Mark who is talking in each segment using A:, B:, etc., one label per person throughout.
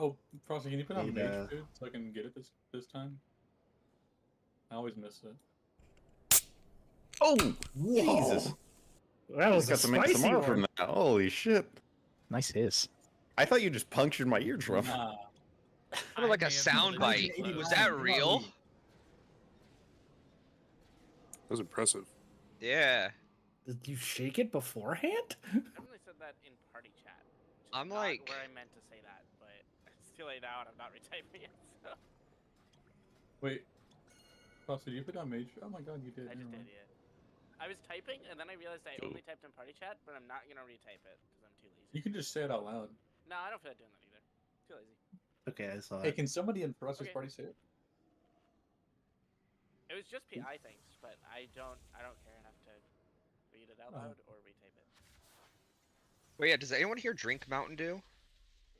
A: Oh, Frosty, can you put on
B: Need,
A: mage food so I can get it this time? I always miss it.
C: Oh,
B: Whoa.
C: Jesus!
B: That was a
C: Just got some
B: spicy
C: ASMR
B: one.
C: from that. Holy shit!
D: Nice hiss.
C: I thought you just punctured my eardrum.
A: Nah.
E: What, like a sound bite? Was that real?
A: That
F: was impressive.
E: Yeah.
B: Did you shake it beforehand?
G: I only said that in party chat.
E: I'm
G: not
E: like...
G: where I meant to say that, but it's too late now and I'm not retyping it, so...
A: Wait. Frosty, did you put on mage? Oh my god, you did.
G: I just did, yeah. I was typing, and then I realized I only typed in party chat, but I'm not gonna retype it, because I'm too lazy.
A: You can just say it out loud.
G: No, I don't feel like doing that either. Too lazy.
B: Okay, I saw
A: Hey,
B: it.
A: can somebody in Frosty's party say it?
G: It was just PI things, but I don't care enough to read it out loud or retype it.
E: Wait, yeah, does anyone here drink Mountain Dew?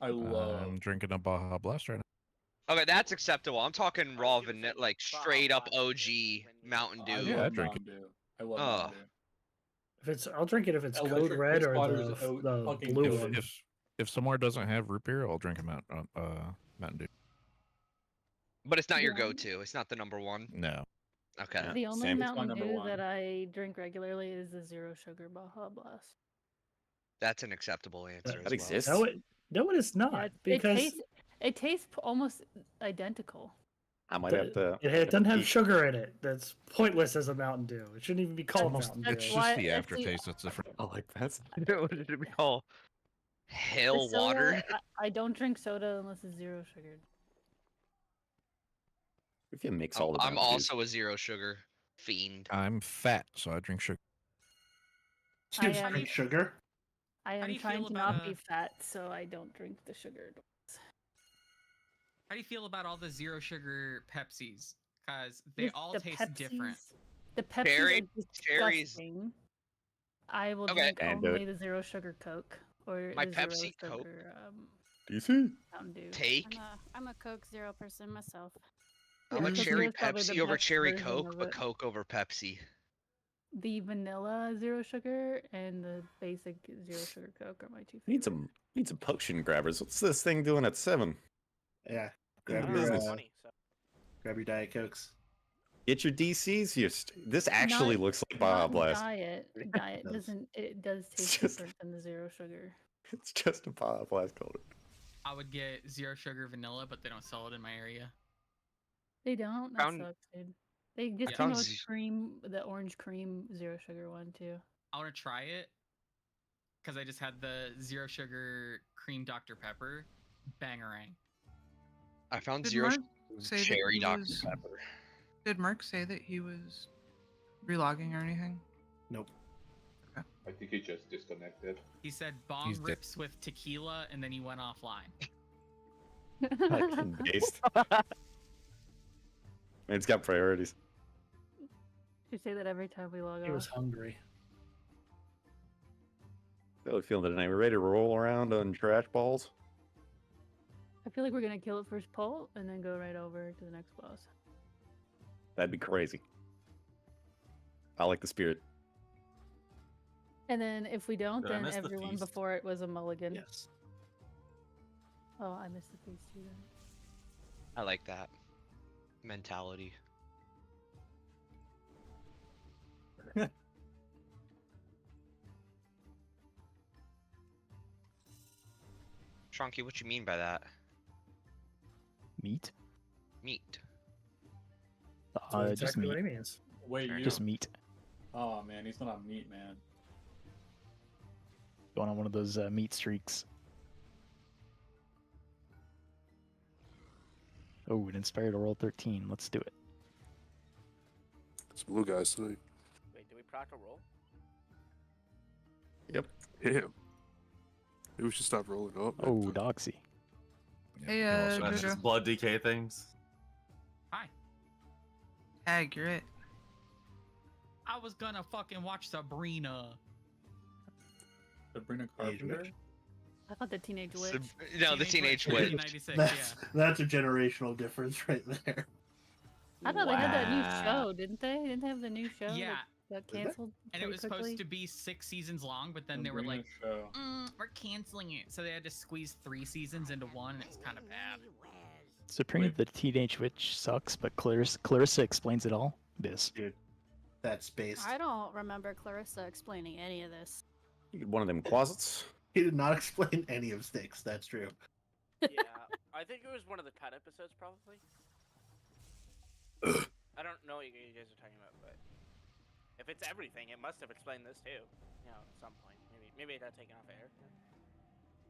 A: I love...
D: I'm drinking a Baja Blast right now.
E: Okay, that's acceptable. I'm talking raw vanilla, like straight up OG Mountain Dew.
D: Yeah, I drink it.
A: I love Mountain Dew.
B: If it's, I'll drink it if it's
A: Electric
B: code red or
A: Waters
B: the
A: fucking
B: blue
A: do
B: one.
A: it.
D: If somewhere doesn't have root beer, I'll drink a Mountain Dew.
E: But it's not your go-to. It's not the number one.
D: No.
E: Okay.
H: The only
A: Sam, it's my
H: Mountain
A: number
H: Dew
A: one.
H: that I drink regularly is the zero sugar Baja Blast.
E: That's an acceptable answer.
C: That exists.
B: No, it is not.
H: Yeah,
B: because
H: it tastes almost identical.
C: I might have to.
B: it doesn't have sugar in it. That's pointless as a Mountain Dew. It shouldn't even be called Mountain Dew.
D: It's
H: why-
D: just the
H: that's the-
D: aftertaste that's different.
C: Oh, like that's.
E: What did we call?
H: The
E: Hell
H: soda,
E: water.
H: I don't drink soda unless it's zero sugar.
C: If you mix all the.
E: I'm
C: Mountain Dews.
E: also a zero sugar fiend.
D: I'm fat, so I drink sugar.
B: You
H: I
B: just
H: am-
B: drink sugar.
H: I
I: How do
H: am
I: you
H: trying
I: feel
H: to
I: about,
H: not be fat, so I don't drink the sugar.
I: How do you feel about all the zero sugar Pepsis? Because they
H: Just
I: all
H: the
I: taste
H: Pepsis-
I: different.
H: The Pepsi
E: Cherry-
H: is
E: cherries.
H: disgusting. I will
E: Okay.
H: drink
C: Can't do
H: only the zero sugar Coke or
E: My
H: the zero
E: Pepsi Coke.
H: sugar,
C: DC.
H: Mountain Dew.
E: Take.
J: I'm a Coke Zero person myself.
E: I'm
H: Yeah,
E: a
H: because
E: cherry
H: it's probably the
E: Pepsi over
H: best
E: cherry
H: version
E: Coke,
H: of
E: but
H: it.
E: Coke over Pepsi.
H: The vanilla zero sugar and the basic zero sugar Coke are my two favorites.
C: Need some potion grabbers. What's this thing doing at 7?
B: Yeah.
C: Good
B: Grab
C: business.
B: your, grab your Diet Cokes.
C: Get your DCs. This actually
H: Not-
C: looks like Baja
H: not
C: Blast.
H: Diet
B: does.
H: doesn't. It does
C: It's
H: taste
C: just-
H: different than the zero sugar.
C: It's just a Baja Blast color.
I: I would get zero sugar vanilla, but they don't sell it in my area.
H: They don't. That
E: Found-
H: sucks, dude. They just
E: I
H: came out
E: found
H: with
E: z-
H: cream, the orange cream zero sugar one too.
I: I want to try it because I just had the zero sugar cream Dr. Pepper. Bangarang.
E: I found
K: Did
E: zero
K: Mark say that
E: cherry
K: he
E: Dr.
K: was-
E: Pepper.
K: Did Mark say that he was relogging or anything?
B: Nope.
L: I think he just disconnected.
I: He said bomb
D: He's dead.
I: rips with tequila, and then he went offline.
C: Fucking based. Man, it's got priorities.
H: You say that every time we log
B: He was
H: off.
B: hungry.
C: How we feeling tonight? We ready to roll around on trash balls?
H: I feel like we're gonna kill it first pull and then go right over to the next boss.
C: That'd be crazy. I like the spirit.
H: And then if we don't,
A: Did I
H: then
A: miss the
H: everyone
A: feast?
H: before it was a mulligan.
B: Yes.
H: Oh, I missed the feast too. Then.
E: I like that mentality. Trunky, what you mean by that?
D: Meat?
E: Meat.
B: That's
D: Just
B: exactly what
D: meat.
B: he means.
A: Wait, you
D: Just meat.
A: Oh man, he's not on meat, man.
D: Going on one of those meat streaks. Oh, it inspired to roll 13. Let's do it.
F: It's blue guys tonight.
G: Wait, do we proc a roll?
C: Yep.
F: Damn. Maybe we should stop rolling up.
D: Oh, Doxy.
K: Hey,
L: You also have
K: Jojo.
L: just blood decay things.
I: Hi.
K: Tag, you're it.
I: I was gonna fucking watch Sabrina.
A: Sabrina
B: Age
A: Carpenter?
B: witch.
H: I thought the teenage witch.
E: No, the Teenage
I: Witch,
E: Witch.
I: 1996,
B: That's a generational difference right there.
H: I thought they had that new
E: Wow.
H: show, didn't they? Didn't they have the new show?
I: Yeah,
H: got canceled.
I: And it
H: pretty
I: was
H: quickly.
I: supposed to be 6 seasons long, but then
A: I'm
I: they were
A: bringing
I: like,
A: a show.
I: we're canceling it. So they had to squeeze 3 seasons into one, and it's kind of bad.
M: Supreme the Teenage Witch sucks, but Clarissa explains it all. This.
N: Dude, that's based.
J: I don't remember Clarissa explaining any of this.
C: You get one of them closets.
N: He did not explain any of Stix. That's true.
G: Yeah, I think it was one of the cut episodes, probably. I don't know what you guys are talking about, but if it's everything, it must have explained this too. You know, at some point, maybe it got taken off air.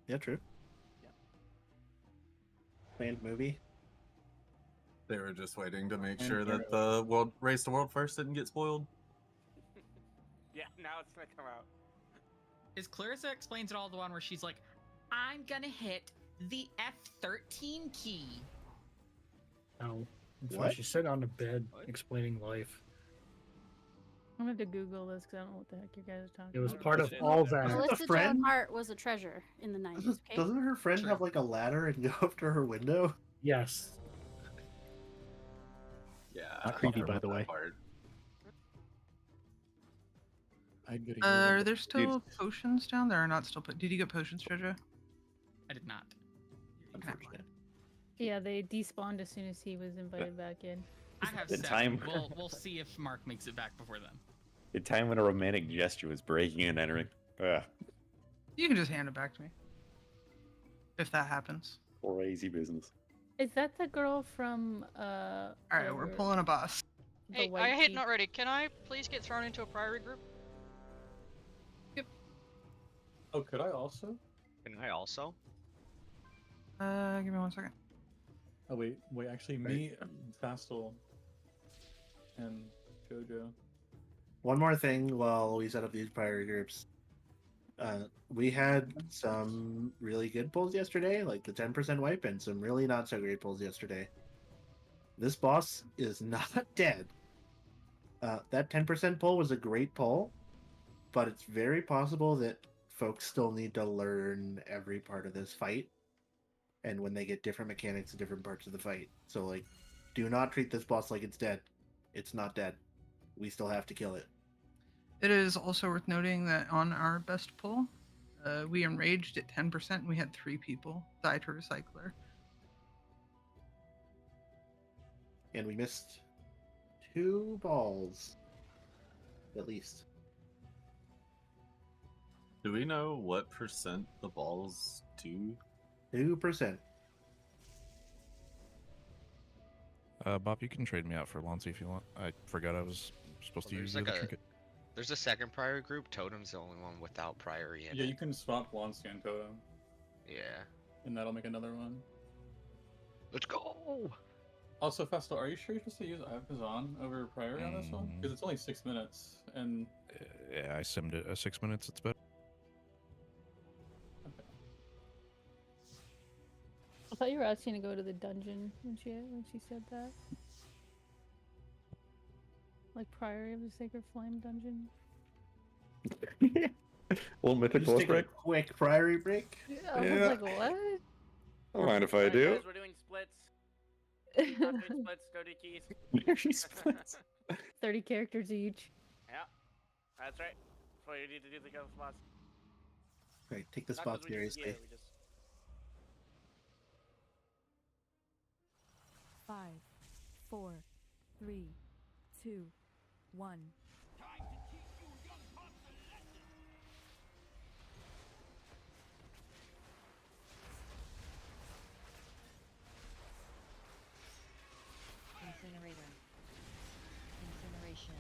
N: Yeah, true.
G: Yeah.
N: Planned movie.
L: They were just waiting to make sure that the Race to World First didn't get spoiled.
G: Yeah, now it's gonna come out.
I: Is Clarissa explains it all the one where she's like, I'm gonna hit the F13 key.
B: No. That's
N: What?
B: why she's sitting on the bed explaining life.
H: I'm going to Google this because I don't know what the heck you guys are talking
B: It was
H: about.
B: part of all that.
J: Melissa
N: friend?
J: Joan Hart was a treasure in the 90s, okay?
N: Doesn't her friend
I: True.
N: have like a ladder and go up to her window?
B: Yes.
L: Yeah.
M: Not creepy,
L: I
M: by the
L: remember
M: way.
L: that part.
A: I'd get
K: Are there still potions down there or not still? Did you get potions, Jojo?
I: I did not.
N: Unfortunate.
H: Yeah, they despawned as soon as he was invited back in.
I: I have
C: The
I: 7.
C: time-
I: We'll see if Mark makes it back before then.
C: The time when a romantic gesture was breaking and entering.
K: You can just hand it back to me. If that happens.
C: Crazy business.
H: Is that the girl from
K: Alright, we're
H: whatever,
K: pulling a boss.
H: the
O: Hey,
H: white
O: I hit
H: tea-
O: not ready. Can I please get thrown into a priory group?
A: Oh, could I also?
E: Can I also?
K: Give me 1 second.
A: Oh wait, actually, me, Fastel, and Jojo.
N: One more thing while we set up these priority groups. We had some really good pulls yesterday, like the 10% wipe, and some really not so great pulls yesterday. This boss is not dead. That 10% pull was a great pull, but it's very possible that folks still need to learn every part of this fight. And when they get different mechanics in different parts of the fight. So, like, do not treat this boss like it's dead. It's not dead. We still have to kill it.
K: It is also worth noting that on our best pull, we enraged at 10% and we had 3 people die to Recycler.
N: And we missed 2 balls. At least.
L: Do we know what percent the balls do?
N: 2%.
D: Bob, you can trade me out for Lonzy if you want. I forgot I was supposed to use
E: There's
D: the
E: like
D: other
E: a
D: trinket.
E: there's a second priory group. Totem's the only one without priory in
A: Yeah,
E: it.
A: you can swap Lonsky and Totem,
E: Yeah.
A: and that'll make another one.
E: Let's go.
A: Also, Festal, are you sure you're supposed to use Avazan over Priory on this one? Because it's only 6 minutes, and...
D: Yeah, I simmed it. 6 minutes, it's better.
H: I thought you were asking to go to the dungeon when she said that. Like Priory of the Sacred Flame dungeon.
C: Little mythical
N: Just take a
C: break.
N: quick priority break.
H: I was
C: Yeah.
H: like, what?
C: Don't mind if I
G: Alright,
C: do.
G: guys, we're doing splits. Not doing splits, no keys.
C: There she splits.
H: 30 characters each.
G: Yeah, that's right. That's why you need to do the kill spots.
N: Right, take the
G: Not
N: spot
G: 'cause we just-
N: seriously.
G: yeah, we just...
P: 5, 4, 3, 2, 1.
J: Incinerator. Incineration.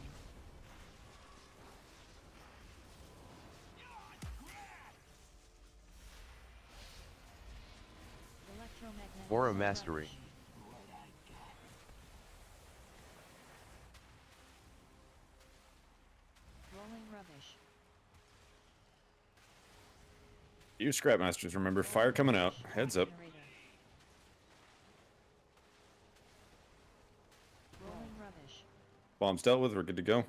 J: Electromagnetic
Q: Aura Mastery.
J: rush. Rolling rubbish.
C: You Scrapmasters, remember, fire coming out. Heads up.
J: Generator. Rolling rubbish.
C: Bombs dealt with, we're good to go.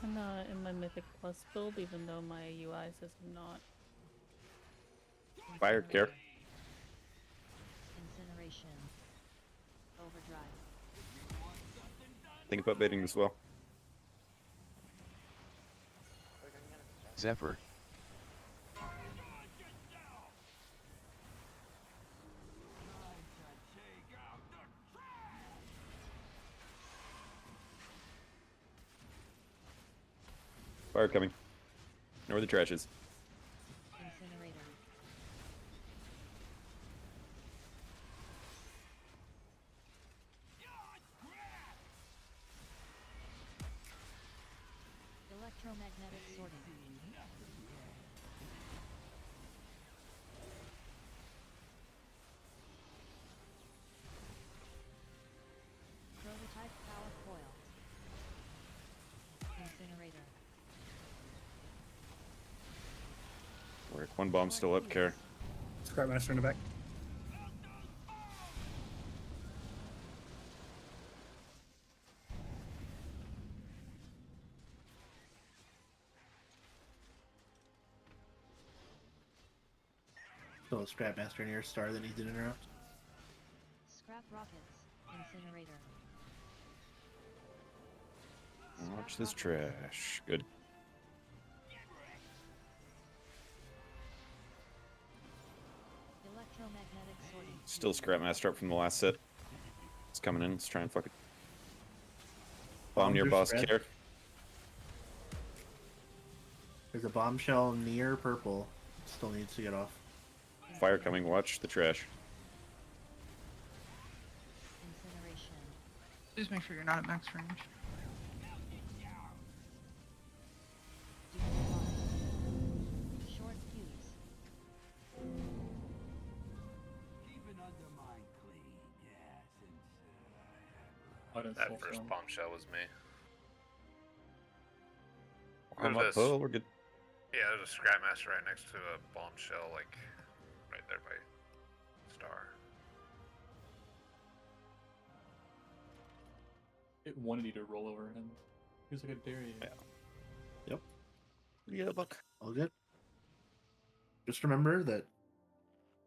H: I'm not in my mythic Mythic Plus build, even though my UI says I'm not.
C: Fire, care.
J: Incineration. Overdrive.
C: Think about baiting as well.
Q: Zephyr.
C: Fire coming. Know where the trash is.
J: Incinerator. Electromagnetic sorting. Prototype power coil. Incinerator.
C: Work. One bomb still up, care.
B: Scrapmaster in the back.
N: Still a Scrapmaster near star that needs an interrupt.
J: Scrap rockets. Incinerator.
C: Watch this trash. Good.
J: Electromagnetic sorting.
C: Still Scrapmaster up from the last set. It's coming in. Let's try and fuck it. Bomb near boss,
N: spread.
C: care.
N: There's a bombshell near purple. Still needs to get off.
C: Fire coming. Watch the trash.
J: Incineration.
K: Just make sure you're not at max range.
J: Short fuse.
R: That first bombshell was me.
C: I'm
R: There's
C: up.
R: a
C: Oh, we're good.
R: Yeah, there's a Scrapmaster right next to a bombshell, like right there by Star.
A: It wanted you to roll over him. He was like a dairy.
C: Yep. Yeah, look.
N: All good. Just remember that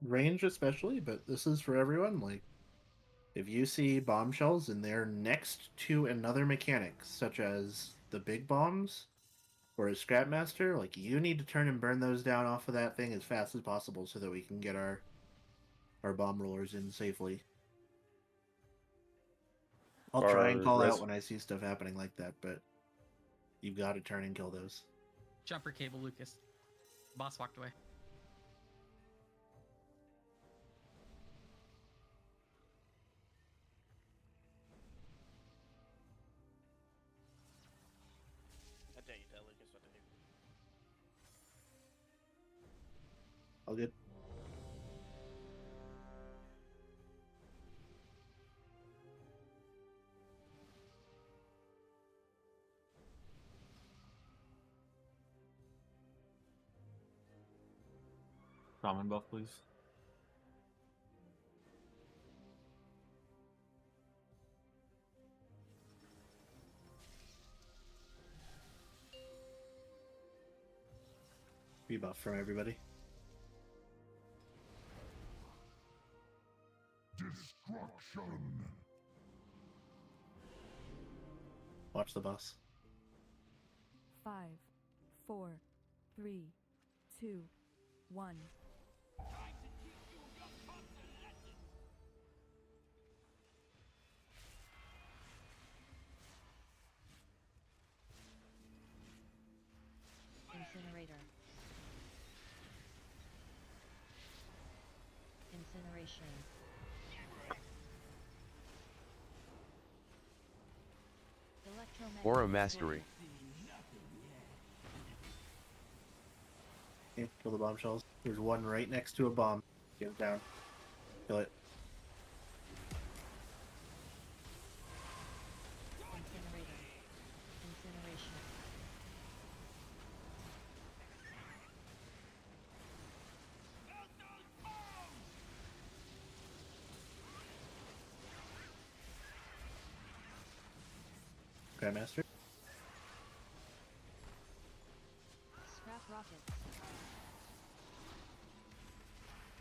N: range especially, but this is for everyone, like if you see bombshells and they're next to another mechanic, such as the big bombs or a Scrapmaster, like you need to turn and burn those down off of that thing as fast as possible so that we can get our bomb rollers in safely. I'll try and call out when I see stuff happening like that, but you've got to turn and kill those.
I: Jumper cable, Lucas. Boss walked away.
G: I dare you tell Lucas what to do.
N: All good.
L: Shaman buff, please.
N: Rebuff from everybody.
S: Destruction.
N: Watch the boss.
P: 5, 4, 3, 2, 1.
J: Incinerator. Incineration. Electromagnetic
Q: Aura Mastery.
N: Okay, kill the bombshells. There's one right next to a bomb. Get it down. Kill it.
J: Incinerator. Incineration.
N: Grandmaster.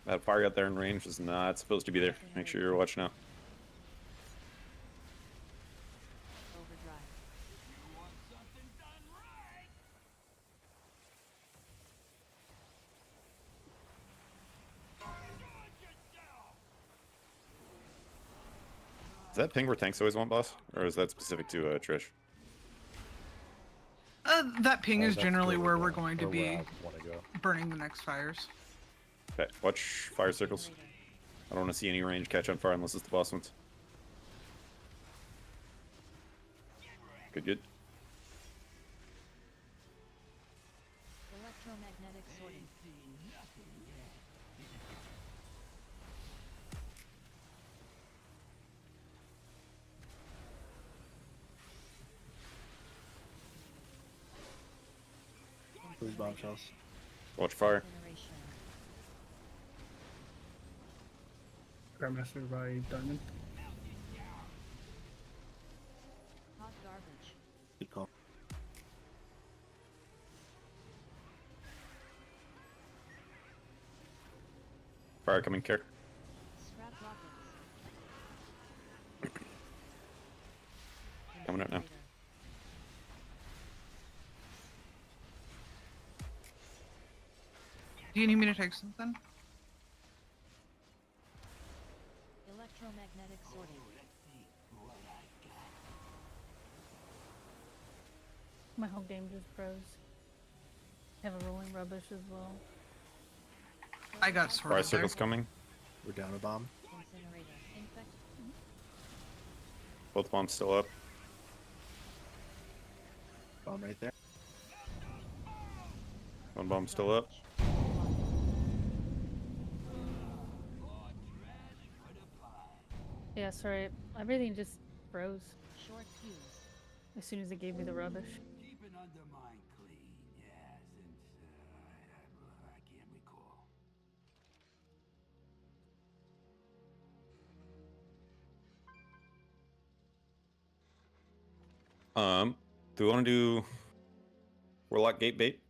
C: That fire out there in range is not supposed to be there. Make sure you're watching out.
J: Overdrive.
C: Is that ping where tanks always want, boss? Or is that specific to Trish?
K: That ping is
Q: that's
K: generally
Q: where
K: where
Q: we're
K: we're going to
Q: or where
K: be
Q: I wanna go.
K: burning the next fires.
C: Okay, watch fire circles. I don't want to see any range catch on fire unless it's the boss ones. Good, good.
J: Electromagnetic sorting.
N: Those bombshells.
C: Watch fire.
J: Incineration.
B: Grandmaster by Diamond.
J: Hot garbage.
N: Good call.
C: Fire coming, care.
J: Scrap rockets.
C: Coming out now.
J: Incinerator.
K: Do you need me to take something?
J: Electromagnetic sorting.
H: My whole game just froze. I have a rolling rubbish as well.
K: I got
C: Fire
K: sorted there.
C: circles coming.
N: We're down a bomb.
J: Incinerator. Infect.
C: Both bombs still up.
N: Bomb right there.
C: One bomb still up.
H: Yeah, sorry. Everything just froze
J: Short fuse.
H: as soon as it gave me the rubbish.
S: Keeping Undermine clean, yeah, since I can't recall.
C: Do we want to do Warlock Gate bait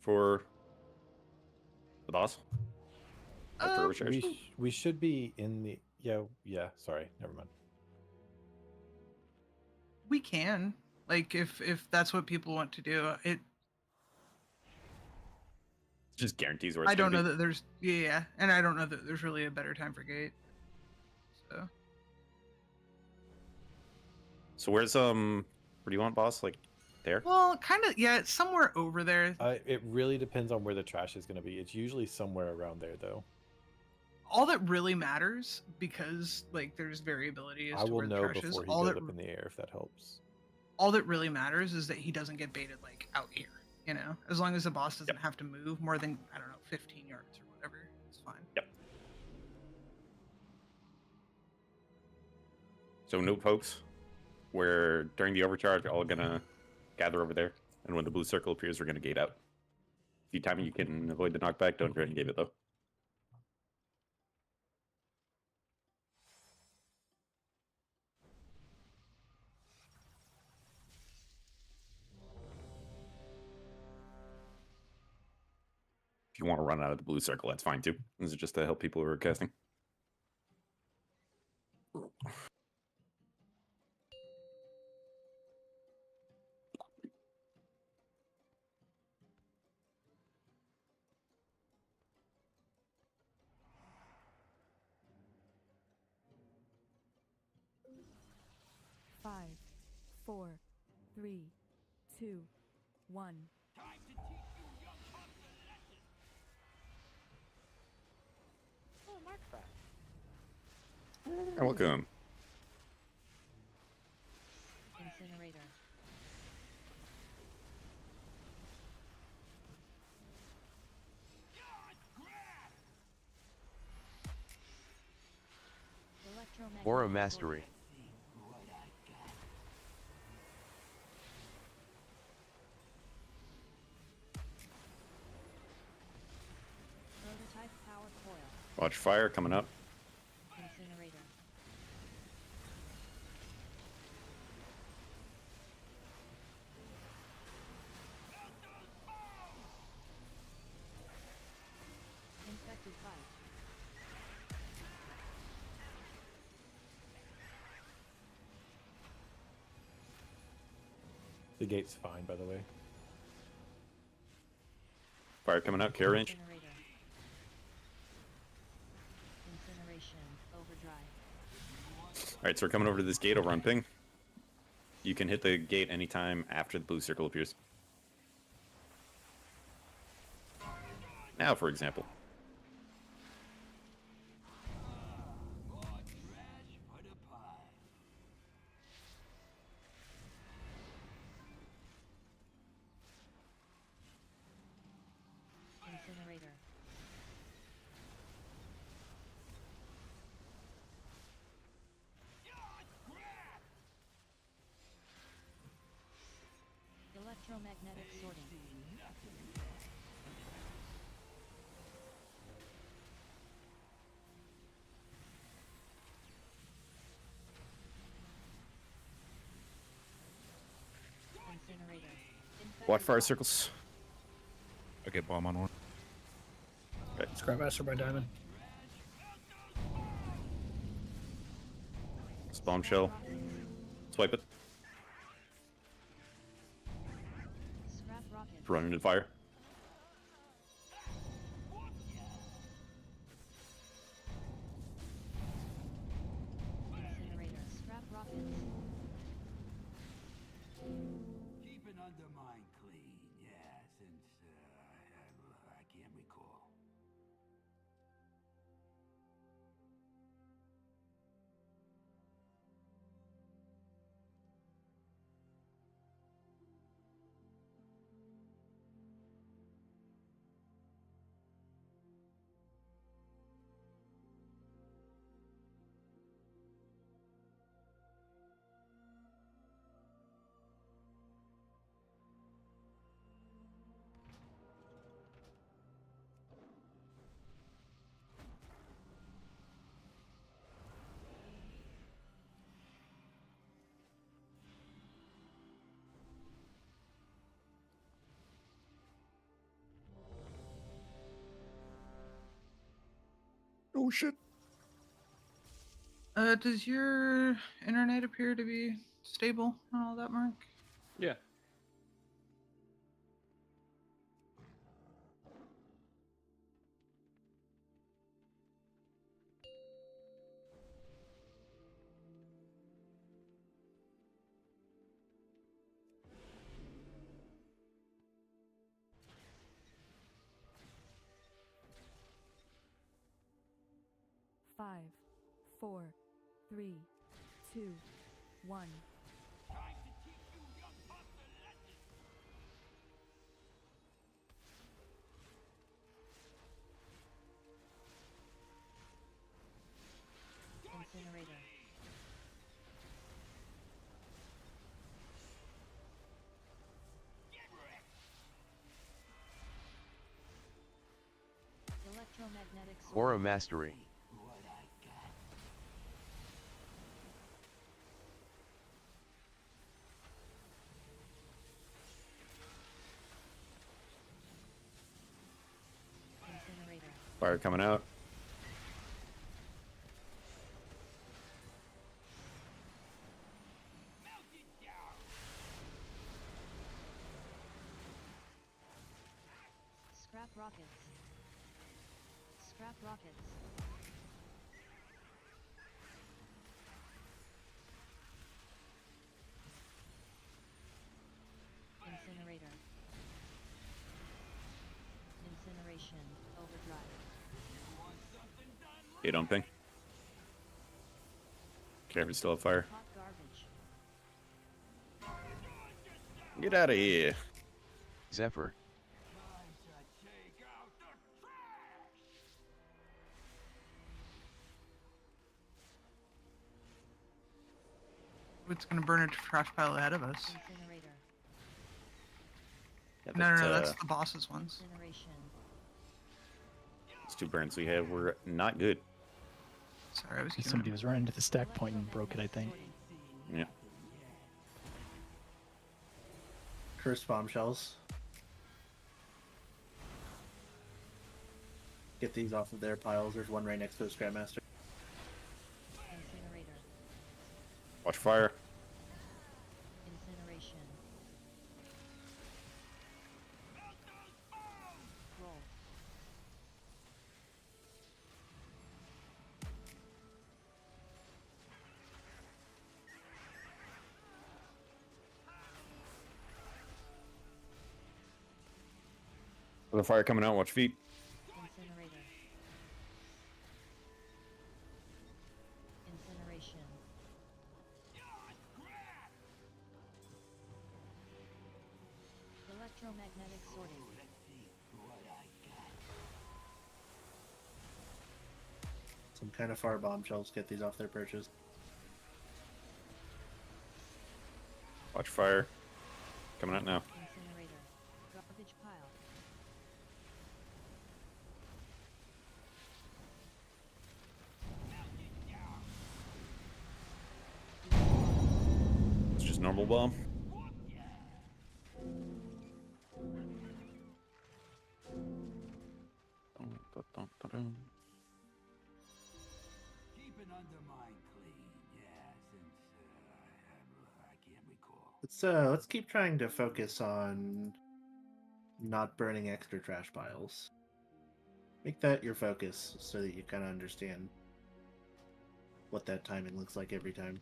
C: for the boss? After overcharge?
Q: We should be in the yeah. Sorry, never mind.
K: We can. Like if that's what people want to do. It
C: Just guarantees where it's
K: I don't
C: gonna
K: know
C: be.
K: that there's yeah, and I don't know that there's really a better time for gate. So
C: So where's where do you want boss? Like there?
K: well, kind of yeah, it's somewhere over there.
Q: It really depends on where the trash is going to be. It's usually somewhere around there, though.
K: All that really matters, because like there's variability as
Q: I
K: to
Q: will
K: where the
Q: know
K: trash is.
Q: before he
K: All
Q: goes
K: that
Q: up in the air, if that helps.
K: all that really matters is that he doesn't get baited like out here. You know, as long as the boss doesn't have to move more than I don't know 15 yards or whatever, it's fine.
C: Yep. So no pokes. Where during the overcharge, all gonna gather over there, and when the blue circle appears, we're gonna gate out. If you time it, you can avoid the knockback. Don't try and gate it though. If you want to run out of the blue circle, that's fine too. This is just to help people who are casting.
P: Five, 4, 3, 2, 1.
G: Oh, mark that.
C: You're welcome.
J: Incinerator. Electromagnetic
T: Aura Mastery.
J: Prototype power coil.
C: Watch fire coming up.
J: Incinerator. Infected 5.
Q: The gate's fine, by the way.
C: Fire coming out, care range.
J: Incinerator. Incineration. Overdrive.
C: Alright, so we're coming over to this gate over on ping. You can hit the gate anytime after the blue circle appears. Now, for example.
J: Incinerator. Electromagnetic sorting. Incinerator.
C: Watch fire circles.
D: Okay, bomb on one.
C: Okay.
B: Scrapmaster by Diamond.
C: It's bombshell. Swipe it.
J: Scrap rocket.
C: Run into fire.
J: Incinerator. Scrap rockets.
S: Keep an undermine clean, yeah, since I can't recall.
C: Oh shit.
K: Does your internet appear to be stable and all that, Mark?
C: Yeah.
P: Five, 4, 3, 2, 1.
J: Incinerator. Electromagnetic
T: Aura Mastery.
J: Incinerator.
C: Fire coming out.
J: Scrap rockets. Scrap rockets. Incinerator. Incineration. Overdrive.
C: Gate on ping. Careful, still have fire.
J: Hot garbage.
C: Get out of here.
T: Zephyr.
K: It's gonna burn a trash pile ahead of us.
J: Incinerator.
C: Yeah,
K: No, that's the boss's ones.
J: Incineration.
C: These two burns we have were not good.
K: Sorry, I was giving
M: Somebody
K: him-
M: was running to the stack point and broke it, I think.
C: Yeah.
N: Cursed bombshells. Get these off of their piles. There's one right next to the Scrapmaster.
J: Incinerator.
C: Watch fire.
J: Incineration.
C: The fire coming out. Watch feet.
J: Incinerator. Incineration. Electromagnetic sorting.
N: Some kind of fire bombshells get these off their perches.
C: Watch fire. Coming out now.
J: Incinerator. Garbage pile.
C: It's just normal bomb.
S: Keep an undermine clean, yeah, since I can't recall.
N: Let's keep trying to focus on not burning extra trash piles. Make that your focus so that you kind of understand what that timing looks like every time.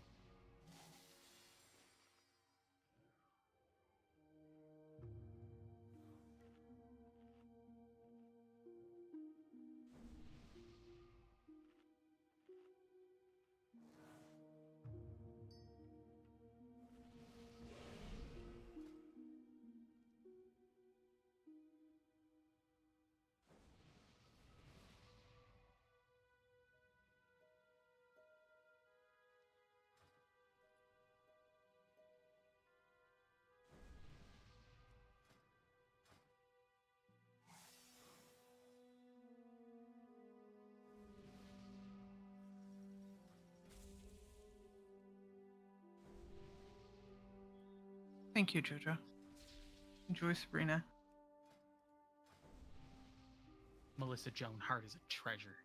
K: Thank you, Jojo. Enjoy Sabrina.
I: Melissa Joan Hart is a treasure.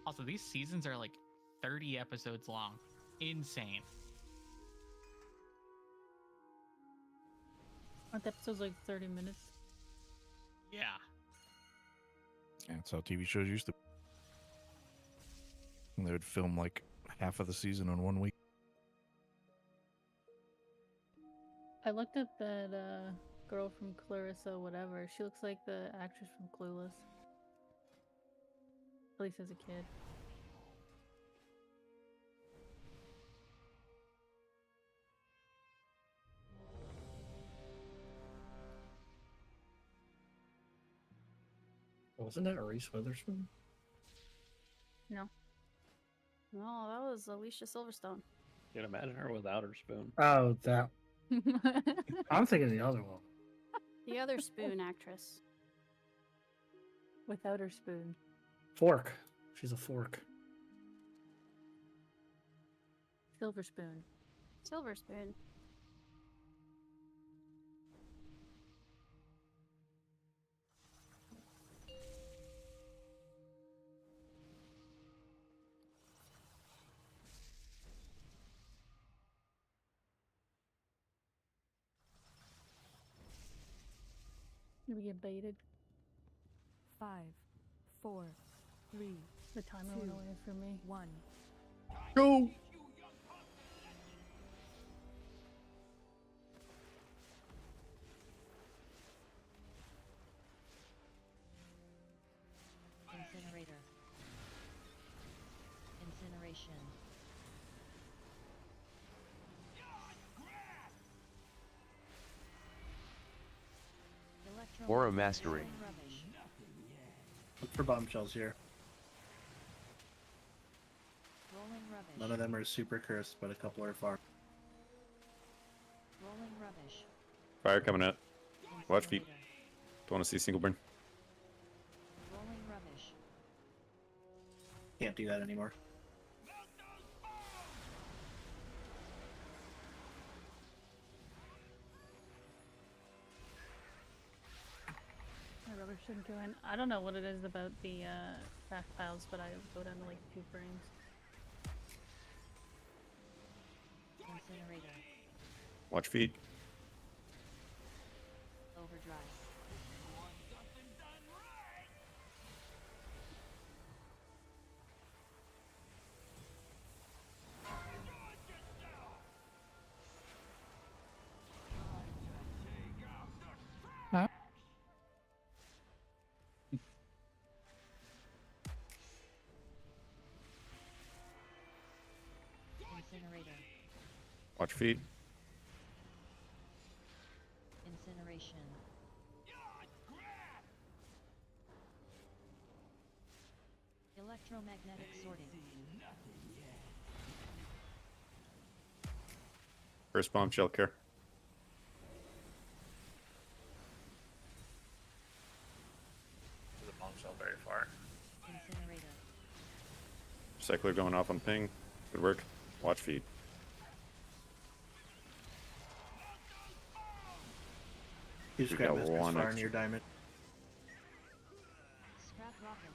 I: Also, these seasons are like 30 episodes long. Insane.
H: Aren't the episodes like 30 minutes?
I: Yeah.
D: Yeah, that's how TV shows used to be. And they would film like half of the season in 1 week.
H: I looked up that girl from Clarissa, whatever. She looks like the actress from Clueless. At least as a kid.
B: Wasn't that Reese Witherspoon?
H: No.
U: No, that was Alicia Silverstone.
Q: You can imagine her without her spoon.
B: Oh, that. I'm thinking the other one.
U: The other spoon actress.
H: Without her spoon.
B: Fork. She's a fork.
H: Silver spoon.
U: Silver spoon.
H: Did we get baited?
P: 5, 4, 3.
H: The timer went away from me.
P: 1.
B: Go!
J: Incinerator. Incineration.
T: Aura Mastery.
N: Look for bombshells here.
J: Rolling rubbish.
N: None of them are super cursed, but a couple are far.
J: Rolling rubbish.
C: Fire coming out. Watch feet. Don't want to see single burn.
J: Rolling rubbish.
N: Can't do that anymore.
H: My rubber shouldn't go in. I don't know what it is about the trash piles, but I go down to like 2 frames.
J: Incinerator.
C: Watch feet.
J: Incinerator.
C: Watch feet.
J: Incineration. Electromagnetic sorting.
C: First bombshell care.
R: The bombshell very far.
J: Incinerator.
C: Cycler going off on ping. Good work. Watch feed.
N: You just
C: We got
N: grab
C: one
N: far
C: extra.
N: in your diamond.
J: Scrap rockets.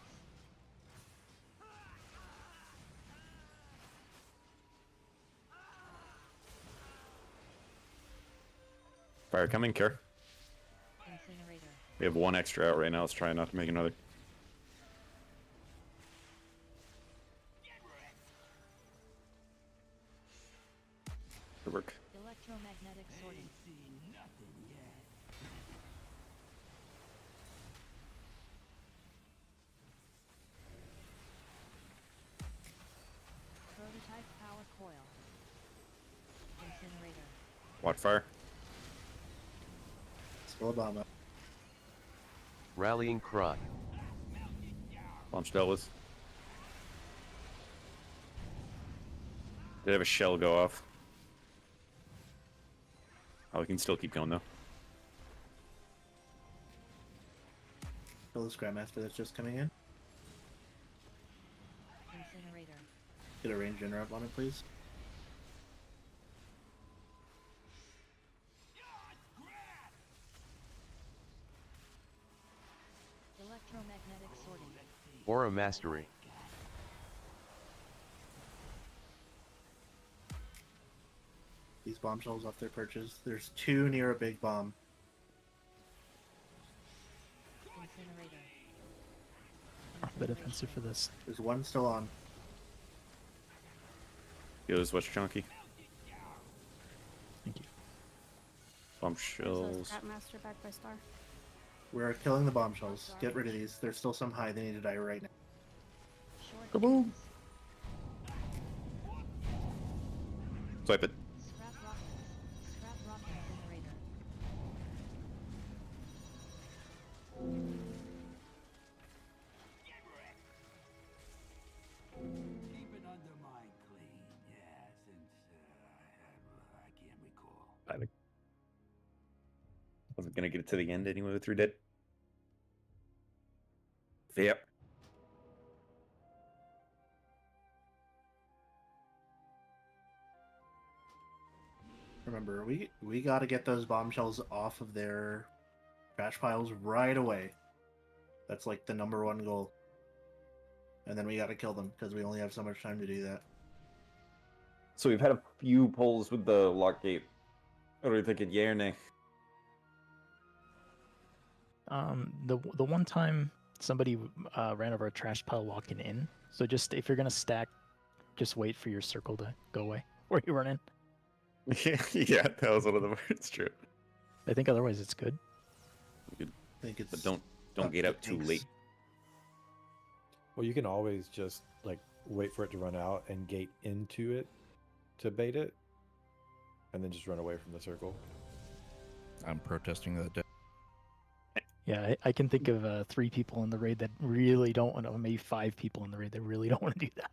C: Fire coming, care.
J: Incinerator.
C: We have one extra out right now. Let's try not to make another. Good work.
J: Electromagnetic sorting. Prototype power coil. Incinerator.
C: Watch fire.
N: Still a bomb up.
T: Rallying cry.
C: Bombshell was. Did have a shell go off. Oh, we can still keep going though.
N: Kill the Scrapmaster that's just coming in.
J: Incinerator.
N: Get a range interrupt on it, please.
J: Electromagnetic sorting.
T: Aura mastery.
N: These bombshells off their perches. There's two near a big bomb.
J: Incinerator.
M: Off the defensive for this.
N: There's one still on.
C: Goes West Chunky.
M: Thank you.
C: Bombshells.
U: Scrapmaster back by Star.
N: We're killing the bombshells. Get rid of these. There's still some high. They need to die right now.
J: Short
C: Kaboom!
J: fuse.
C: Swipe it.
J: Scrap rockets. Scrap rocket incinerator.
S: Keeping Undermine clean, yeah, since I can't recall.
C: I wasn't gonna get it to the end anyway with 3 dead. Yep.
N: Remember, we got to get those bombshells off of their trash piles right away. That's like the #1 goal. And then we got to kill them because we only have so much time to do that.
C: So we've had a few pulls with the lock gate. What are we thinking, yay or nay?
M: The one time somebody ran over a trash pile walking in. So just if you're gonna stack, just wait for your circle to go away where you run in.
C: Yeah, that was one of the words. True.
M: I think otherwise it's good.
N: I think it's
C: But don't get out too late.
Q: Well, you can always just like wait for it to run out and gate into it to bait it, and then just run away from the circle.
D: I'm protesting that.
M: Yeah, I can think of 3 people in the raid that really don't want to, maybe 5 people in the raid that really don't want to do that.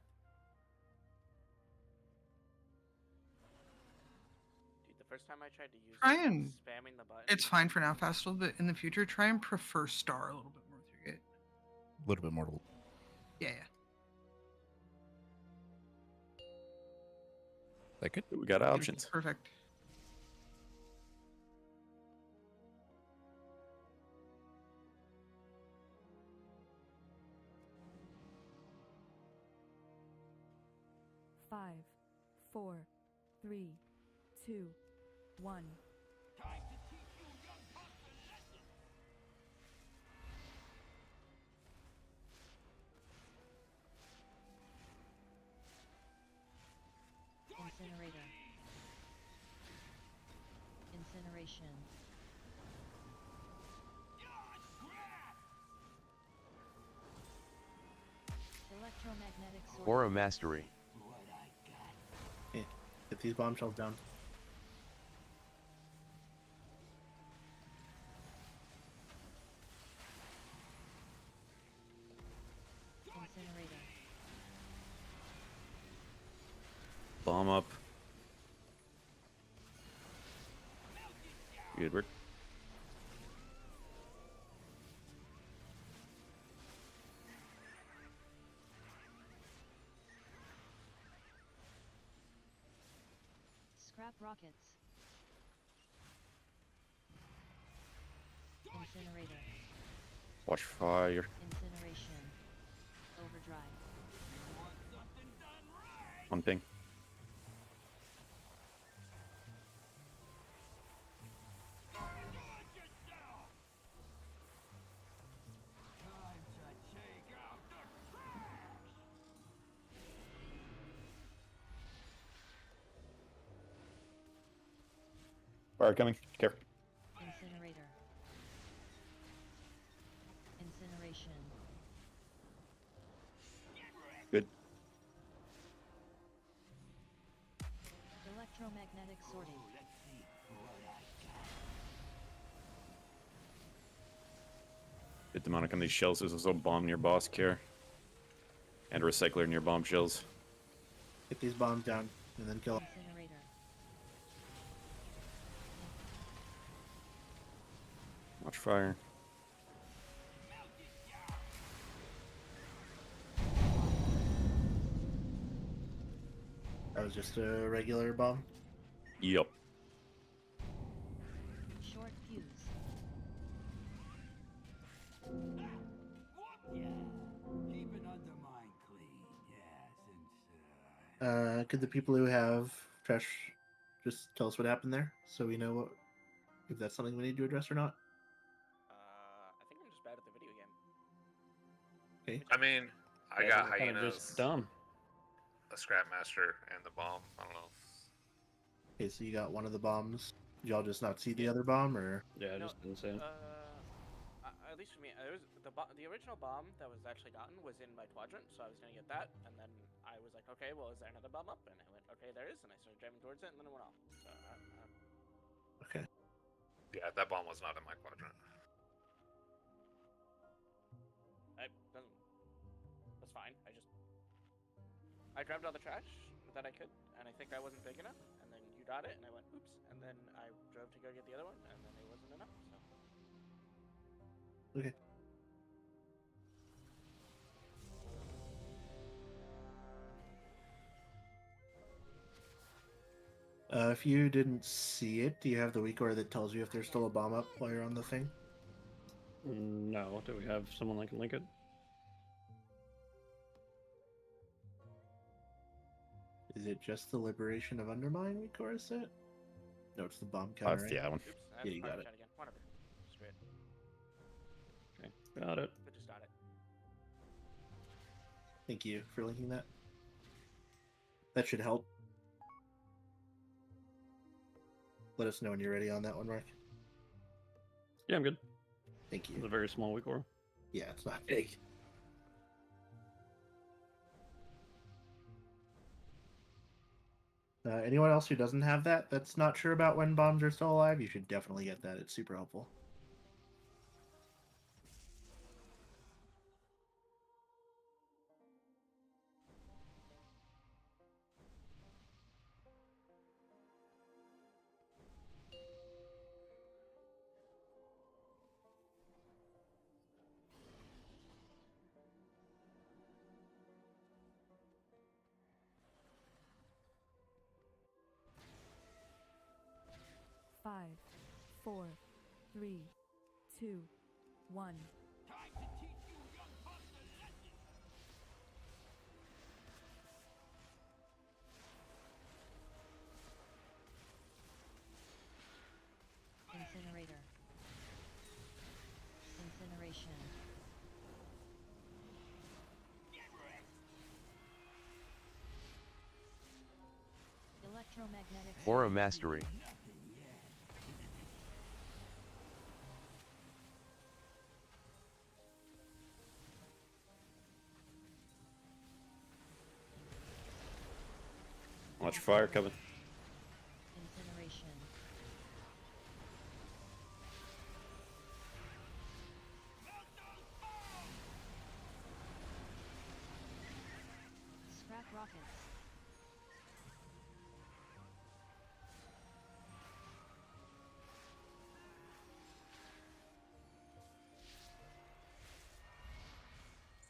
G: Dude, the first time I tried to use
K: Try
G: it,
K: and
G: spamming the button.
K: it's fine for now, Fassel, but in the future, try and prefer Star a little bit more through it.
D: A little bit more.
K: Yeah.
D: That good.
C: We got options.
K: Perfect.
P: Five, 4, 3, 2, 1.
J: Incinerator. Incineration. Electromagnetic sorting.
T: Aura mastery.
N: Yeah, Get these bombshells down.
J: Incinerator.
C: Bomb up. Good work.
J: Scrap rockets. Incinerator.
C: Watch fire.
J: Incineration. Overdrive.
C: One ping. Fire coming. Careful.
J: Incinerator. Incineration.
C: Good.
J: Electromagnetic sorting.
C: Get demonic on these shells. There's also a bomb near boss care. And a recycler near bomb shells.
N: Get these bombs down and then kill them.
J: Incinerator.
C: Watch fire.
N: That was just a regular bomb.
C: Yup.
J: Short fuse.
S: Keeping Undermine clean, yeah, since
N: Could the people who have trash just tell us what happened there, so we know what if that's something we need to address or not?
G: I think I'm just bad at the video game.
N: Okay.
R: I mean, I
F: Yeah,
R: got
F: they're kinda
R: hyenas,
F: just dumb.
R: a scrap master, and the bomb. I don't know.
N: Okay, so you got one of the bombs. Did y'all just not see the other bomb, or?
F: Yeah, I just didn't say it.
G: At least for me, it was the original bomb that was actually gotten was in my quadrant, so I was gonna get that, and then I was like, okay, well, is there another bomb up? And I went, okay, there is, and I started driving towards it, and then it went off. So,
N: Okay.
R: Yeah, that bomb was not in my quadrant.
G: That's fine. I grabbed all the trash that I could, and I think I wasn't big enough, and then you got it, and I went, oops, and then I drove to go get the other one, and then it wasn't enough. So.
N: Okay. If you didn't see it, do you have the weak order that tells you if there's still a bomb up while you're on the thing?
F: No, do we have someone that can link it?
N: Is it just the liberation of Undermine weak order set? No, it's the bomb counter.
C: That's
N: right?
C: the one.
G: Oops, I have
N: Yeah,
G: to
N: you
G: fire
N: got it.
G: chat again. Whatever. Screw it.
F: Okay, got it.
G: I just got it.
N: Thank you for linking that. That should help. Let us know when you're ready on that one, Mark.
F: Yeah, I'm good.
N: Thank you.
F: It's a very small weak ore.
N: Yeah, it's not big. Anyone else who doesn't have that, that's not sure about when bombs are still alive, you should definitely get that. It's super helpful.
P: Five, 4, 3, 2, 1.
J: Incinerator. Incineration. Electromagnetic.
T: Aura Mastery.
C: Watch fire coming.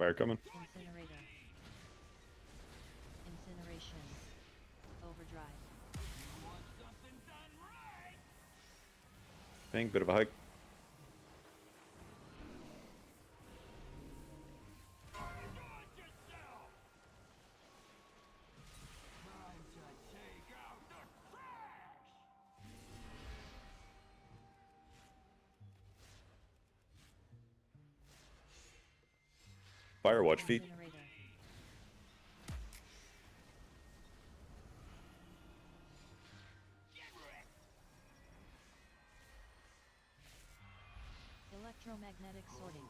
C: Fire coming.
J: Incinerator. Incineration. Overdrive.
C: Thing, bit of a hike. Firewatch feet.
J: Incinerator. Electromagnetic sorting.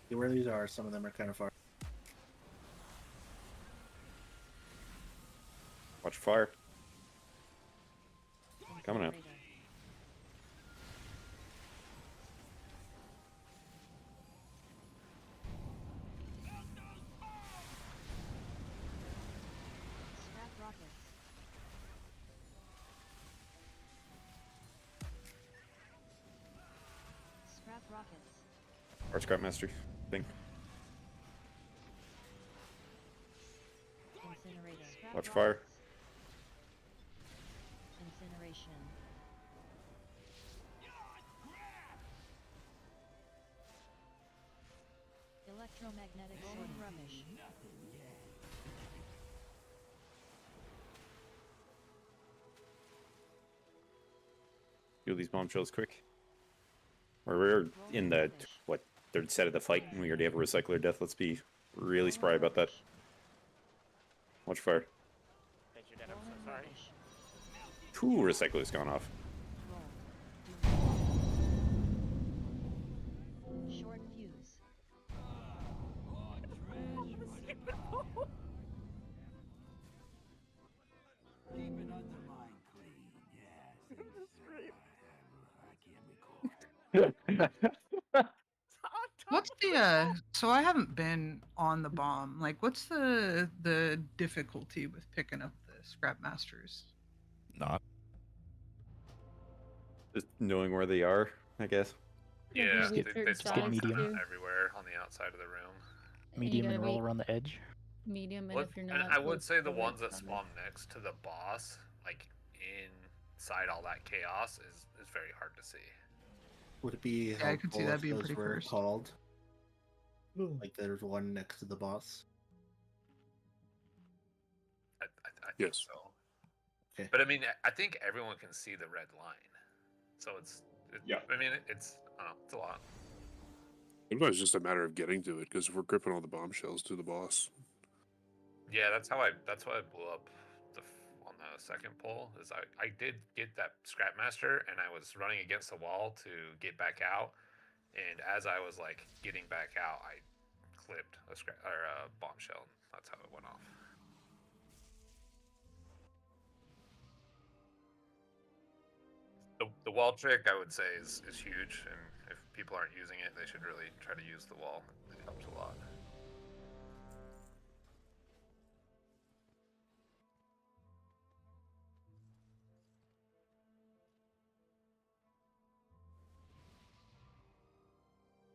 N: See where these are. Some of them are kind of far.
C: Watch fire. Coming out.
J: Scrap rockets. Scrap rockets.
C: Our Scrap Master thing.
J: Incinerator. Scrap
C: Watch
J: rockets.
C: fire.
J: Incineration. Electromagnetic sorting. Rubbish.
C: Heal these bombshells quick. We're in the what third set of the fight, and we already have a recycler death. Let's be really spry about that. Watch fire.
G: Thank you, Dad. I'm so sorry.
C: Two recyclers gone off.
J: Short fuse.
S: Keeping Undermine clean, yes. I can't recall.
K: What's the so I haven't been on the bomb. Like what's the difficulty with picking up the scrap masters?
D: Not.
C: Just knowing where they are, I guess.
R: Yeah,
H: maybe
R: they
H: certain
R: spawn
H: size,
R: kind of
H: too.
R: everywhere on the outside of the room.
M: Medium and
H: gotta
M: roll
H: be
M: around the edge.
H: medium, and
R: What-
H: if you're
R: and
H: not,
R: I would
H: close
R: say
H: to
R: the
H: it,
R: ones that
H: it's
R: spawn next to the boss, like inside all that chaos, is very hard to see.
N: Would it be
K: Yeah, I could see
N: helpful
K: that
N: if
K: being
N: those
K: pretty
N: were
K: cursed.
N: called? Like there's one next to the boss.
R: I think so.
N: Okay.
R: But I mean, I think everyone can see the red line, so
O: Yeah.
R: I mean, it's I don't know, it's a lot.
O: Sometimes it's just a matter of getting to it because if we're gripping all the bombshells to the boss.
R: Yeah, that's why I blew up on the second pull. Is I did get that scrap master, and I was running against the wall to get back out, and as I was like getting back out, I clipped a bombshell. That's how it went off. The wall trick, I would say, is huge, and if people aren't using it, they should really try to use the wall. It helps a lot.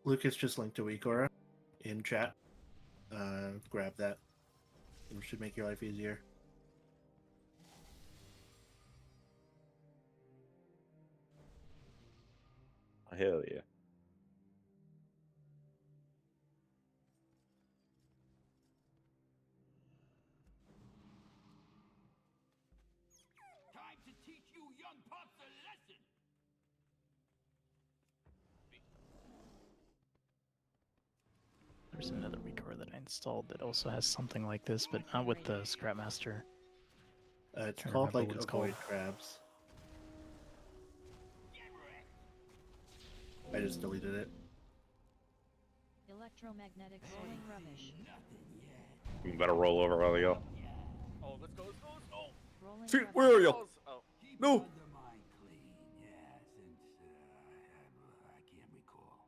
N: Lucas just linked to Weekora in chat. Grab that. It should make your life easier.
C: Hell yeah.
S: Time to teach you young pups a lesson.
M: There's another recore that I installed that also has something like this, but not with the Scrapmaster.
N: It's
M: Trying to
N: called
M: remember
N: like
M: what it's
N: Avoid
M: called.
N: Crabs. I just deleted it.
J: Electromagnetic sorting. Rubbish.
C: We better roll over while we go.
G: Oh, let's go, let's go, let's go.
J: Rolling
C: See,
J: rubbish.
C: where are you?
G: Oh.
C: No.
S: Undermine clean, yes. I can't recall.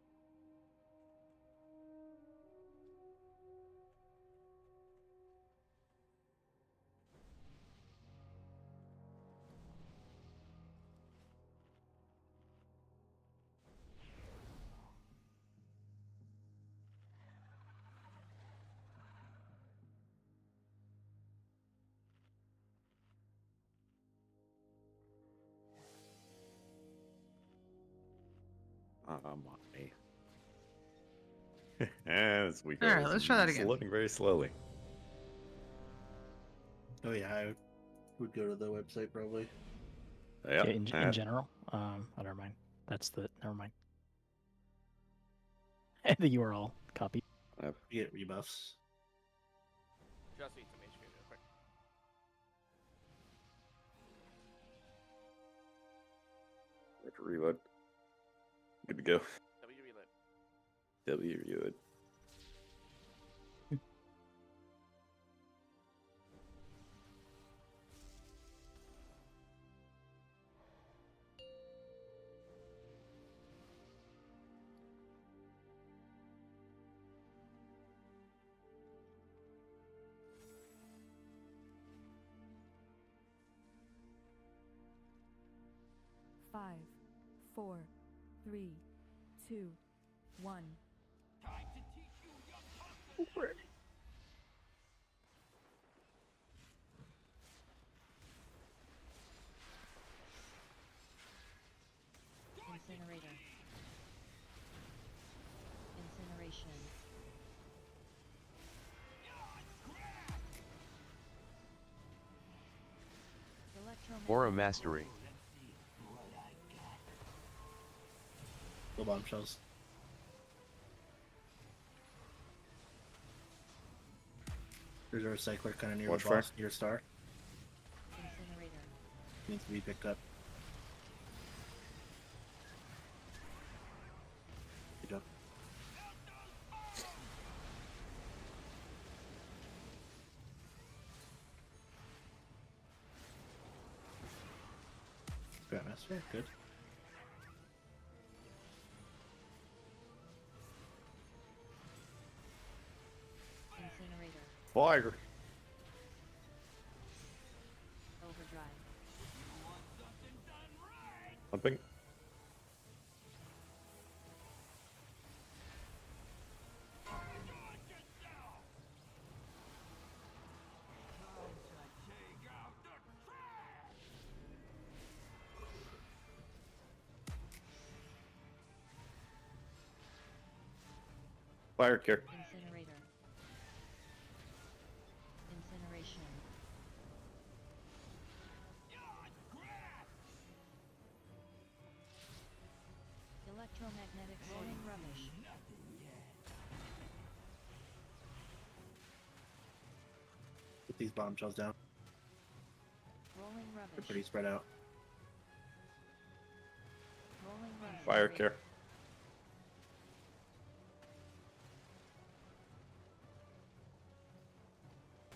C: My. As we go.
K: All right, let's try that
C: It's
K: again.
C: loading very slowly.
N: Oh yeah, I would go to the website probably.
C: Yeah.
M: In general, oh, never mind. That's the never mind. The URL copy.
N: You get rebuffs.
G: Just eat some HP real quick.
C: Reload. Good to go.
G: W reload.
C: W reload.
P: Five, 4, 3, 2, 1.
J: Incinerator. Incineration.
T: Aura Mastery.
N: The bombshells. There's a recycler kind of near
C: Watch
N: the
C: fire.
N: boss, near star.
J: Incinerator.
N: Needs to be picked up. Good job. Grandmaster, good.
J: Incinerator.
C: Fire.
J: Overdrive.
C: Pumping. Fire care.
J: Incinerator. Incineration. Electromagnetic rolling rubbish.
N: Get these bombshells down.
J: Rolling
N: They're
J: rubbish.
N: pretty spread out.
J: Rolling rubbish.
C: Fire care.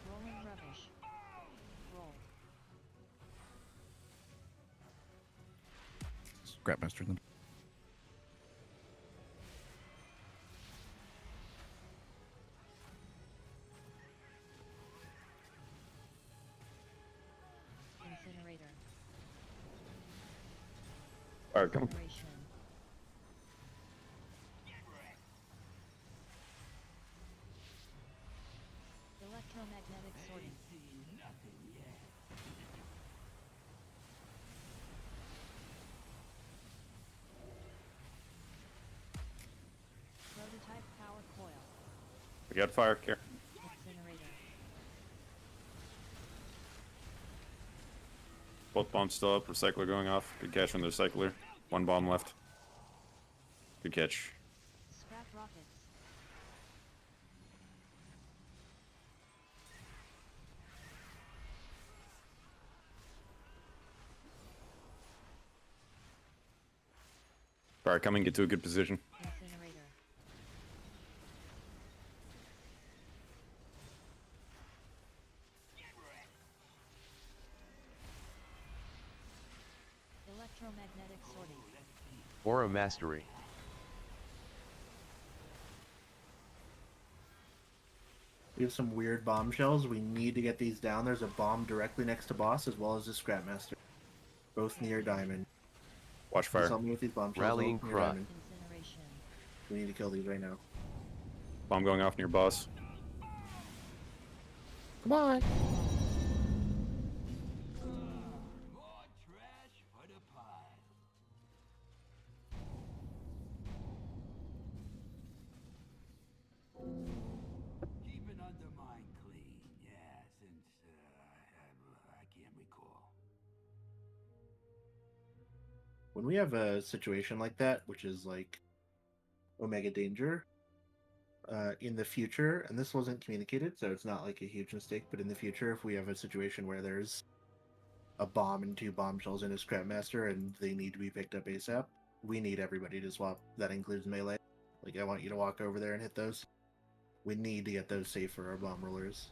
J: Rolling rubbish. Roll.
D: Scrapmaster then.
J: Incinerator.
C: Fire coming.
J: Incineration. Electromagnetic sorting. Prototype power coil.
C: We got fire care.
J: Incinerator.
C: Both bombs still up. Recycler going off. Good catch from the recycler. One bomb left. Good catch.
J: Scrap rockets.
C: Fire coming. Get to a good position.
J: Incinerator. Electromagnetic sorting.
T: Aura Mastery.
N: We have some weird bombshells. We need to get these down. There's a bomb directly next to boss as well as the Scrapmaster. Both near diamond.
C: Watch
N: Please
C: fire.
N: help me with these bombshells.
T: Rallying
N: both near
T: cry.
N: diamond.
J: Incineration.
N: We need to kill these right now.
C: Bomb going off near boss.
N: Come on. when we have a situation like that, which is like Omega Danger, in the future, and this wasn't communicated, so it's not like a huge mistake, but in the future, if we have a situation where there's a bomb and 2 bombshells in a Scrapmaster and they need to be picked up ASAP, we need everybody to swap. That includes melee. Like, I want you to walk over there and hit those. We need to get those safe for our bomb rollers.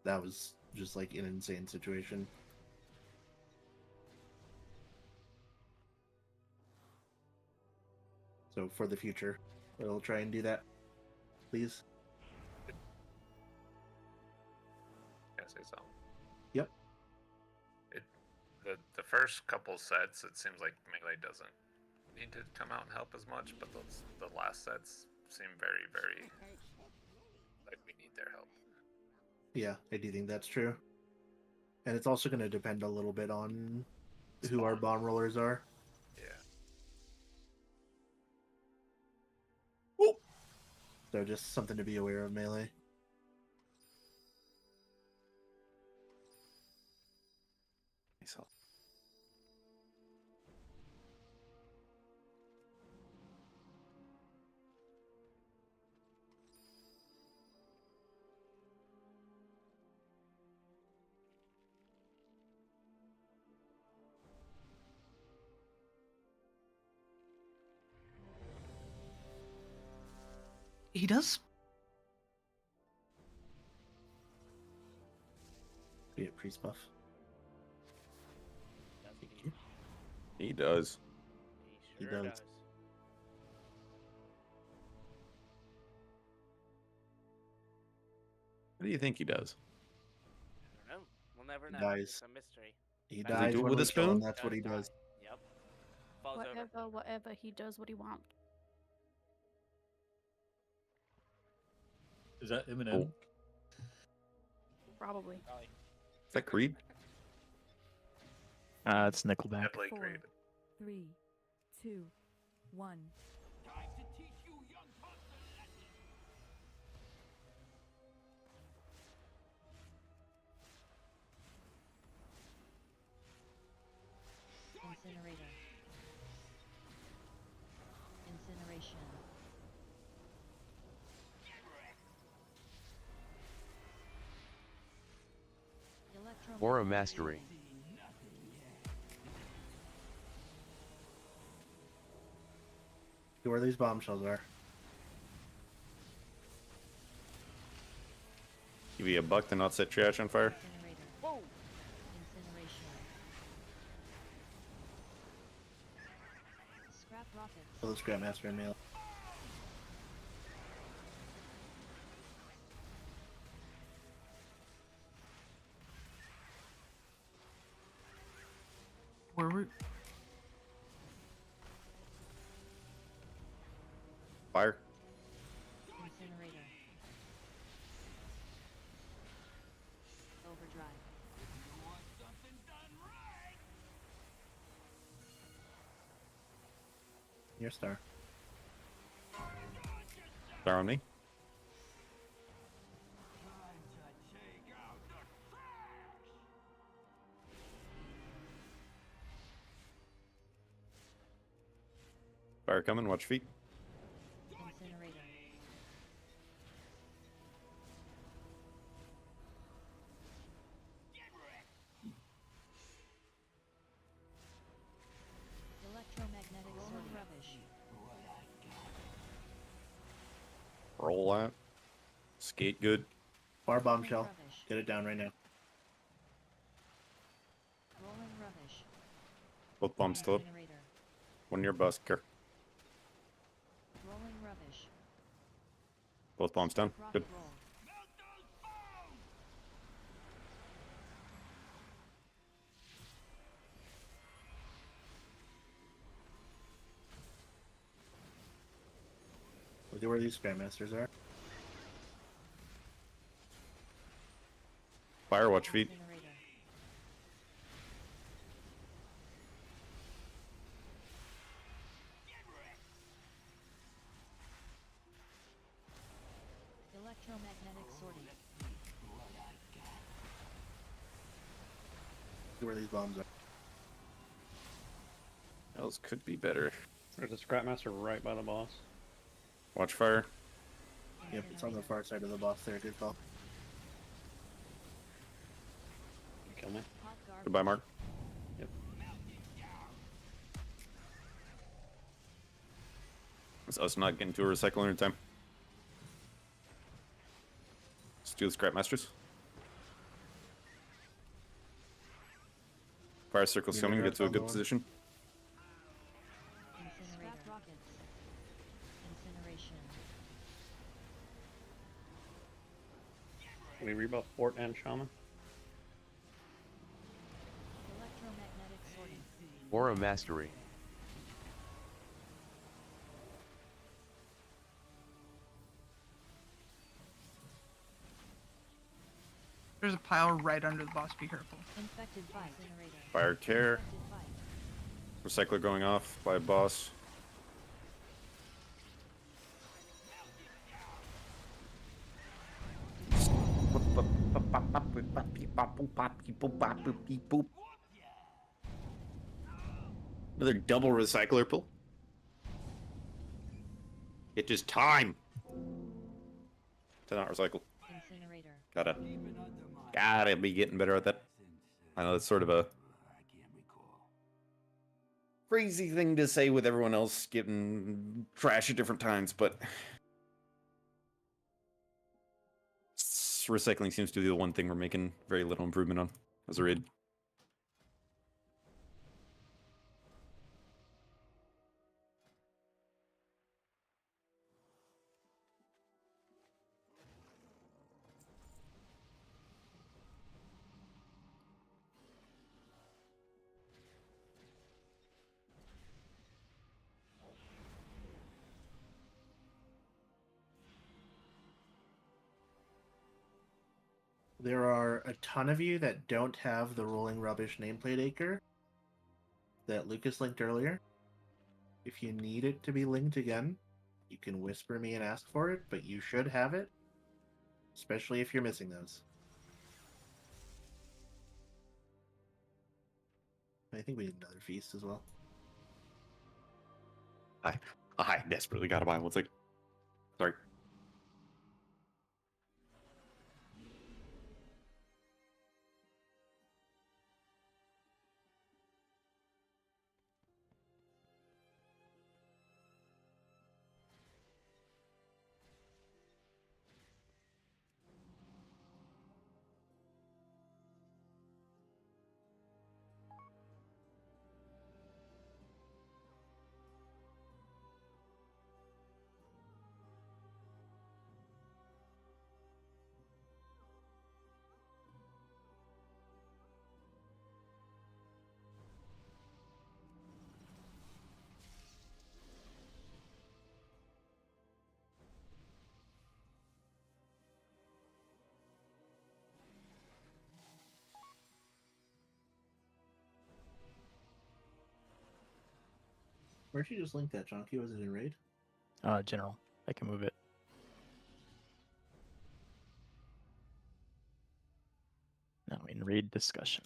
N: That was just like an insane situation. So for the future, we'll try and do that. Please.
R: Can I say something?
N: Yep.
R: The first couple sets, it seems like melee doesn't need to come out and help as much, but the last sets seem very, very like we need their help.
N: Yeah, I do think that's true. And it's also going to depend a little bit on who our bomb rollers are.
R: Yeah.
N: So just something to be aware of, melee.
K: He does.
N: Be a priest buff.
C: He does.
N: He does.
C: What do you think he does?
G: I don't know. We'll never know.
N: Dies.
G: It's a mystery.
N: He
C: Does he
N: dies
C: do it
N: when
C: with
N: we
C: a
N: kill him,
C: spoon?
N: that's what he does.
G: Yep. Falls over.
U: Whatever, he does what he wants.
A: Is that Eminem?
U: Probably.
C: Is that Creed?
M: It's Nickelback.
P: 4, 3, 2, 1.
J: Incinerator. Incineration.
T: Aura Mastery.
N: See where these bombshells are.
C: Give you $1 to not set trash on fire.
J: Whoa! Incineration. Scrap rockets.
N: Kill the Scrapmaster and melee.
K: Where we?
C: Fire.
J: Incinerator. Overdrive.
N: Your star.
C: Fire on me. Fire coming, watch feet.
J: Incinerator. Electromagnetic sorting rubbish.
C: Roll that. Skate good.
N: Fire bombshell. Get it down right now.
J: Rolling rubbish.
C: Both bombs still up.
J: Incinerator.
C: One near busker.
J: Rolling rubbish.
C: Both bombs done. Good.
J: Rocket roll.
N: Look at where these Grandmasters are.
C: Fire, watch feet.
J: Incinerator. Electromagnetic sorting.
N: Look at where these bombs are.
C: Else could be better.
F: There's a Scrapmaster right by the boss.
C: Watch fire.
N: Yep, it's on the far side of the boss there. Good call.
F: Kill me.
C: Goodbye, Mark.
F: Yep.
C: It's us not getting to a recycler in time. Let's do the Scrapmasters. Fire circle's
N: You
C: coming.
N: never
C: Get to a
N: found
C: good
N: the one?
C: position.
J: Scrap rockets. Incineration.
F: We rebuff Fort and Shaman.
J: Electromagnetic sorting.
T: Aura Mastery.
K: There's a pile right under the boss. Be careful.
J: Infected by incinerator.
C: Fire tear.
J: Infected by.
C: Recycler going off by a boss. Another double recycler pull. It just time to not recycle.
J: Incinerator.
C: Gotta be getting better at that. I know that's sort of a crazy thing to say with everyone else getting trash at different times, but recycling seems to be the one thing we're making very little improvement on as a raid.
N: There are a ton of you that don't have the Rolling Rubbish nameplate acre that Lucas linked earlier. If you need it to be linked again, you can whisper me and ask for it, but you should have it, especially if you're missing those. I think we need another feast as well.
C: I desperately gotta buy one. Like, sorry.
N: Where'd you just link that, Chonky? Was it in raid?
M: General. I can move it. Now in raid discussion.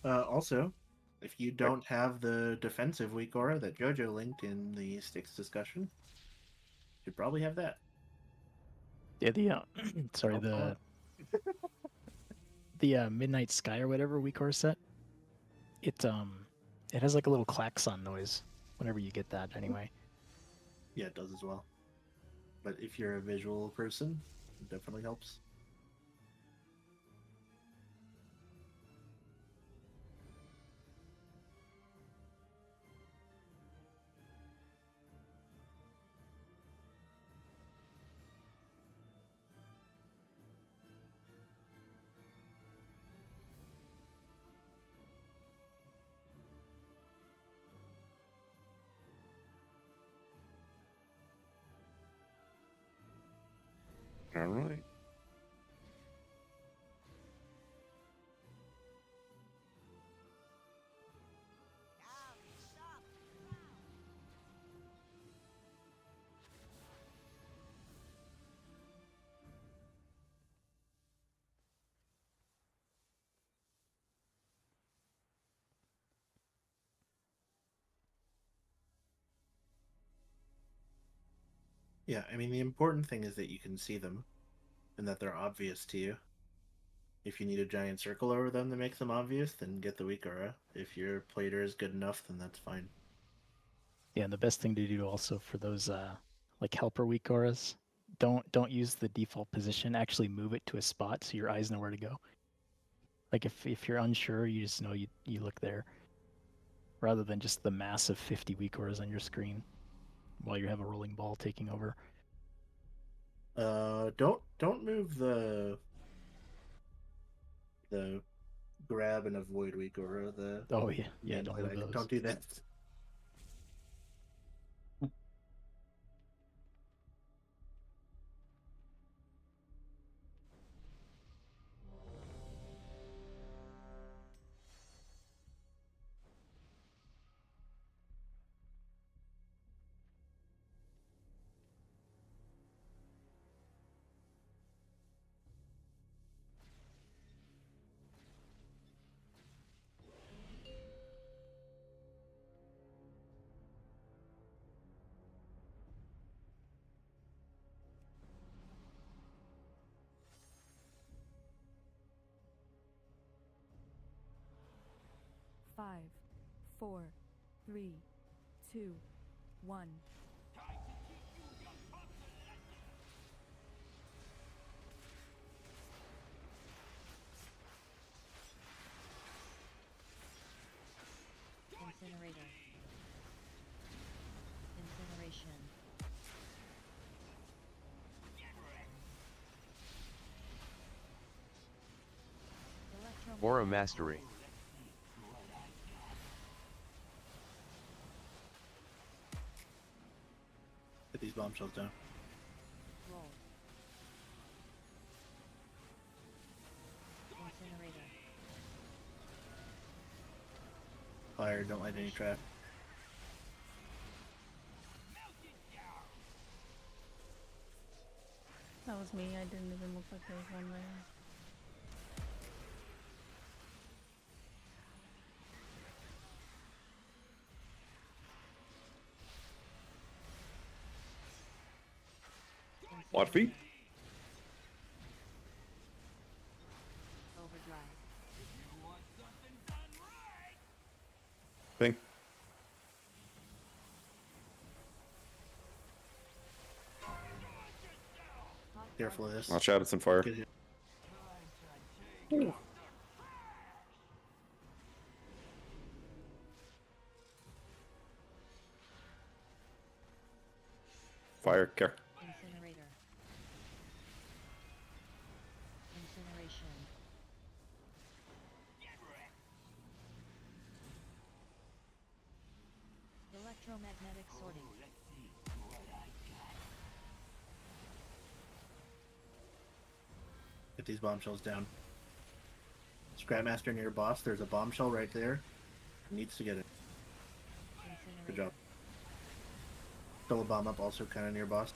N: Also, if you don't have the defensive weak aura that Jojo linked in the Stix discussion, you should probably have that.
M: Yeah, sorry, the Midnight Sky or whatever weak aura set. It has like a little klaxon noise whenever you get that anyway.
N: Yeah, it does as well. But if you're a visual person, it definitely helps.
C: All right.
N: Yeah, I mean, the important thing is that you can see them and that they're obvious to you. If you need a giant circle over them to make them obvious, then get the weak aura. If your plater is good enough, then that's fine.
M: Yeah, and the best thing to do also for those like helper weak auras, don't use the default position. Actually move it to a spot so your eyes know where to go. Like if you're unsure, you just know you look there, rather than just the massive 50 weak auras on your screen while you have a rolling ball taking over.
N: Don't move the grab and avoid weak aura.
M: Oh yeah, don't move those.
N: Don't do that.
P: Five, 4, 3, 2, 1.
J: Incinerator. Incineration.
T: Aura Mastery.
N: Put these bombshells down.
J: Roll. Incinerator.
N: Fire, don't light any trap.
H: That was me. I didn't even look like there was one there.
C: What feet?
J: Overdrive.
C: Thing.
N: Careful of this.
C: Watch out, it's on fire.
N: Ooh.
C: Fire, care.
J: Incinerator. Incineration. Electromagnetic sorting.
N: Get these bombshells down. Scrapmaster near boss, there's a bombshell right there. Needs to get it. Good job. Fill a bomb up also kind of near boss.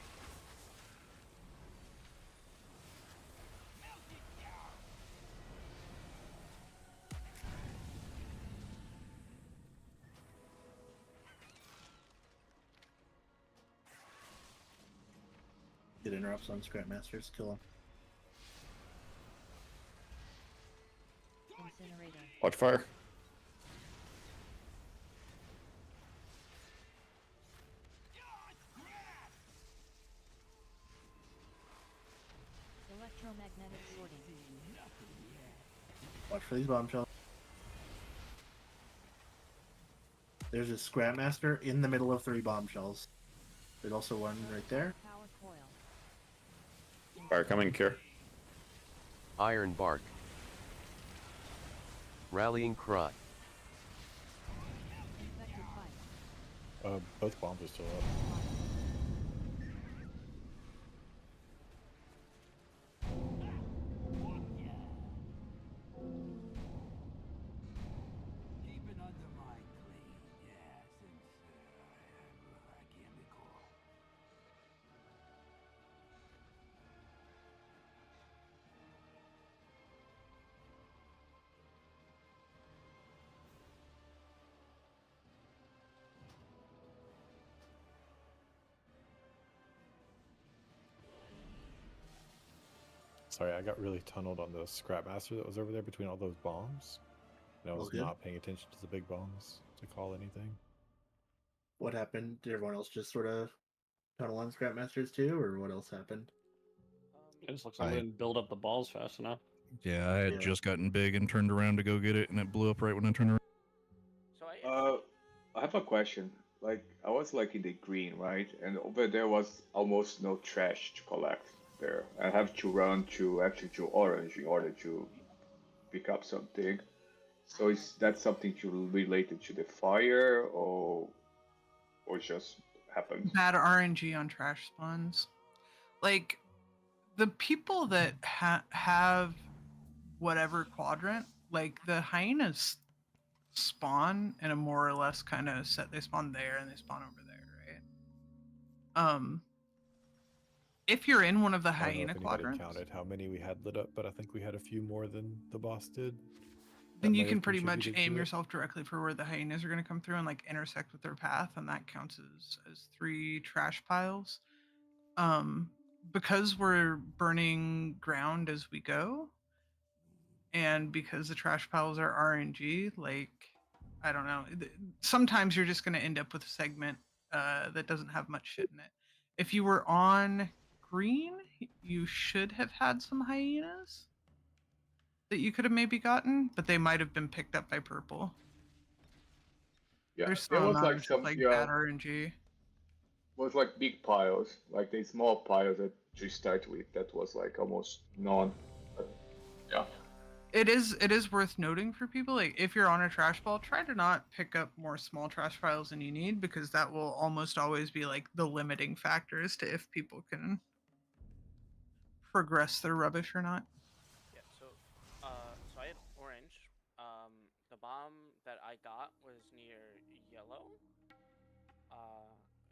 N: Get interrupts on Scrapmasters, kill them.
J: Incinerator.
C: Watch fire.
J: Electromagnetic sorting.
N: Watch for these bombshells. There's a Scrapmaster in the middle of 3 bombshells. There's also one right there.
J: Power coil.
C: Fire coming, care.
T: Iron Bark. Rallying Cry.
J: Infected pipe.
Q: Both bombs are still up.
S: Keeping Undermine clean, yeah, since I can't recall.
Q: Sorry, I got really tunneled on the Scrapmaster that was over there between all those bombs. And I
N: All
Q: was
N: good?
Q: not paying attention to the big bombs to call anything.
N: What happened? Did everyone else just sort of tunnel on Scrapmasters too, or what else happened?
F: It just looks like we didn't build up the balls fast enough.
D: Yeah, I had
N: Yeah.
D: just gotten big and turned around to go get it, and it blew up right when I turned around.
G: So
E: I have a question. Like, I was like in the green, right? And over there was almost no trash to collect there. I have to run to actually to orange in order to pick up something. So is that something related to the fire or just happened?
K: Bad RNG on trash spawns. Like the people that have whatever quadrant, like the hyenas spawn in a more or less kind of set. They spawn there and they spawn over there, right? If you're in one of the
Q: I don't know
K: hyena
Q: if anybody
K: quadrants,
Q: counted how many we had lit up, but I think we had a few more than the boss did.
K: then
Q: That
K: you
Q: may
K: can
Q: have
K: pretty much
Q: contributed
K: aim
Q: to it.
K: yourself directly for where the hyenas are going to come through and like intersect with their path, and that counts as 3 trash piles. Because we're burning ground as we go, and because the trash piles are RNG, like I don't know, sometimes you're just going to end up with a segment that doesn't have much shit in it. If you were on green, you should have had some hyenas that you could have maybe gotten, but they might have been picked up by purple.
E: Yeah,
K: There's
E: there
K: some
E: was
K: amount
E: like
K: of just,
E: some
K: like
E: yeah,
K: bad RNG.
E: was like big piles, like the small piles that you start with. That was like almost none. But, yeah.
K: It is worth noting for people, like if you're on a trash ball, try to not pick up more small trash piles than you need, because that will almost always be like the limiting factor as to if people can progress their rubbish or not.
G: Yeah, so I had orange. The bomb that I got was near yellow.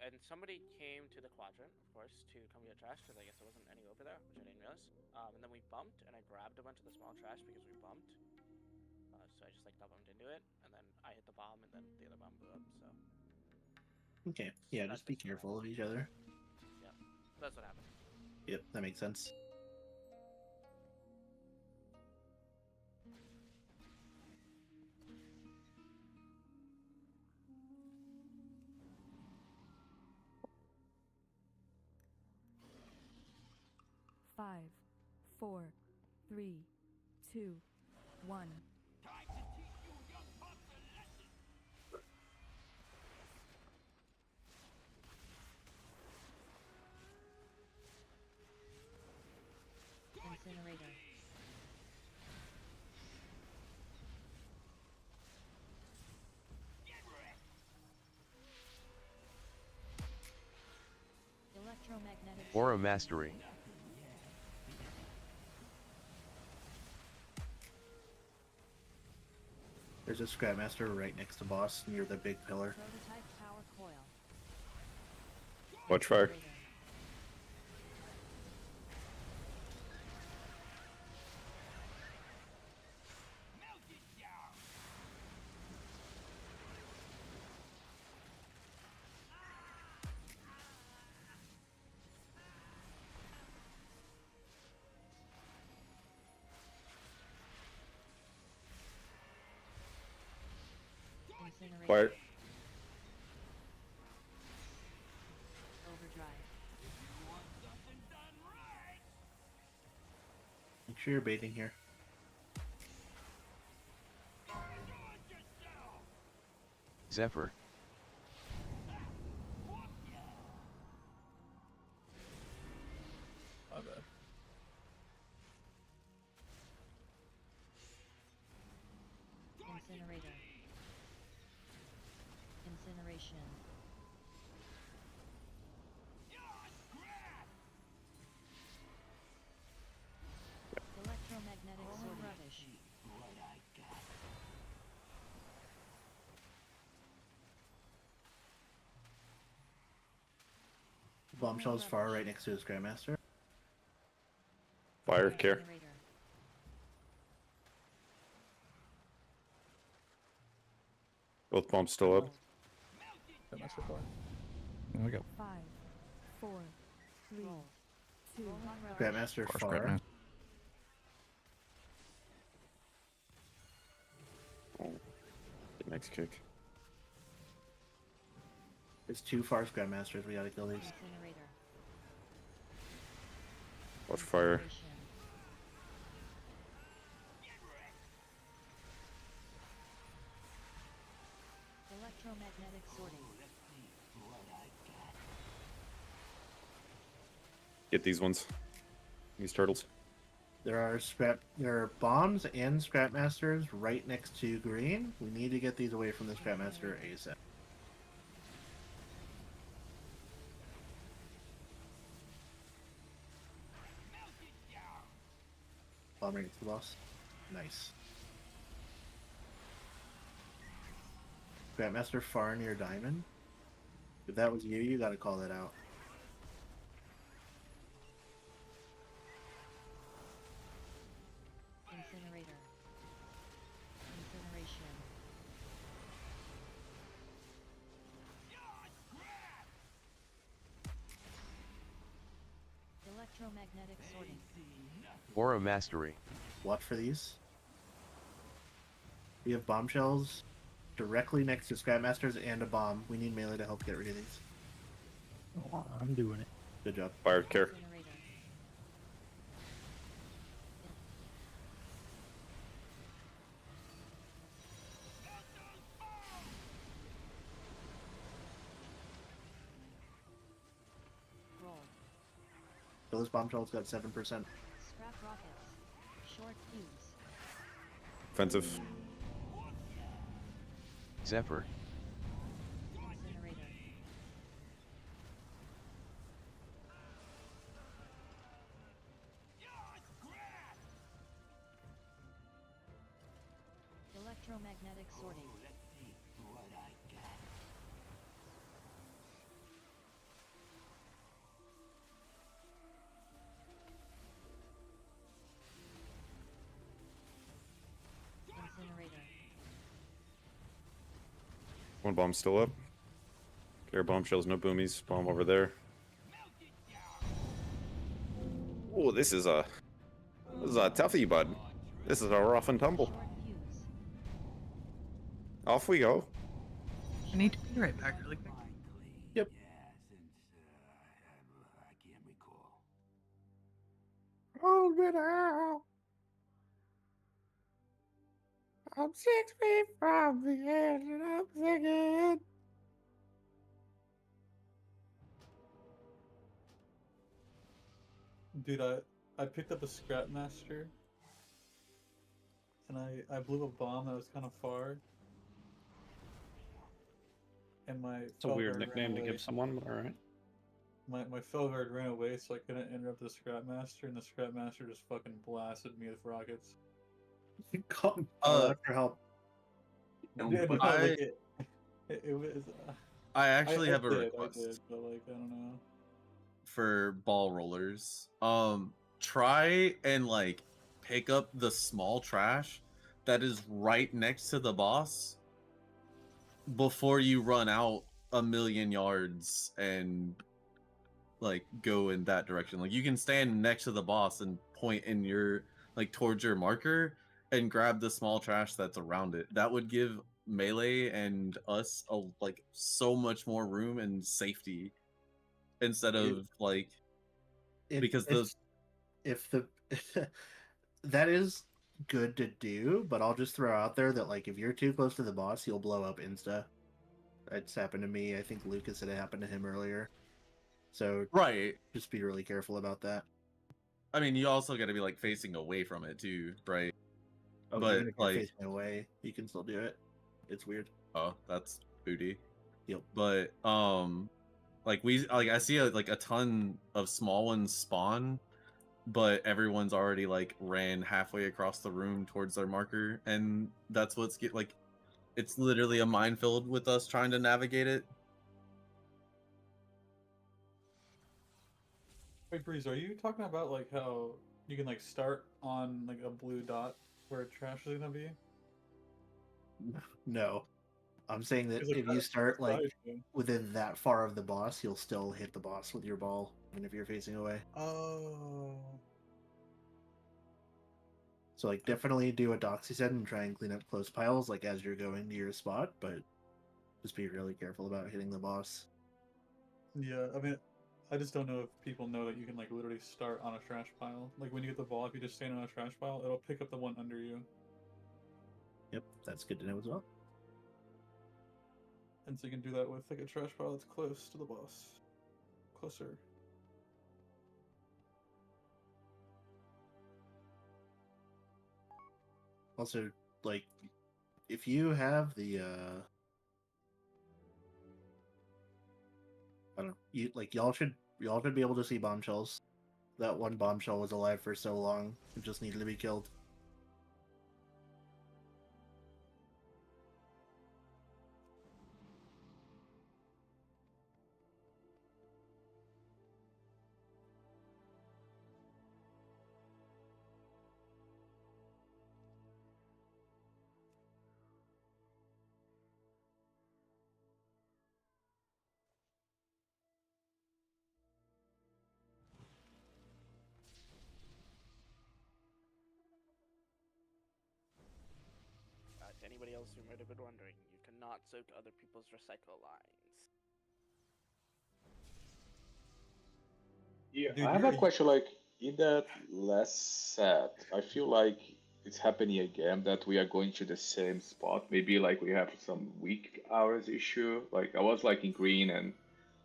G: And somebody came to the quadrant, of course, to come get trash, because I guess there wasn't any over there, which I didn't realize. And then we bumped, and I grabbed a bunch of the small trash because we bumped. So I just like double bumped into it, and then I hit the bomb, and then the other bomb blew up. So
N: Okay, yeah, just be careful of each other.
G: yeah, that's what happened.
N: Yep, that makes sense.
P: Five, 4, 3, 2, 1.
J: Incinerator. Electromagnetic.
T: Aura Mastery.
N: There's a Scrapmaster right next to boss near the big pillar.
J: Prototype power coil.
C: Watch fire.
J: Incinerator.
C: Fire.
J: Overdrive.
N: Make sure you're baiting here.
T: Zephyr.
A: My bad.
J: Incinerator. Incineration. Electromagnetic sorting. Rubbish.
N: Bombshell's far right next to his Grandmaster.
C: Fire, care.
J: Incinerator.
C: Both bombs still up.
D: I got
P: 5, 4, 3, 2.
N: Grandmaster
D: Far
N: far.
D: Scrapmaster.
C: Next kick.
N: It's too far, Scrap Masters. We gotta kill these.
J: Incinerator.
C: Watch fire.
J: Incineration. Electromagnetic sorting.
C: Get these ones. These turtles.
N: There are bombs and Scrap Masters right next to green. We need to get these away from the Scrap Master ASAP. Bomb right next to the boss. Nice. Scrap Master far near diamond. If that was you, you gotta call that out.
J: Incinerator. Incineration. Electromagnetic sorting.
T: Aura Mastery.
N: Watch for these. We have bombshells directly next to Scrap Masters and a bomb. We need melee to help get rid of these.
M: Oh, I'm doing it.
N: Good job.
C: Fire care.
J: Incinerator. Roll.
N: Those bombshells got 7%.
J: Scrap rockets. Short fuse.
C: Offensive.
T: Zephyr.
J: Incinerator. Electromagnetic sorting. Incinerator.
C: One bomb still up. Care bombshells, no boomies. Bomb over there. Oh, this is a toughie, bud. This is a rough and tumble.
J: Short fuse.
C: Off we go.
K: I need to be right back really quick.
N: Yep.
S: I can't recall.
C: Hold me now. I'm 6 feet from the end and I'm singing.
A: Dude, I picked up a Scrap Master, and I blew a bomb that was kind of far, and my
F: It's a weird
A: fellow
F: nickname
A: ran
F: to
A: away.
F: give someone, but alright.
A: My fellow guard ran away, so I couldn't interrupt the Scrap Master, and the Scrap Master just fucking blasted me with rockets.
N: Call for help.
A: Dude, no,
L: I-
A: like it was.
L: I actually have a
A: did,
L: request.
A: I did, but like I don't know.
L: For ball rollers. Try and like pick up the small trash that is right next to the boss before you run out a million yards and like go in that direction. Like you can stand next to the boss and point in your like towards your marker and grab the small trash that's around it. That would give melee and us like so much more room and safety instead of like because
N: if the that is good to do, but I'll just throw out there that like if you're too close to the boss, you'll blow up insta. It's happened to me. I think Lucas said it happened to him earlier. So
L: right,
N: just be really careful about that.
L: I mean, you also got to be like facing away from it too, right?
N: Oh,
L: but
N: even if you're
L: like,
N: facing away, you can still do it. It's weird.
L: oh, that's booty.
N: Yep.
L: But like I see like a ton of small ones spawn, but everyone's already like ran halfway across the room towards their marker, and that's what's like. It's literally a minefield with us trying to navigate it.
A: Wait, Breeze, are you talking about like how you can like start on like a blue dot where trash is gonna be?
N: No. I'm saying that
A: 'Cause it
N: if you
A: kinda
N: start like
A: surprised me.
N: within that far of the boss, you'll still hit the boss with your ball, even if you're facing away.
A: Oh.
N: So like definitely do a doxy set and try and clean up close piles like as you're going to your spot, but just be really careful about hitting the boss.
A: Yeah, I mean, I just don't know if people know that you can like literally start on a trash pile. Like when you get the ball, if you just stand on a trash pile, it'll pick up the one under you.
N: Yep, that's good to know as well.
A: And so you can do that with like a trash pile that's close to the boss. Closer.
N: Also, like, if you have the I don't know, y'all should be able to see bombshells. That one bombshell was alive for so long, it just needed to be killed.
G: To anybody else who might have been wondering, you cannot soak other people's recycle lines.
E: Yeah,
A: Dude,
E: I have
A: you're
E: a question. Like in that last set, I feel like it's happening again that we are going to the same spot. Maybe like we have some weak hours issue. Like I was like in green, and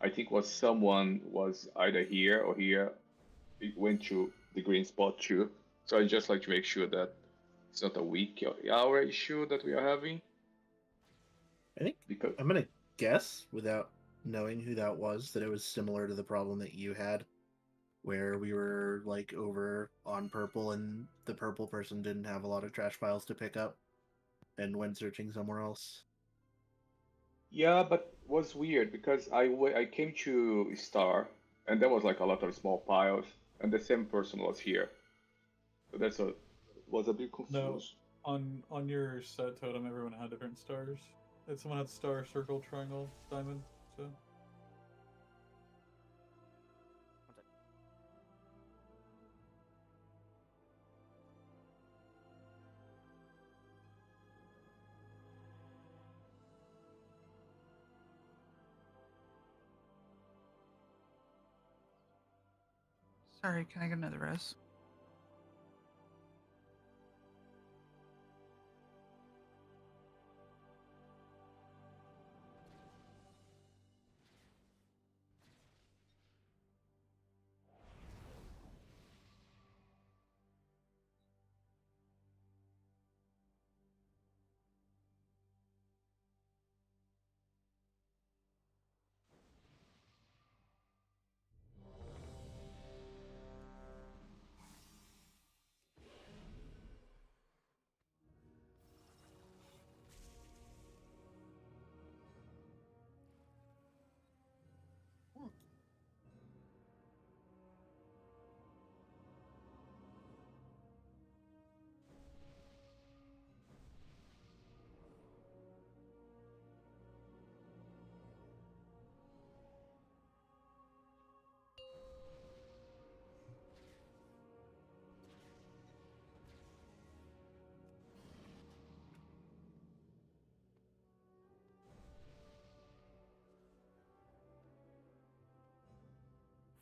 E: I think was someone was either here or here. It went to the green spot too. So I just like to make sure that it's not a weak hour issue that we are having.
N: I think
E: Because
N: I'm gonna guess without knowing who that was that it was similar to the problem that you had, where we were like over on purple and the purple person didn't have a lot of trash piles to pick up and went searching somewhere else.
E: yeah, but was weird because I came to Star and there was like a lot of small piles and the same person was here. So that's a was a bit
A: no
E: confused.
A: on your set totem. Everyone had different stars. And someone had star, circle, triangle, diamond. So
K: Sorry, can I get another res?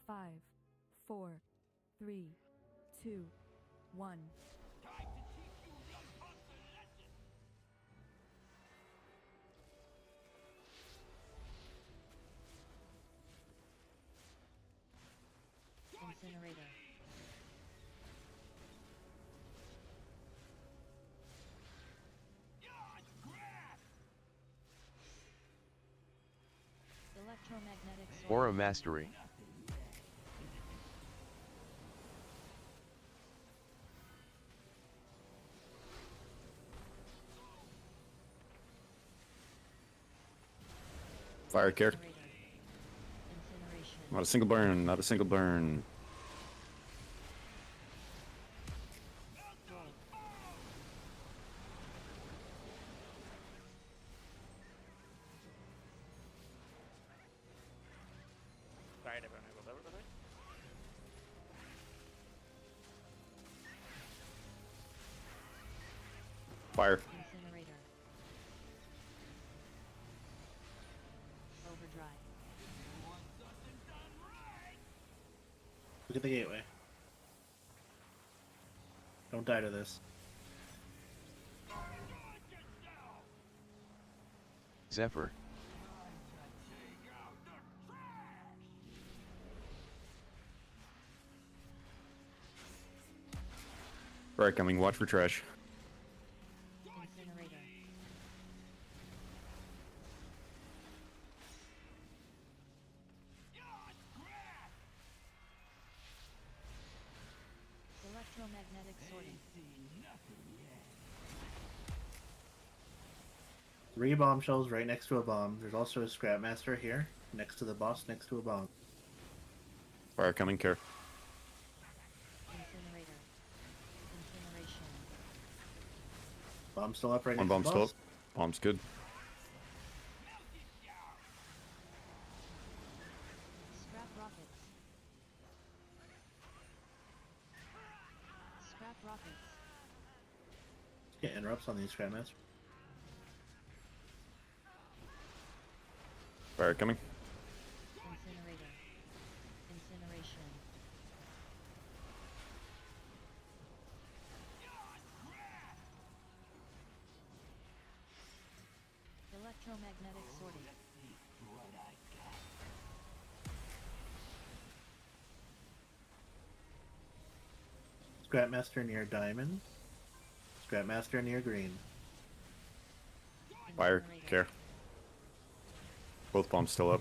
P: Five, four, three, two, one.
J: Incinerator. Electromagnetic
T: Aura Mastery.
C: Fire care. Not a single burn, not a single burn.
G: Sorry, everyone. I rolled over the thing.
C: Fire.
J: Incinerator. Overdrive.
N: Look at the gateway. Don't die to this.
T: Zephyr.
C: Right, coming. Watch for trash.
J: Incinerator. Electromagnetic sorting.
N: 3 bombshells right next to a bomb. There's also a scrap master here, next to the boss, next to a bomb.
C: Fire coming. Care.
J: Incinerator. Incineration.
N: Bomb still up right
C: One
N: next
C: bomb
N: to the
C: still
N: boss.
C: up. Bomb's good.
J: Scrap rockets. Scrap rockets.
N: Get interrupts on these scrap masters.
C: Fire coming.
J: Incinerator. Incineration. Electromagnetic sorting.
N: Scrap master near diamond. Scrap master near green.
C: Fire. Care. Both bombs still up.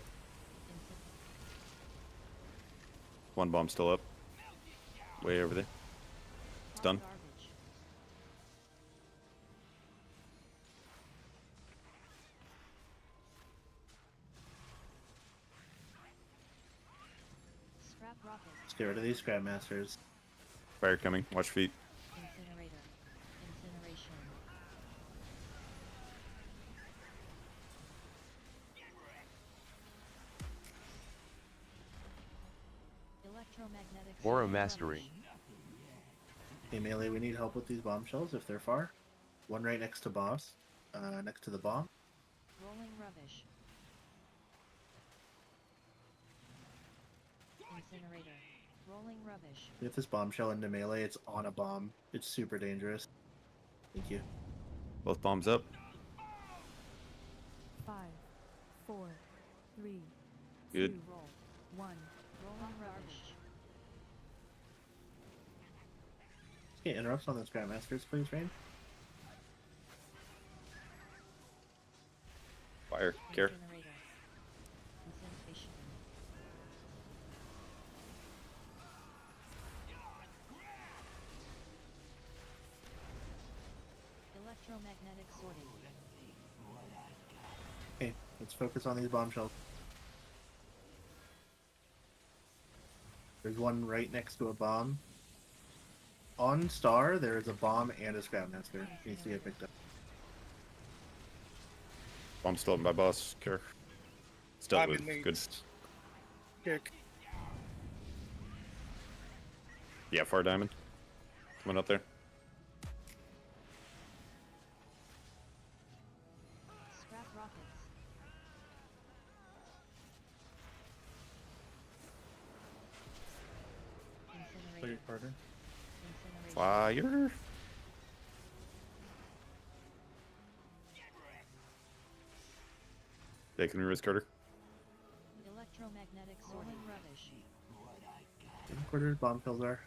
C: One bomb still up. Way over there. It's done.
J: Garbage. Scrap rockets.
N: Let's get rid of these scrap masters.
C: Fire coming. Watch feet.
J: Incinerator. Incineration. Electromagnetic
T: Aura
J: sorting
T: mastery.
J: rubbish.
N: Hey melee, we need help with these bombshells if they're far. One right next to boss, next to the bomb.
J: Rolling rubbish. Incinerator. Rolling rubbish.
N: Get this bombshell into melee, it's on a bomb. It's super dangerous. Thank you.
C: Both bombs up.
P: 5, 4, 3,
C: Good.
P: 2, 1.
J: Rolling rubbish.
N: Okay, interrupts on the scrap masters, please, Rain.
C: Fire. Care.
J: Incinerator. Incineration. Electromagnetic sorting.
N: Okay, let's focus on these bombshells. There's one right next to a bomb. On star, there is a bomb and a scrap master. Needs to get picked up.
C: Bomb still up by boss. Care. Still with. Good.
I: Kick.
C: Yeah, far diamond. Coming up there.
J: Scrap rockets.
A: Play
J: Incinerator.
A: it harder.
J: Incineration.
C: Fire. Yeah, can we risk Carter?
J: Electromagnetic sorting rubbish.
N: Quarters bomb kills are.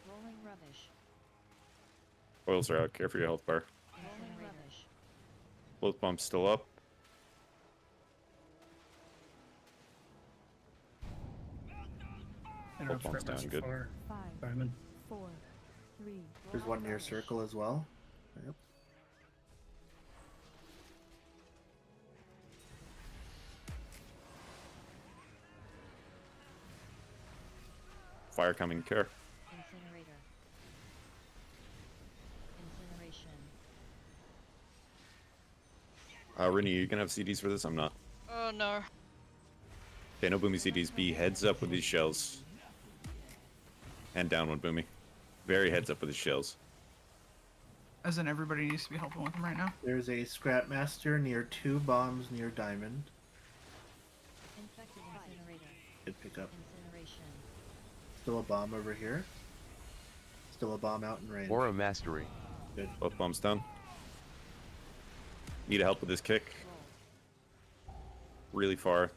J: Rolling rubbish.
C: Oils are out. Care for your health bar.
J: Rolling rubbish.
C: Both bombs still up.
B: Interrupts
C: bombs
B: right
C: down,
B: master
C: good.
B: far.
P: 5,
B: Diamond.
P: 4, 3,
N: There's one near circle as well. Yep.
C: Fire coming. Care.
J: Incinerator. Incineration.
C: Rennie, you can have CDs for this? I'm not.
V: Oh no.
C: Okay, no boomy CDs. Be heads up with these shells. And down one Boomy. Very heads up with his shells.
K: As in, everybody needs to be helping with them right now.
N: There's a Scrapmaster near 2 bombs near Diamond.
J: Infected incinerator.
N: Good pick up.
J: Incineration.
N: Still a bomb over here. Still a bomb out in range.
T: Aura Mastery.
N: Good.
C: Both bombs down. Need help with this kick. Really far.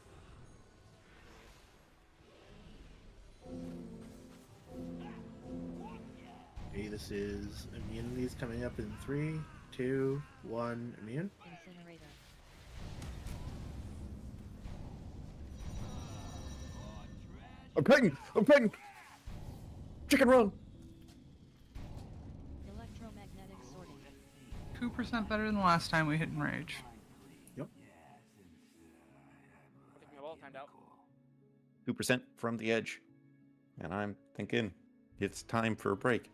N: Okay, this is immunities coming up in 3, 2, 1. Immune.
J: Incinerator.
C: I'm pegging! I'm pegging! Chicken run!
J: Electromagnetic sorting.
K: 2% better than the last time we hit Enrage.
N: Yep.
G: Taking a ball timed out.
C: 2% from the edge. And I'm thinking it's time for a break.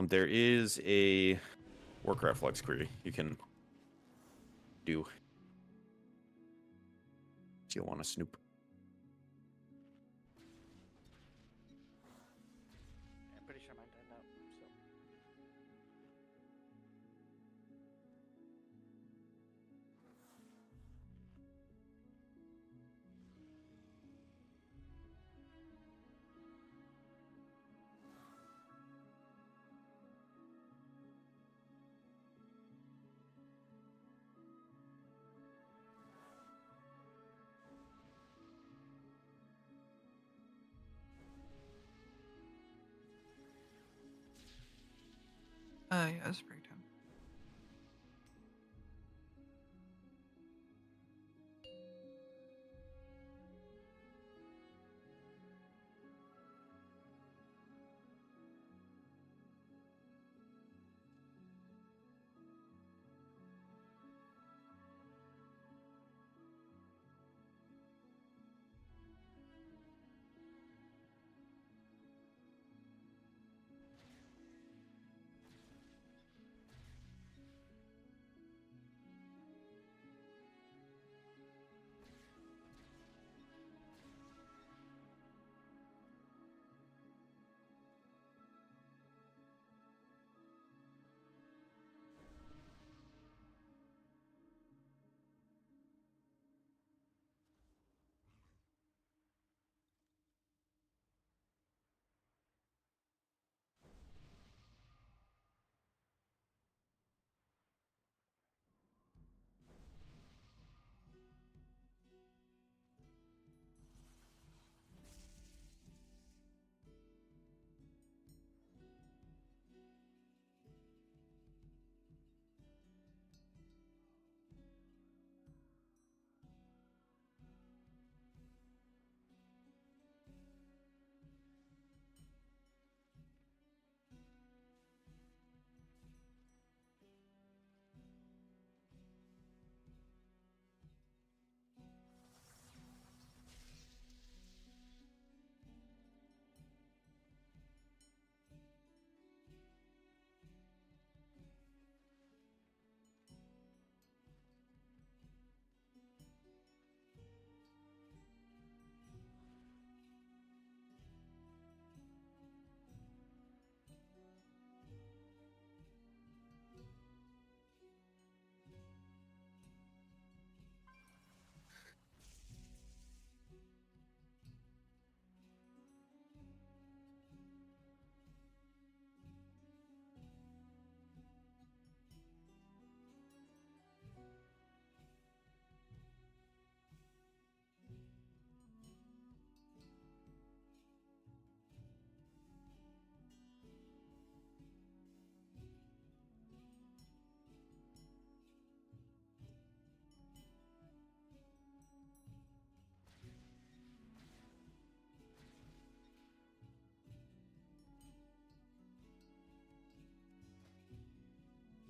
C: There is a Warcraft Flux query you can do. Do you want to snoop?
G: I'm pretty sure mine timed out. So.
K: Yeah, it's break time.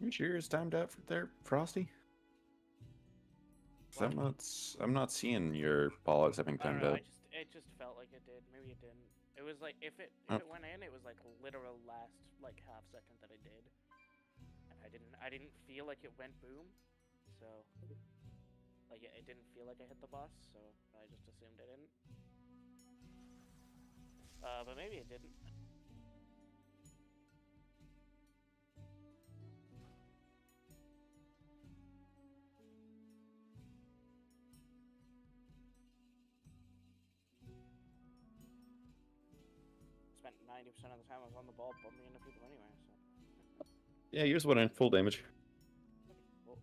C: You sure it's timed out for there, Frosty? 'Cause I'm not seeing your ball as having
G: I don't
C: timed
G: know.
C: out.
G: It just felt like it did. Maybe it didn't. It was like if it
C: Oh.
G: went in, it was like literal last like half second that I did, and I didn't feel like it went boom, so like it didn't feel like I hit the boss, so I just assumed I didn't. But maybe it didn't. Spent 90% of the time I was on the ball bumping into people anyway, so.
C: Yeah, yours went in full damage.
G: Well,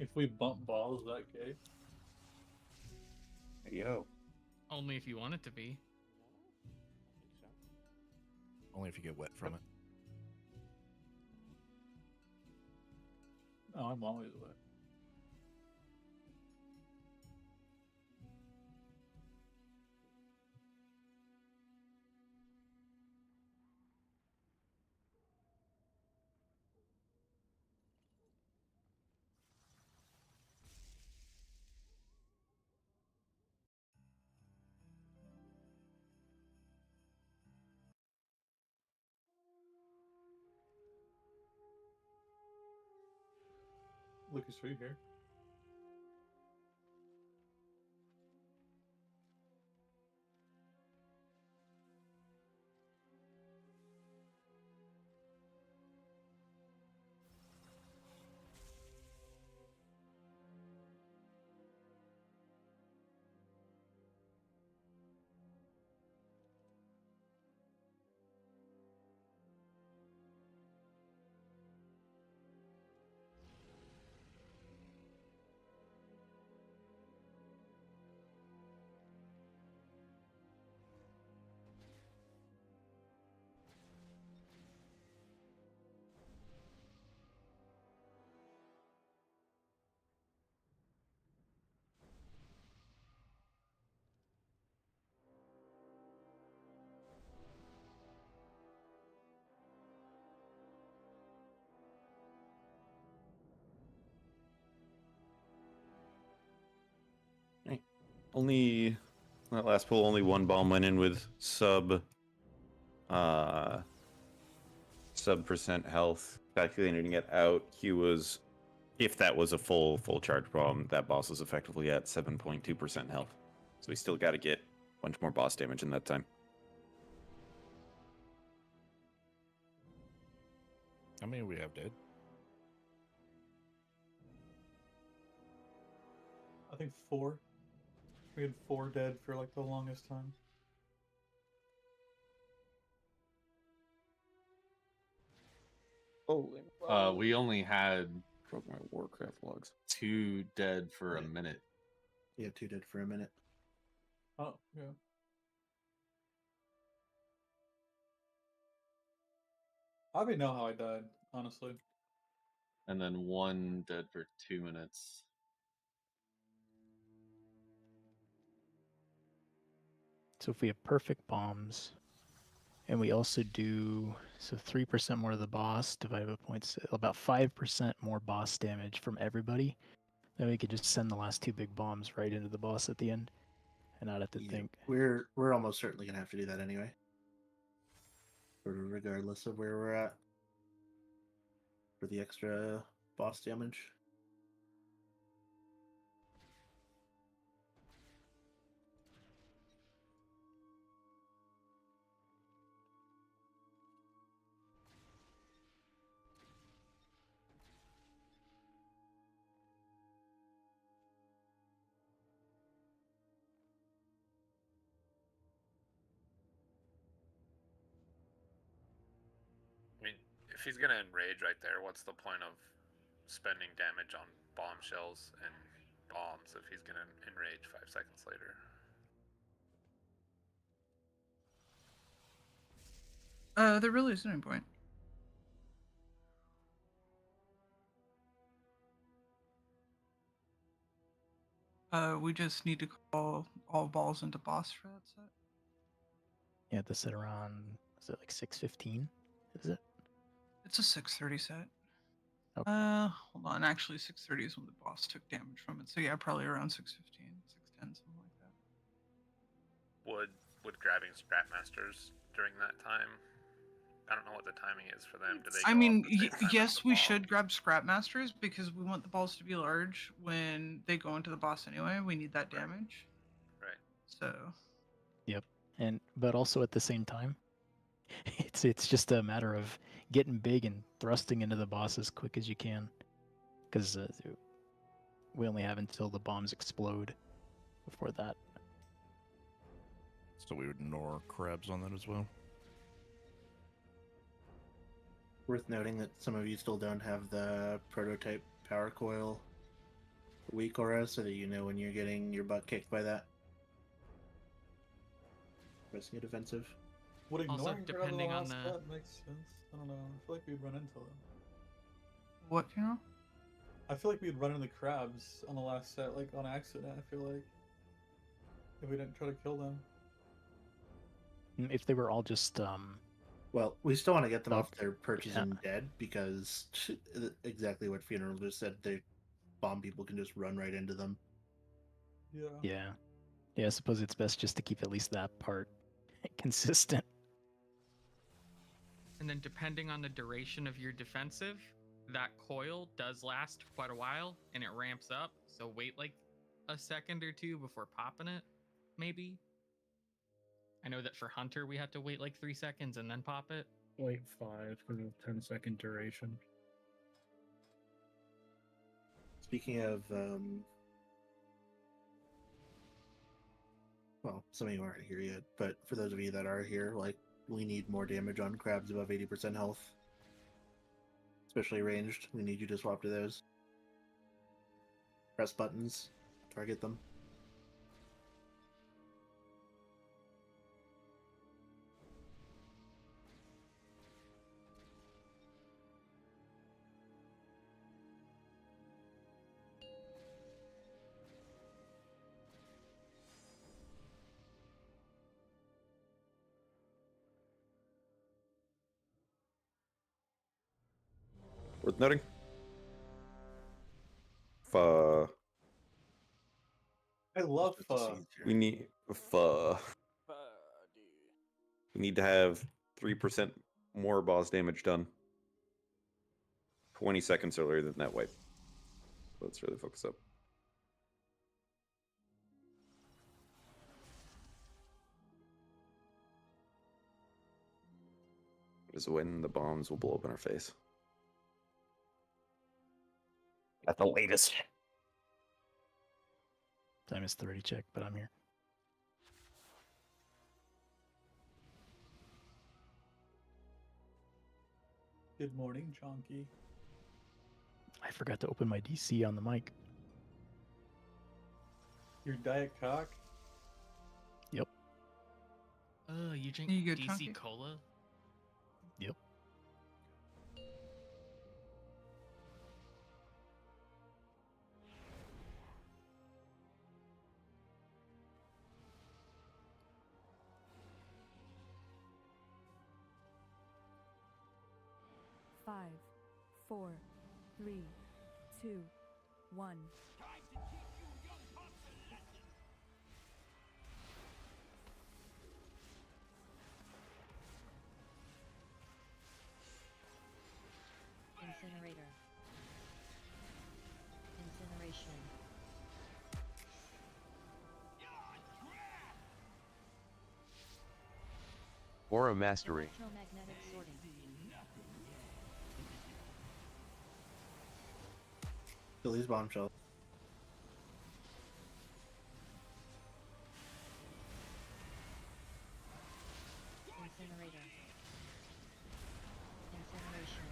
A: If we bump balls, is that gay?
C: Yo.
O: Only if you want it to be.
G: I think so.
D: Only if you get wet from it.
A: Oh, I'm always wet. Lucas, are you here?
C: Only that last pull, only one bomb went in with sub percent health. Calculating it out, he was, if that was a full charge bomb, that boss was effectively at 7.2% health. So we still got to get a bunch more boss damage in that time.
D: How many we have dead?
A: I think 4. We had 4 dead for like the longest time.
C: Holy.
L: We only had
C: Broke my Warcraft logs.
L: 2 dead for a minute.
N: Yeah, 2 dead for a minute.
A: Oh, yeah. I don't even know how I died, honestly.
L: And then 1 dead for 2 minutes.
M: So if we have perfect bombs, and we also do, so 3% more of the boss divided by points, about 5% more boss damage from everybody, then we could just send the last 2 big bombs right into the boss at the end, and not have to think.
N: We're almost certainly gonna have to do that anyway, regardless of where we're at for the extra boss damage.
R: I mean, if he's gonna enrage right there, what's the point of spending damage on bombshells and bombs if he's gonna enrage 5 seconds later?
K: There really isn't any point. We just need to call all balls into boss for that set.
M: Yeah, the set around, is it like 6:15? Is it?
K: It's a 6:30 set.
M: Okay.
K: Hold on. Actually, 6:30 is when the boss took damage from it. So yeah, probably around 6:15, 6:10, something like that.
R: would grabbing Scrapmasters during that time? I don't know what the timing is for them. Do they?
K: I
R: go
K: mean,
R: off the same time as
K: yes,
R: the
K: we
R: ball?
K: should grab Scrapmasters because we want the balls to be large when they go into the boss anyway. We need that damage.
R: Right.
K: So.
M: Yep. But also at the same time, it's just a matter of getting big and thrusting into the boss as quick as you can, because we only have until the bombs explode before that.
D: So we would ignore crabs on that as well.
N: Worth noting that some of you still don't have the prototype power coil weak aura, so that you know when you're getting your butt kicked by that. Pressing it defensive.
A: Would
O: Also,
A: ignoring
O: depending on the
A: that makes sense. I don't know. I feel like we'd run into them.
K: What, you know?
A: I feel like we'd run into the crabs on the last set, like on accident. I feel like if we didn't try to kill them.
M: If they were all just
N: Well, we still want to get them off their
M: yeah.
N: perches and dead, because exactly what Funeral just said, they bomb people can just run right into them.
M: Yeah. I suppose it's best just to keep at least that part consistent.
O: And then depending on the duration of your defensive, that coil does last quite a while and it ramps up. So wait like a second or two before popping it, maybe. I know that for Hunter we have to wait like 3 seconds and then pop it.
B: Wait 5 because of 10-second duration.
N: Speaking of, well, some of you aren't here yet, but for those of you that are here, like, we need more damage on crabs above 80% health. Especially ranged. We need you to swap to those. Press buttons. Target them.
C: Worth noting.
A: I love pho.
C: We need We need to have 3% more boss damage done. 20 seconds earlier than that wipe. Let's really focus up. Is when the bombs will blow up in our face. At the latest.
M: Time is 30 check, but I'm here.
A: Good morning, Chonky.
M: I forgot to open my DC on the mic.
A: Your Diet Cock?
M: Yep.
O: Oh, you drink
K: You good,
O: DC
K: Chunky?
O: cola?
M: Yep.
P: Five, 4, 3, 2, 1.
J: Incinerator. Incineration.
T: Aura Mastery.
J: Electromagnetic sorting.
N: Kill these bombshells.
J: Incinerator. Incineration.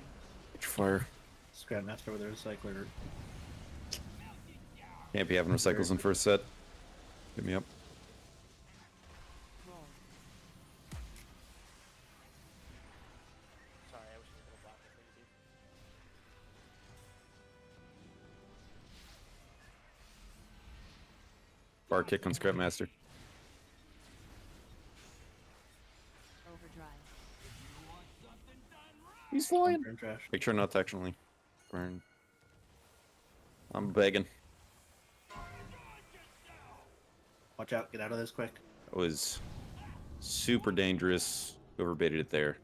C: Fire.
N: Scrapmaster with a recycler.
C: Can't be having recycles in first set. Hit me up.
J: Roll.
G: Sorry, I wish I could have blocked this easy.
C: Bar kick on Scrapmaster.
J: Overdrive.
C: He's flying.
N: Burn trash.
C: Make sure not to accidentally burn. I'm begging.
N: Watch out, get out of this quick.
C: That was super dangerous. Overbaited it there.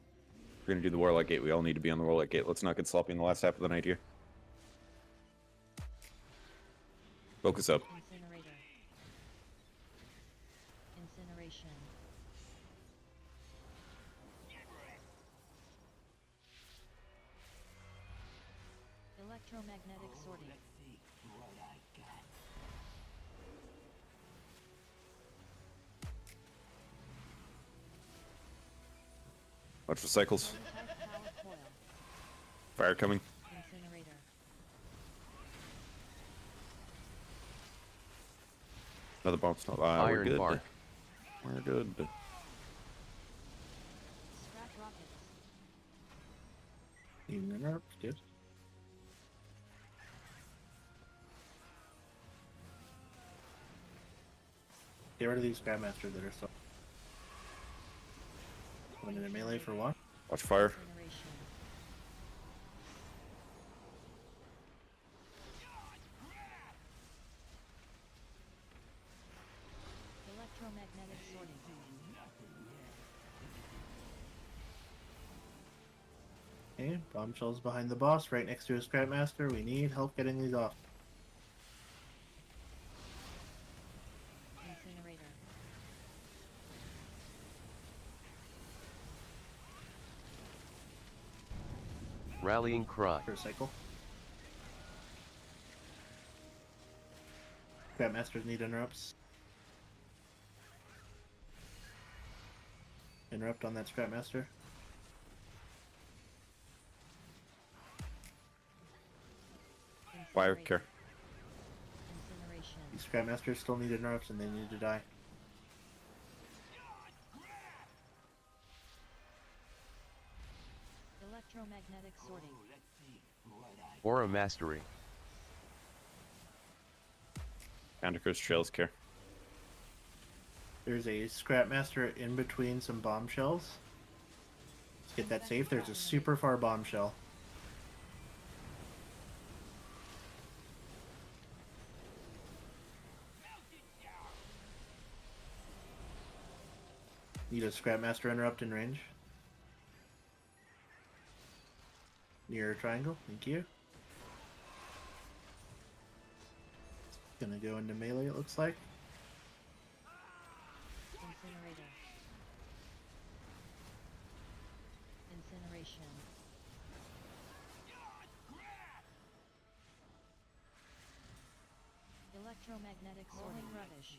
C: We're gonna do the Warlock Gate. We all need to be on the Warlock Gate. Let's not get sloppy in the last half of the night here. Focus up.
J: Incinerator. Incineration. Electromagnetic sorting.
C: Watch for cycles.
J: Power coil.
C: Fire coming.
J: Incinerator.
C: Another bomb. We're
T: Iron
C: good.
T: bark.
C: We're good.
J: Scrap rockets.
N: Interrupt. Good. Get rid of these Grandmasters that are still. Going into melee for one.
C: Watch fire.
J: Incineration. Electromagnetic sorting.
N: Okay, bombshells behind the boss, right next to his Scrapmaster. We need help getting these off.
J: Incinerator.
T: Rallying cry.
N: For a cycle. Scrapmasters need interrupts. Interrupt on that Scrapmaster.
C: Fire care.
J: Incineration.
N: These Scrapmasters still need interrupts and they need to die.
J: Electromagnetic sorting.
T: Aura mastery.
C: Countercurse trails care.
N: There's a Scrapmaster in between some bombshells. Let's get that safe. There's a super far bombshell. Need a Scrapmaster interrupt in range. Near a triangle, thank you. Gonna go into melee, it looks like.
J: Incinerator. Incineration. Electromagnetic sorting rubbish.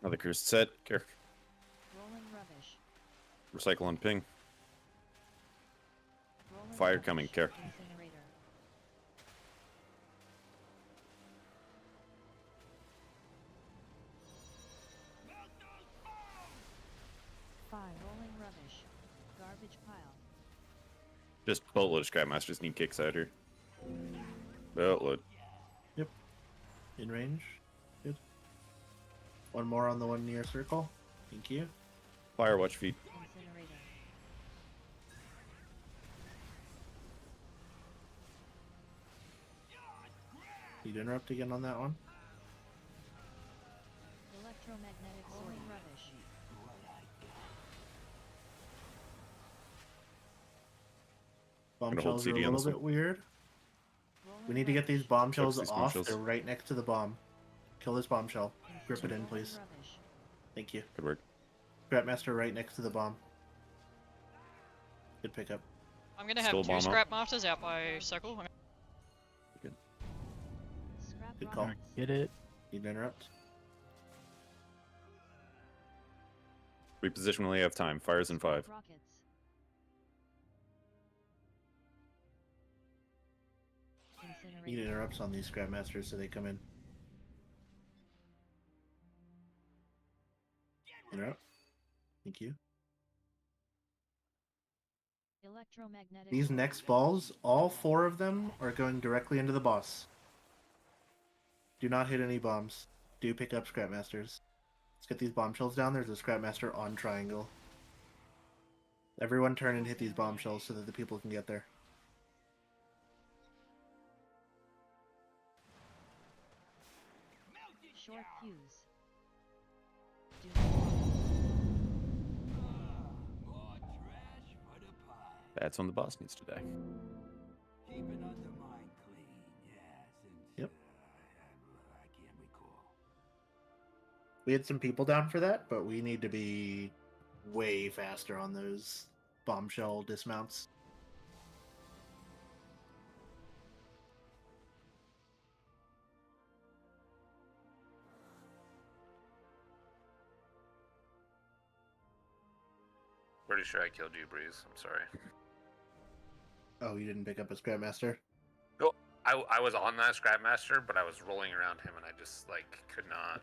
C: Another cursed set. Care.
J: Rolling rubbish.
C: Recycle on ping.
J: Rolling
C: Fire
J: rubbish.
C: coming. Care.
J: Incinerator. Rolling rubbish. Garbage pile.
C: Just boatload of Scrapmasters need kicks out here. Boatload.
N: Yep. In range. Good. One more on the one near circle. Thank you.
C: Fire watch feet.
J: Incinerator.
N: Need to interrupt again on that one.
J: Electromagnetic sorting rubbish.
N: Bombshells are a
C: CD on
N: little
C: this
N: bit weird. We need to get these bombshells off. They're right next to the bomb. Kill this bombshell. Grip it in, please. Thank you.
C: Good work.
N: Scrapmaster right next to the bomb. Good pickup.
U: I'm gonna have
C: Still
U: two
C: bomb out.
U: scrap masters out by circle.
J: Scrap
N: Good call.
J: rockets.
M: Get it.
N: Need to interrupt.
C: Reposition when we have time. Fires in 5.
J: Rockets.
N: Need
J: Incinerator.
N: interrupts on these Scrapmasters so they come in. Interrupt. Thank you.
J: Electromagnetic
N: These
J: sorting.
N: next balls, all 4 of them are going directly into the boss. Do not hit any bombs. Do pick up Scrapmasters. Let's get these bombshells down. There's a Scrapmaster on triangle. Everyone turn and hit these bombshells so that the people can get there.
J: Short fuse. Do not
C: That's when the boss needs to die.
S: Keep an Undermine clean, yeah, since
N: Yep.
S: I can't recall.
N: We had some people down for that, but we need to be way faster on those bombshell dismounts.
R: Pretty sure I killed you, Breeze. I'm sorry.
N: Oh, you didn't pick up a Scrapmaster?
R: Oh, I was on that Scrapmaster, but I was rolling around him and I just like could not.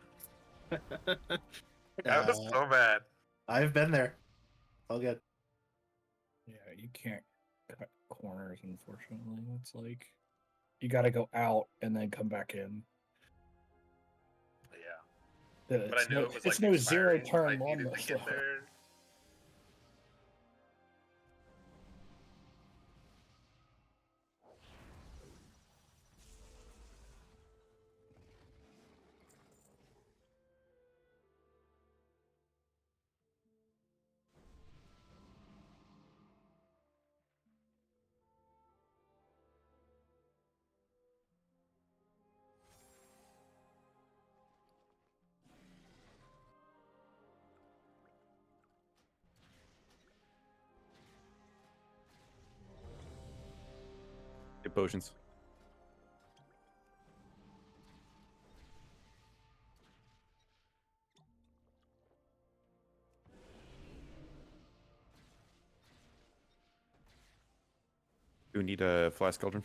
R: That was so bad.
N: I've been there. All good.
B: Yeah, you can't cut corners, unfortunately. It's like you got to go out and then come back in.
R: Yeah. But I knew it was
B: it's
R: like
B: no zero
R: expiring,
B: turn
R: I needed
B: lawnmower.
R: to get there.
C: Get potions. Do we need a flask cauldron?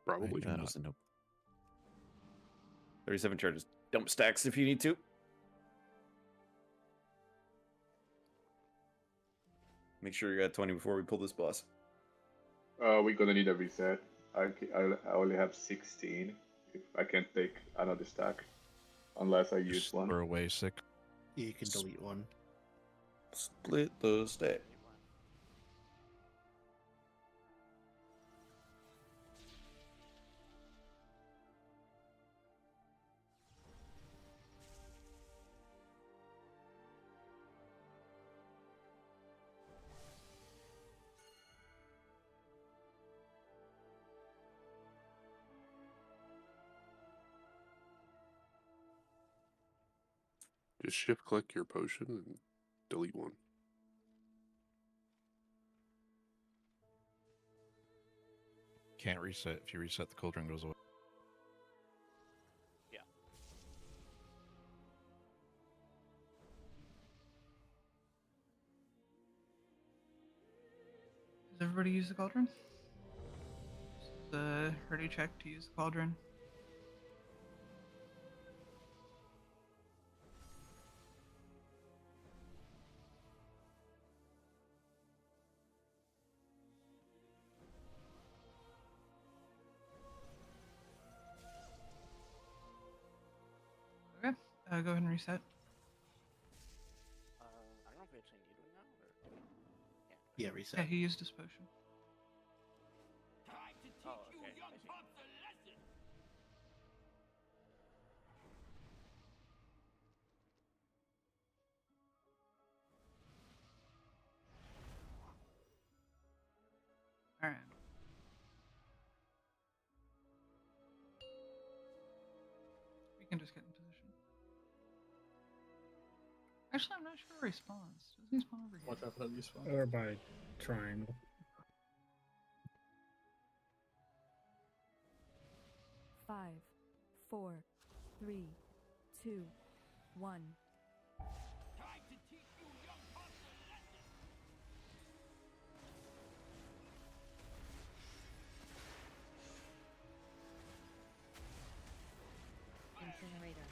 H: Probably
C: That
H: not.
C: was a nope. 37 charges. Dump stacks if you need to. Make sure you're at 20 before we pull this boss.
E: We're gonna need a reset. I only have 16. I can't take another stack unless I use
D: Just
E: one.
D: throw away sick.
N: You can delete one.
C: Split the stack.
H: Just shift click your potion and delete one.
D: Can't reset. If you reset, the cauldron goes away.
G: Yeah.
K: Does everybody use the cauldron? This is the ready check to use the cauldron. Okay, go ahead and reset.
G: I don't know if we actually need one now, or do we?
N: Yeah, reset.
K: Yeah, he used his potion.
G: Oh, okay. I see.
K: All right. We can just get in position. Actually, I'm not sure where he spawns. Doesn't he spawn over here?
A: Watch out for that respawn.
B: Or by triangle.
P: Five, 4, 3, 2, 1.
J: Incinerator.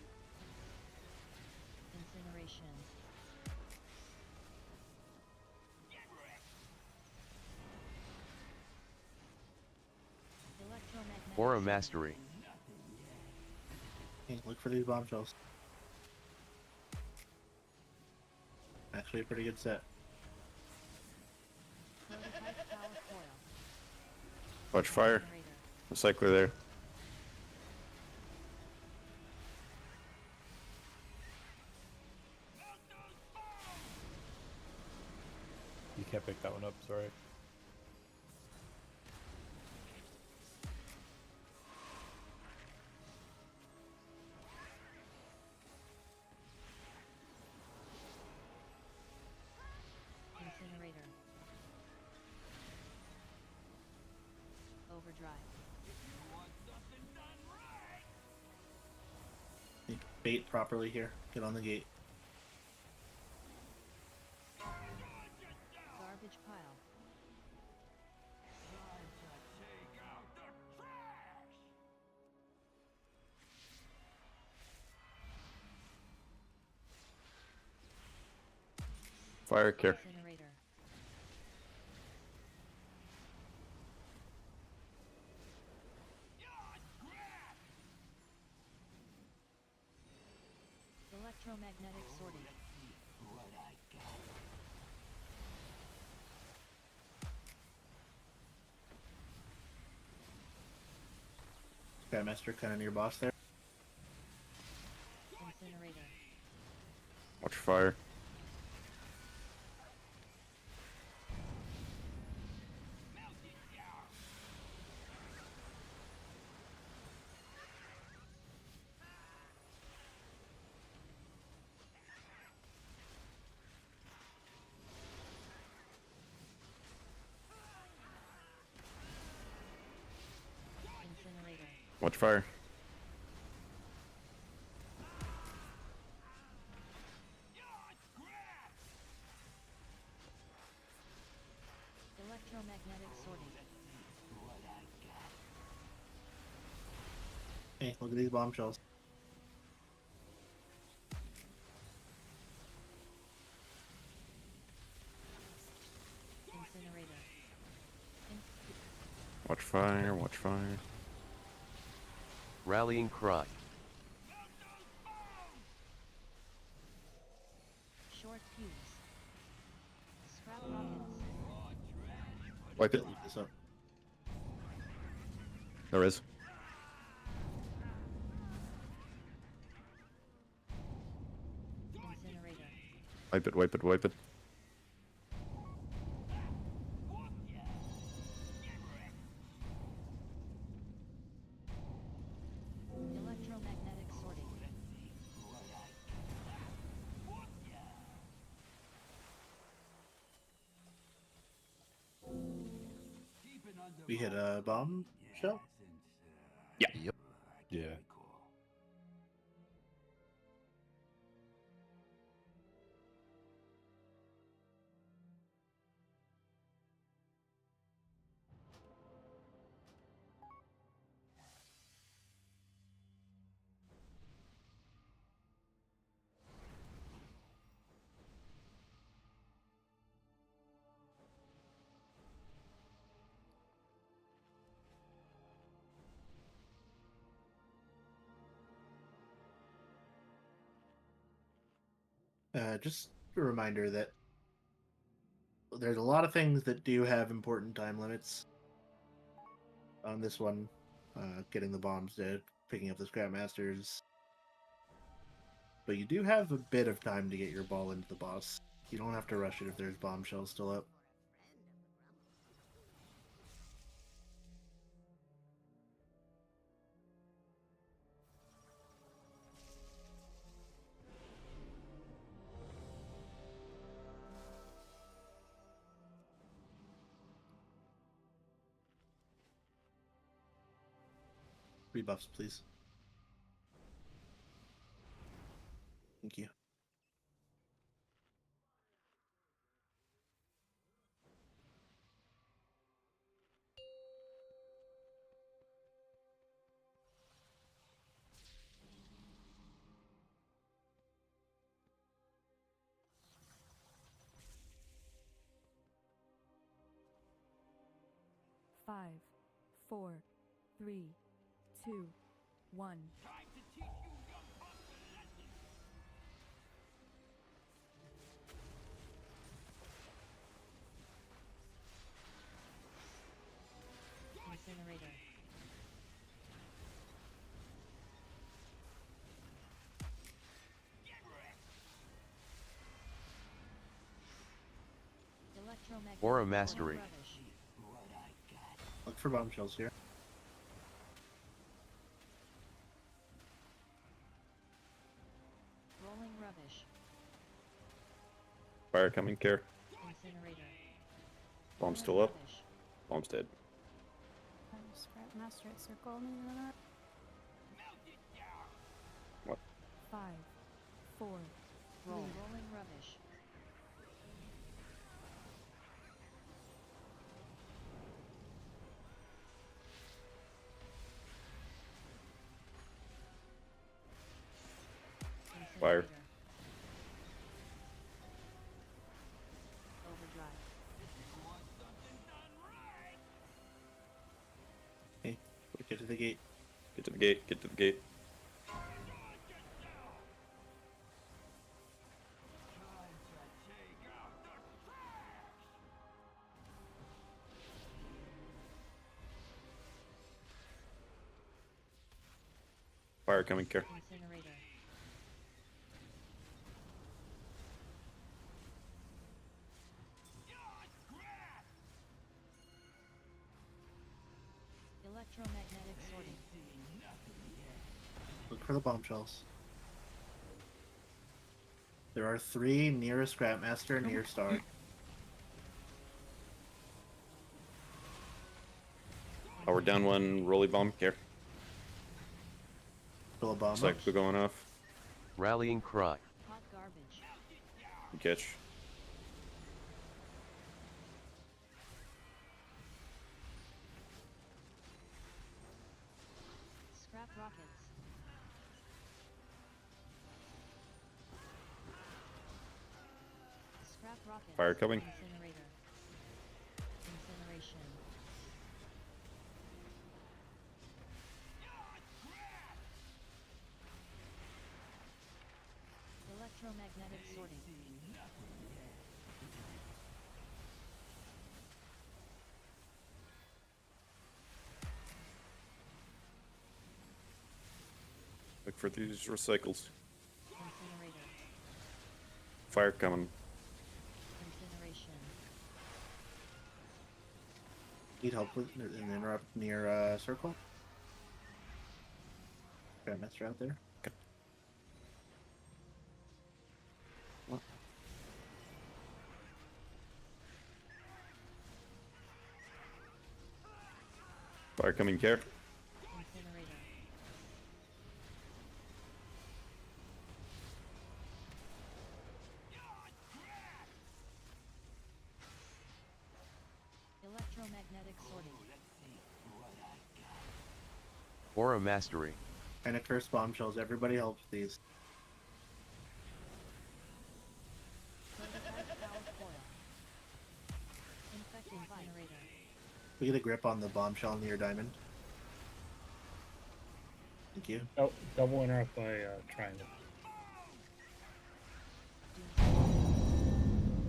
J: Incineration. Electromagnetic.
T: Aura Mastery.
N: Hey, look for these bombshells. Actually, a pretty good set.
J: Prototype power coil.
C: Watch fire.
J: Incinerator.
C: Recycler there.
B: You can't pick that one up, sorry.
J: Incinerator. Overdrive.
N: Need to bait properly here. Get on the gate.
J: Garbage pile.
C: Fire care.
J: Incinerator. Electromagnetic sorting.
N: Grandmaster kind of near boss there.
J: Incinerator.
C: Watch fire.
J: Incinerator.
C: Watch fire.
J: Electromagnetic sorting.
N: Hey, look at these bombshells.
J: Incinerator.
C: Watch fire. Watch fire.
T: Rallying cry.
J: Short fuse. Scrap rockets.
C: Wipe it.
N: Leave this up.
C: There is.
J: Incinerator.
C: Wipe it. Wipe it. Wipe it.
J: Electromagnetic sorting.
N: We hit a bomb shell.
C: Yeah.
T: Yep.
B: Yeah.
N: Just a reminder that there's a lot of things that do have important time limits. On this one, getting the bombs dead, picking up the scrap masters. But you do have a bit of time to get your ball into the boss. You don't have to rush it if there's bombshells still up. Rebuffs, please. Thank you.
P: Five, four, three, two, one.
J: Incinerator. Electromagnetic
T: Aura Mastery.
J: rubbish.
N: Look for bombshells here.
J: Rolling rubbish.
C: Fire coming, care.
J: Incinerator.
C: Bomb's still up. Bomb's dead.
P: Scrap master at circle me in a minute.
C: What?
P: 5, 4,
J: Roll. Rolling rubbish.
C: Fire.
J: Incinerator. Overdrive.
N: Okay, get to the gate.
C: Get to the gate. Get to the gate. Fire coming, care.
J: Incinerator. Electromagnetic sorting.
N: Look for the bombshells. There are 3 near a Scrapmaster, near Star.
C: Oh, we're down one rolly bomb, care.
N: Fill a bomb
C: Looks
N: up.
C: like we're going off.
T: Rallying Cry.
J: Hot garbage.
C: Good catch.
J: Scrap rockets. Scrap rockets.
C: Fire coming.
J: Incinerator. Incineration. Electromagnetic sorting.
C: Look for these recycles.
J: Incinerator.
C: Fire coming.
J: Incineration.
N: Need help with an interrupt near circle? Scrapmaster out there.
C: Fire coming, care.
J: Incinerator. Electromagnetic sorting.
T: Aura Mastery.
N: And a cursed bombshells. Everybody help with these.
J: Prototype power coil. Infect incinerator.
N: We get a grip on the bombshell near diamond. Thank you.
B: Oh, double interrupt by triangle.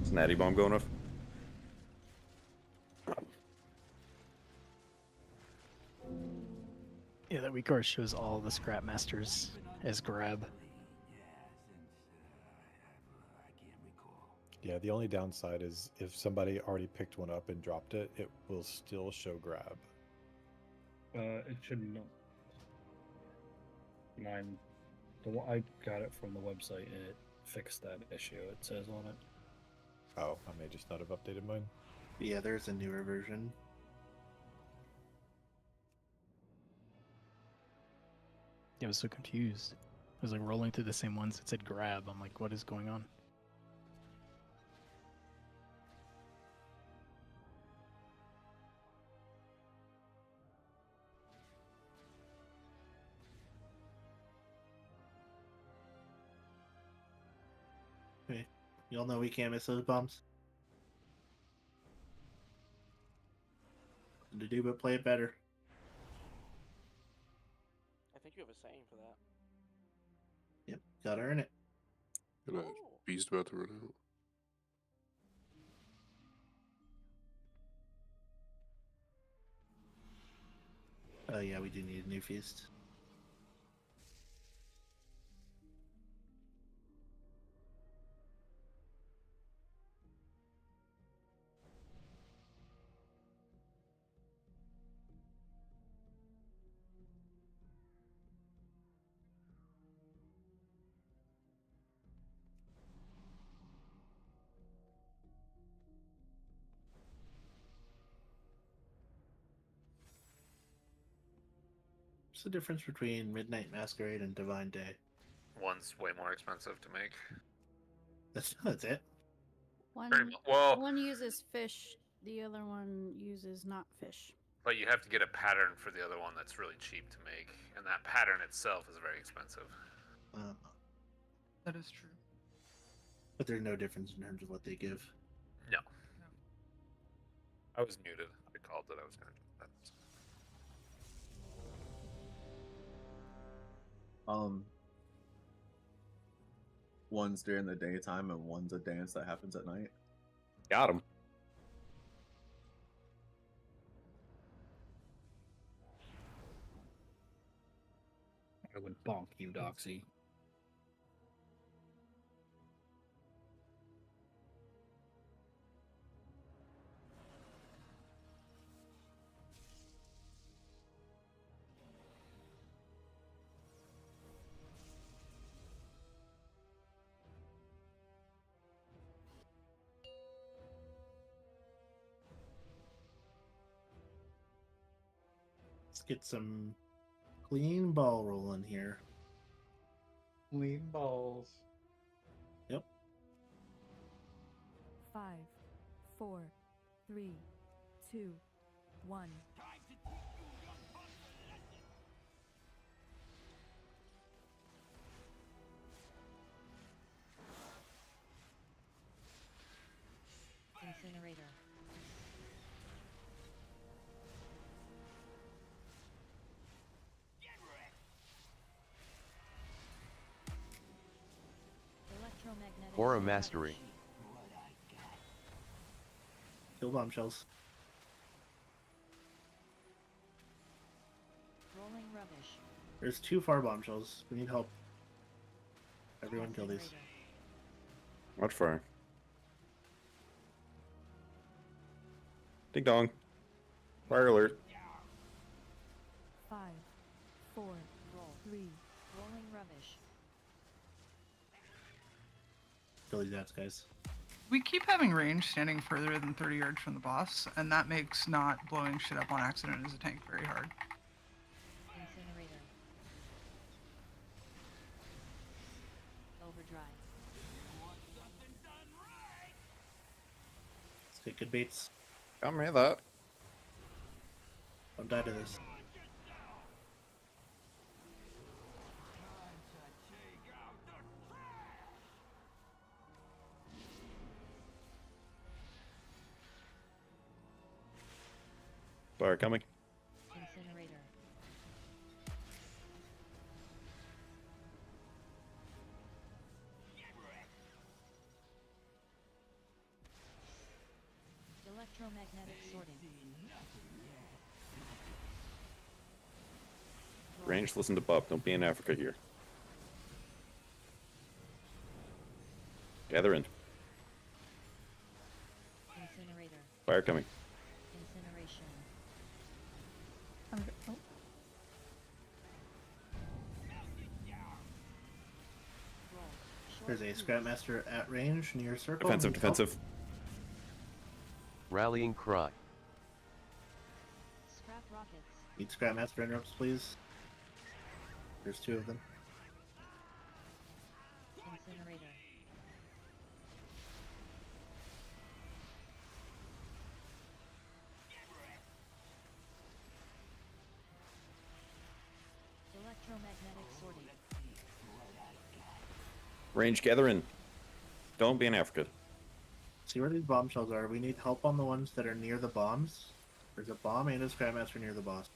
C: Is Natty bomb going off?
M: Yeah, that weak card shows all the Scrapmasters as grab.
Q: Yeah, the only downside is if somebody already picked one up and dropped it, it will still show grab.
B: It should not. Mine, the one I got it from the website and it fixed that issue. It says on it.
Q: Oh, I may just not have updated mine.
N: Yeah, there's a newer version.
M: I was so confused. I was like rolling through the same ones that said grab. I'm like, what is going on?
N: Okay. You all know we can't miss those bombs. Nothing to do but play it better.
G: I think you have a saying for that.
N: Yep, gotta earn it.
H: And beast about to run out.
N: Oh yeah, we do need a new feast. What's the difference between Midnight Masquerade and Divine Day?
R: One's way more expensive to make.
N: That's it.
P: One uses fish, the other one uses not fish.
R: But you have to get a pattern for the other one that's really cheap to make, and that pattern itself is very expensive.
K: That is true.
N: But there's no difference in terms of what they give.
R: No. I was muted. I called that I was going to do that.
L: One's during the daytime and one's a dance that happens at night.
C: Got him.
B: I would bonk you, Doxy.
N: Let's get some clean ball rolling here.
A: Clean balls.
N: Yep.
F: 5, 4, 3, 2, 1.
J: Incinerator. Electromagnetic
T: Aura Mastery.
N: Kill bombshells.
J: Rolling rubbish.
N: There's 2 far bombshells. We need help. Everyone kill these.
C: Watch fire. Ding dong. Fire alert.
F: 5, 4,
J: Roll.
F: 3.
J: Rolling rubbish.
N: Kill these ads, guys.
K: We keep having range standing further than 30 yards from the boss, and that makes not blowing shit up on accident as a tank very hard.
J: Incinerator. Overdrive.
N: Let's get good baits.
C: Come here, that.
N: Don't die to this.
C: Fire coming.
J: Incinerator. Electromagnetic sorting.
C: Range, listen to Bob. Don't be in Africa here. Gather in.
J: Incinerator.
C: Fire coming.
J: Incineration.
P: Oh.
J: Roll.
N: There's a Scrapmaster at range near circle.
C: Defensive,
N: Need help.
C: defensive.
T: Rallying cry.
J: Scrap rockets.
N: Need Scrapmaster interrupts, please. There's 2 of them.
J: Incinerator. Electromagnetic sorting.
C: Range, gather in. Don't be in Africa.
N: See where these bombshells are. We need help on the ones that are near the bombs. There's a bomb and a Scrapmaster near the boss.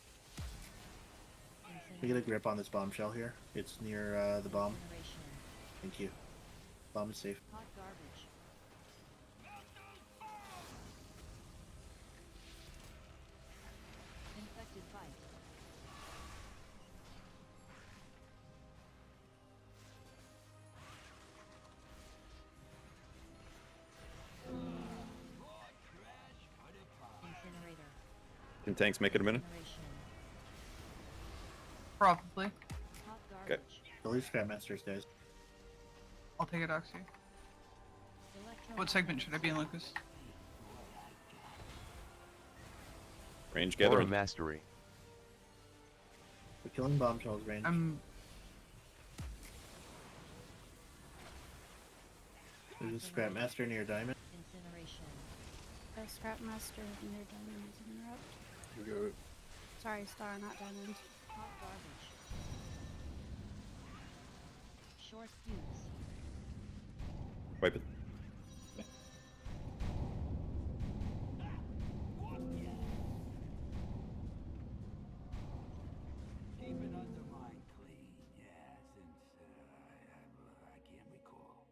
N: We get a grip on this bombshell here. It's near the bomb.
J: Incineration.
N: Thank you. Bomb is safe.
J: Hot garbage. Infected fight. Incinerator.
C: Can tanks make it a minute?
J: Incineration.
K: Probably.
J: Hot
C: Okay.
J: garbage.
N: Kill these Scrapmasters, guys.
K: I'll take it, Oxy.
J: Electromagnetic
K: What segment should I be in, Lucas?
C: Range, gather
T: Aura
C: in.
T: Mastery.
N: We're killing bombshells range. There's a scrap master near diamond.
J: Incineration.
P: A scrap master near diamond is interrupt.
H: You got it.
P: Sorry, star, not diamond.
J: Hot garbage. Short fuse.
C: Wipe it.
S: Keeping Undermine clean, yeah, since I can't recall.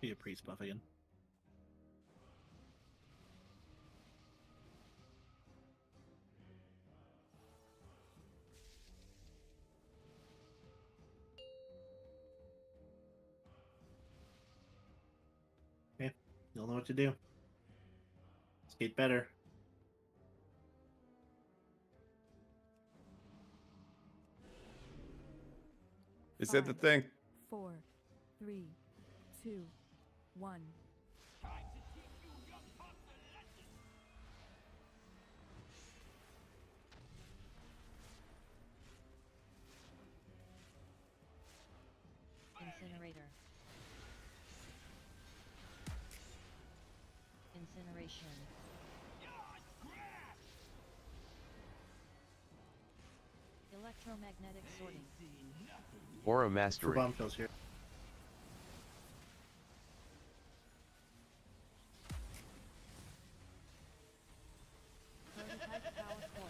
N: Be a priest buff again. Okay, you'll know what to do. Skate better.
C: Is that the thing?
F: 4, 3, 2, 1.
J: Incinerator. Incineration. Electromagnetic sorting.
T: Aura
N: For
T: mastery.
N: bombshells here.
J: Prototype power coil.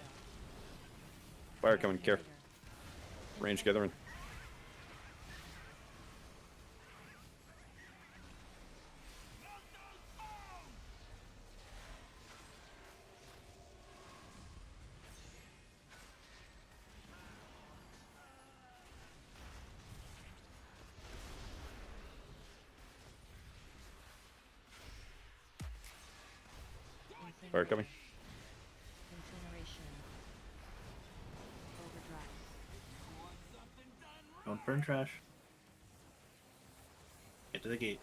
C: Fire coming, care. Range gathering. Fire coming.
J: Incineration. Overdrive.
N: Don't burn trash. Get to the gate.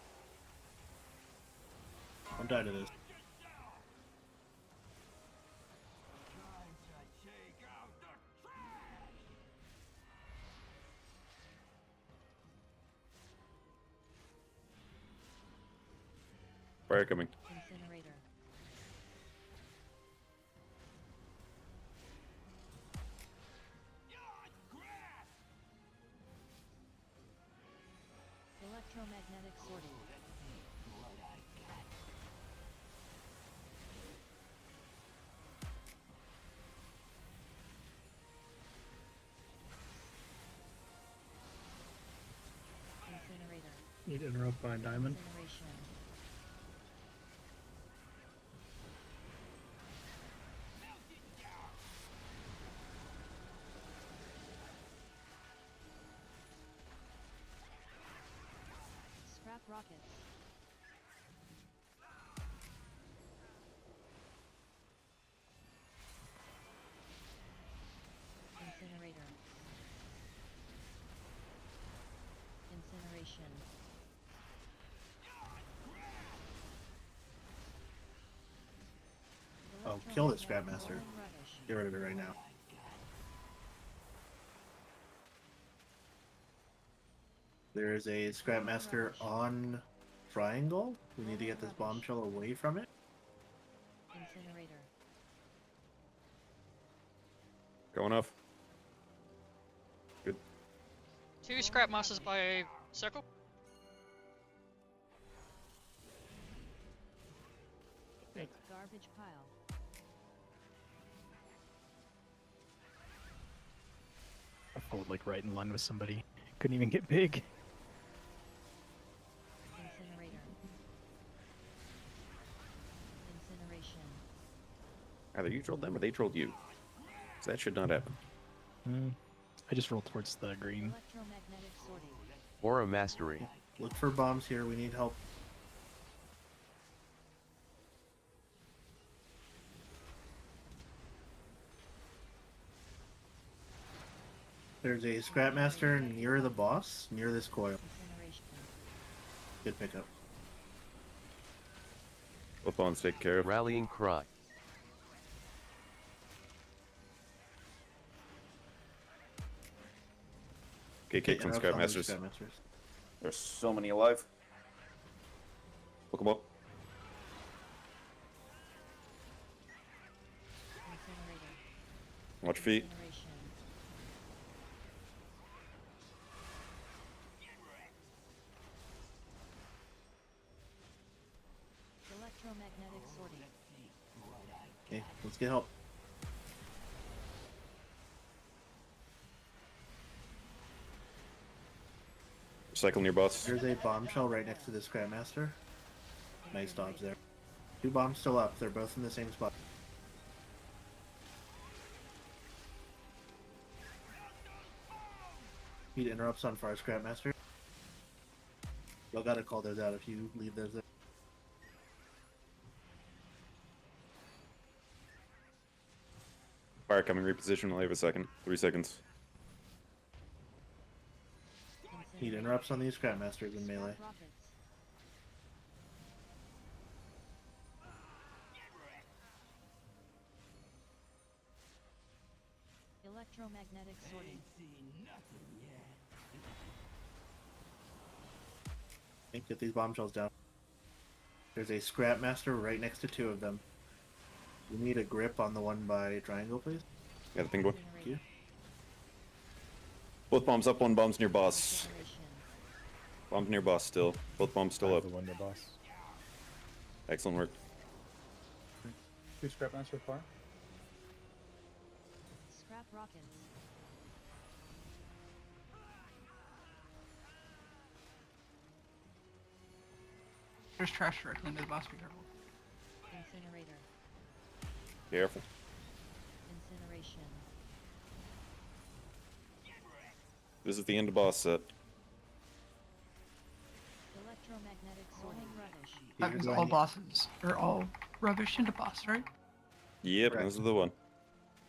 N: Don't die to this.
C: Fire coming.
J: Incinerator. Electromagnetic sorting. Incinerator.
B: Need to interrupt by a diamond.
J: Incineration. Scrap rockets. Incinerator. Incineration.
N: Oh, kill this scrap master. Get rid of it right now. There is a scrap master on triangle. We need to get this bombshell away from it.
J: Incinerator.
C: Going off. Good.
U: 2 scrap masters by circle.
J: Garbage pile.
M: I followed like right in line with somebody. Couldn't even get big.
J: Incinerator. Incineration.
C: Either you trolled them or they trolled you. 'Cause that should not happen.
M: I just rolled towards the green.
J: Electromagnetic sorting.
T: Aura mastery.
N: Look for bombs here. We need help. There's a Scrapmaster near the boss, near this coil.
J: Incineration.
N: Good pickup.
C: Both bombs take care of.
T: Rallying cry.
C: Okay, kick from
N: Interrupt on these
C: Scrapmasters.
N: Scrapmasters.
C: There's so many alive. Look them up.
J: Incinerator.
C: Watch your feet.
J: Incineration. Electromagnetic sorting.
N: Okay, let's get help.
C: Cycle near boss.
N: There's a bombshell right next to the Scrapmaster. Nice dodge there. 2 bombs still up. They're both in the same spot. Need interrupts on far Scrapmaster. Y'all gotta call those out if you leave those there.
C: Fire coming, reposition. Only have a second. 3 seconds.
N: Need interrupts on these Scrapmasters in melee.
J: Rockets. Electromagnetic sorting.
N: Okay, get these bombshells down. There's a Scrapmaster right next to 2 of them. You need a grip on the one by triangle, please.
C: Got the thing going.
N: Thank you.
C: Both bombs up, 1 bomb's near boss.
J: Incineration.
C: Bombs near boss still. Both bombs still up.
Q: The one near boss.
C: Excellent work.
A: 2 Scrapmaster far.
J: Scrap rockets.
K: There's trash directly into the boss. Be careful.
J: Incinerator.
C: Careful.
J: Incineration.
C: This is the end of boss set.
J: Electromagnetic sorting rubbish.
K: That means all bosses are all rubbish into boss, right?
C: Yep,
N: Correct.
C: this is the one.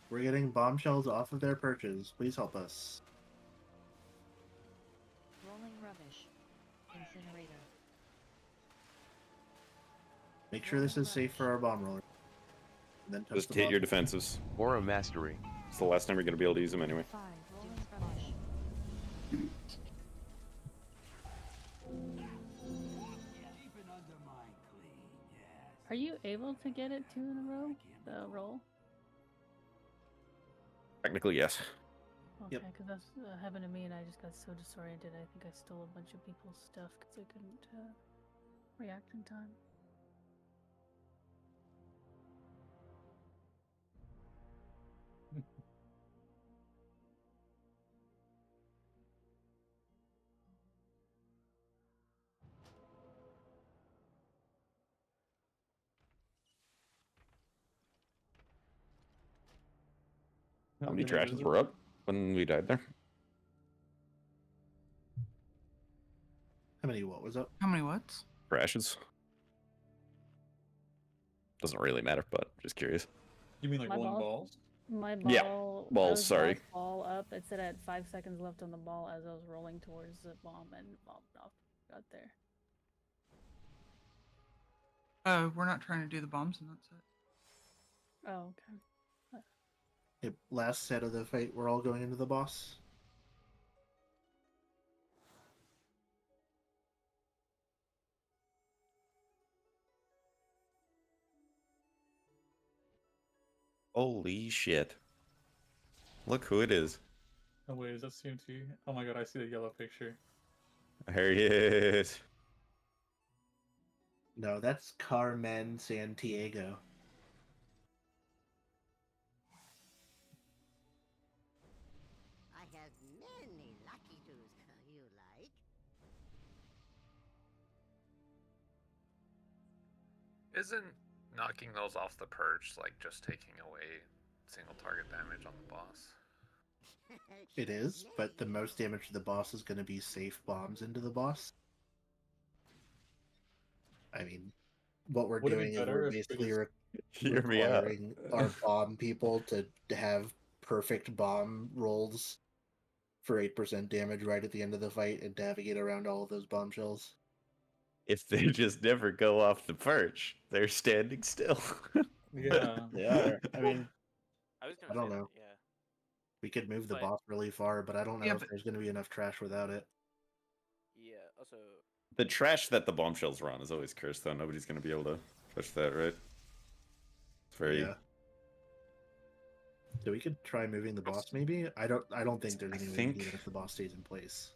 N: We're getting bombshells off of their perches. Please help us.
J: Rolling rubbish. Incinerator.
N: Make sure this is safe for our bomb roller. And then touch
C: Just
N: the
C: hit
N: bomb.
C: your defensives.
T: Aura mastery.
C: It's the last time you're going to be able to use them anyway.
J: 5. Rolling rubbish.
S: Keeping Undermine clean, yes.
P: Are you able to get it 2 in a row? The roll?
C: Technically, yes.
P: Okay,
N: Yep.
P: because that's happened to me and I just got so disoriented. I think I stole a bunch of people's stuff because I couldn't react in time.
C: How many trashes were up when we died there?
N: How many what was up?
K: How many whats?
C: Trashes. Doesn't really matter, but just curious.
A: You mean like
P: My
A: 1
P: balls?
A: balls?
P: My
C: Yeah,
P: ball.
C: balls,
P: I was
C: sorry.
P: last Ball up. It said I had 5 seconds left on the ball as I was rolling towards the bomb and bombed off. Got there.
K: We're not trying to do the bombs and that's it.
P: Oh, okay.
N: Yep, last set of the fight, we're all going into the boss.
C: Holy shit. Look who it is.
A: Oh wait, is that CMT? Oh my god, I see the yellow picture.
C: There he is.
N: No, that's Carmen Santiago.
I: have many lucky twos. You like?
R: Isn't knocking those off the perch like just taking away single target damage on the boss?
N: It is, but the most damage to the boss is going to be safe bombs into the boss. I mean, what we're
A: Would it be
N: doing is
A: better
N: we're
A: if we
N: basically
A: just-
C: Hear me out.
N: requiring our bomb people to have perfect bomb rolls for 8% damage right at the end of the fight and navigate around all of those bombshells.
C: If they just never go off the perch, they're standing still.
A: Yeah.
N: They are. I mean,
G: I was gonna
N: I don't
G: say
N: know.
G: that, yeah.
N: We could move the
G: But-
N: boss really far, but I don't know
K: Yeah,
N: if
K: but-
N: there's going to be enough trash without it.
G: Yeah. Also,
C: The trash that the bombshells run is always cursed, though. Nobody's going to be able to touch that, right? It's very.
N: Yeah. So we could try moving the boss, maybe. I don't think there's any way to do that if the boss stays in place.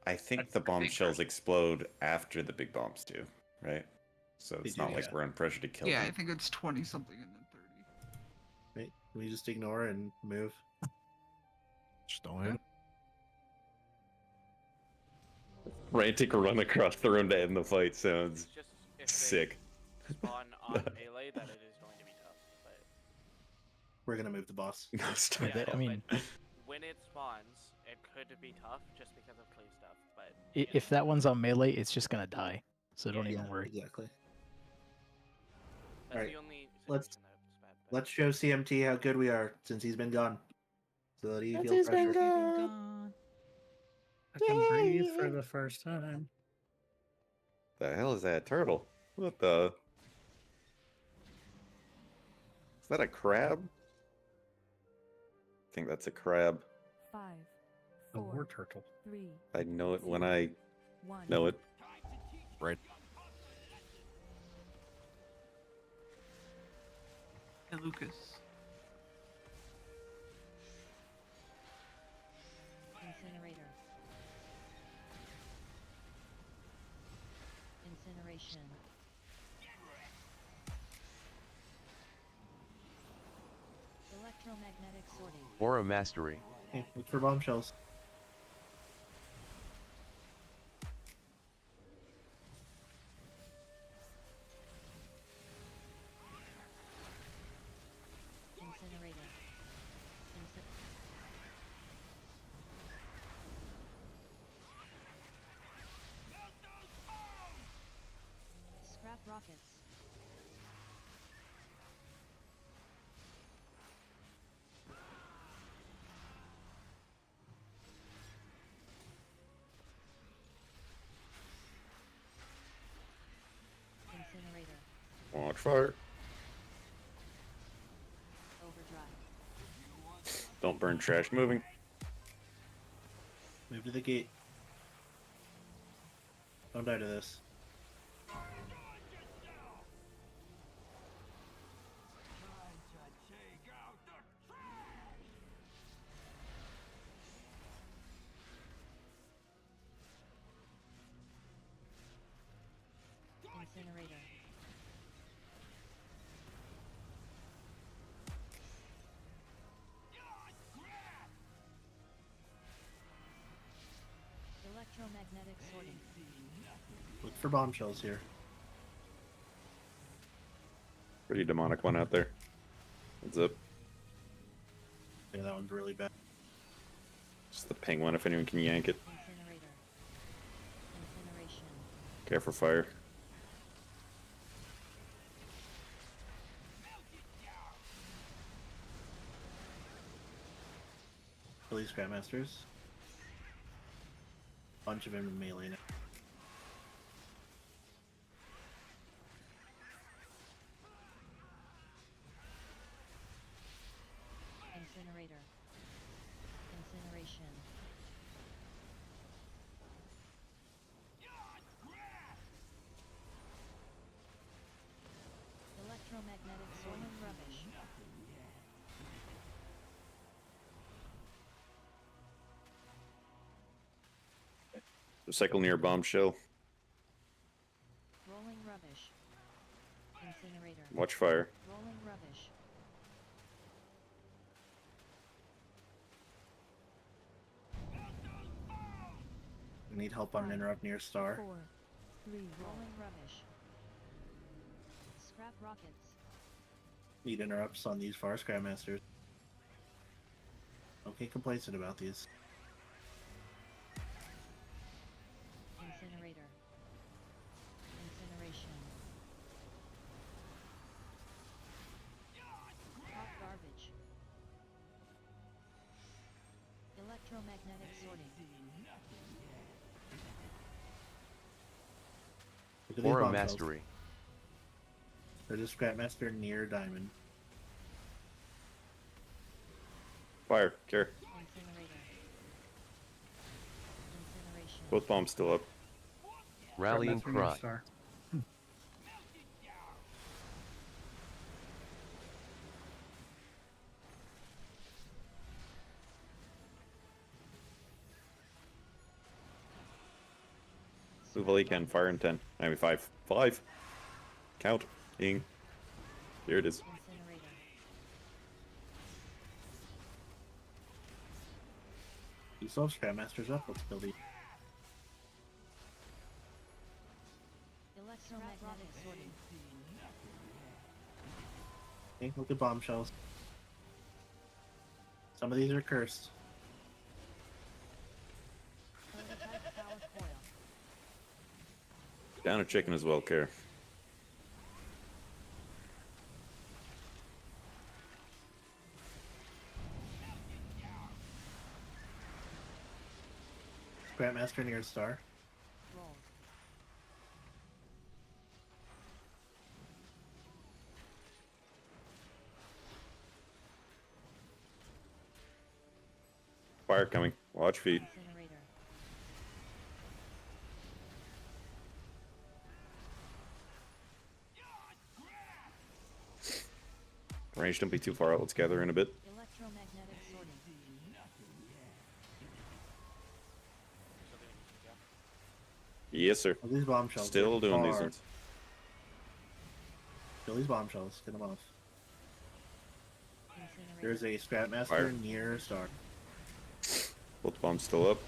C: I think the bombshells explode after the big bombs do, right? So it's
N: do,
C: not like
N: yeah.
C: we're on pressure to kill
K: Yeah, I
C: them.
K: think it's 20 something and then 30.
N: Wait, can we just ignore and move?
D: Just don't hit.
C: Frantic run across the room to end the fight sounds
G: it's just if they
C: sick.
G: spawn on melee, that it is going to be tough. But
N: We're gonna move the boss.
M: Yeah, I mean,
G: but when it spawns, it could be tough just because of clay stuff. But
M: if that one's on melee, it's just gonna die. So don't even worry.
N: Exactly.
G: that's
N: Alright,
G: the only
N: let's
G: situation that's bad.
N: let's show CMT how good we are since he's been gone. So that he
M: Since
N: feels
M: he's been
N: pressure.
M: gone.
B: I can breathe for the first time.
C: The hell is that turtle? What the? Is that a crab? I think that's a crab.
F: 5,
B: A
F: 4,
B: war turtle.
F: 3,
C: I know it when I
F: 1.
C: know it.
D: Right.
K: Hey, Lucas.
J: Incinerator. Incineration. Electromagnetic sorting.
T: Aura Mastery.
N: Okay, look for bombshells.
J: Incinerator. Scrap rockets. Incinerator.
C: Watch fire.
J: Overdrive.
C: Don't burn trash moving.
N: Move to the gate. Don't die to this.
J: Incinerator. Electromagnetic sorting.
N: Look for bombshells here.
C: Pretty demonic one out there. What's up?
N: Yeah, that one's really bad.
C: Just the ping one if anyone can yank it.
J: Incinerator. Incineration.
C: Careful fire.
N: Police Grandmasters. Bunch of them in melee now.
J: Incinerator. Incineration. Electromagnetic sorting rubbish.
C: Recycle near bombshell.
J: Rolling rubbish. Incinerator.
C: Watch fire.
J: Rolling rubbish.
N: need help on an interrupt near star.
F: 4, 3,
J: Rolling rubbish. Scrap rockets.
N: Need interrupts on these far Scrapmasters. Don't get complacent about these.
J: Incinerator. Incineration. Hot garbage. Electromagnetic sorting.
N: Look at these
T: Aura
N: bomb shells.
T: Mastery.
N: There's a Scrapmaster near diamond.
C: Fire, care.
J: Incinerator. Incineration.
C: Both bombs still up.
T: Rallying
B: Scrapmaster near
T: cry.
B: star.
C: Move all you can. Fire in 10. I mean 5. 5. Count. Ing. Here it is.
J: Incinerator.
N: You still have Scrapmasters up. Let's build these.
J: Electromagnetic sorting.
N: Okay, look at bombshells. Some of these are cursed.
J: Prototype power coil.
C: Down a chicken as well, care.
N: Scrapmaster near star.
J: Roll.
C: Fire coming. Watch feet.
J: Incinerator.
C: Range, don't be too far out. Let's gather in a bit.
J: Electromagnetic sorting.
C: Yes, sir.
N: Oh, these bombshells.
C: Still
N: are
C: doing these
N: far.
C: ones.
N: Kill these bombshells. Get them off.
J: Incinerator.
N: There's a Scrapmaster
C: Fire.
N: near star.
C: Both bombs still up.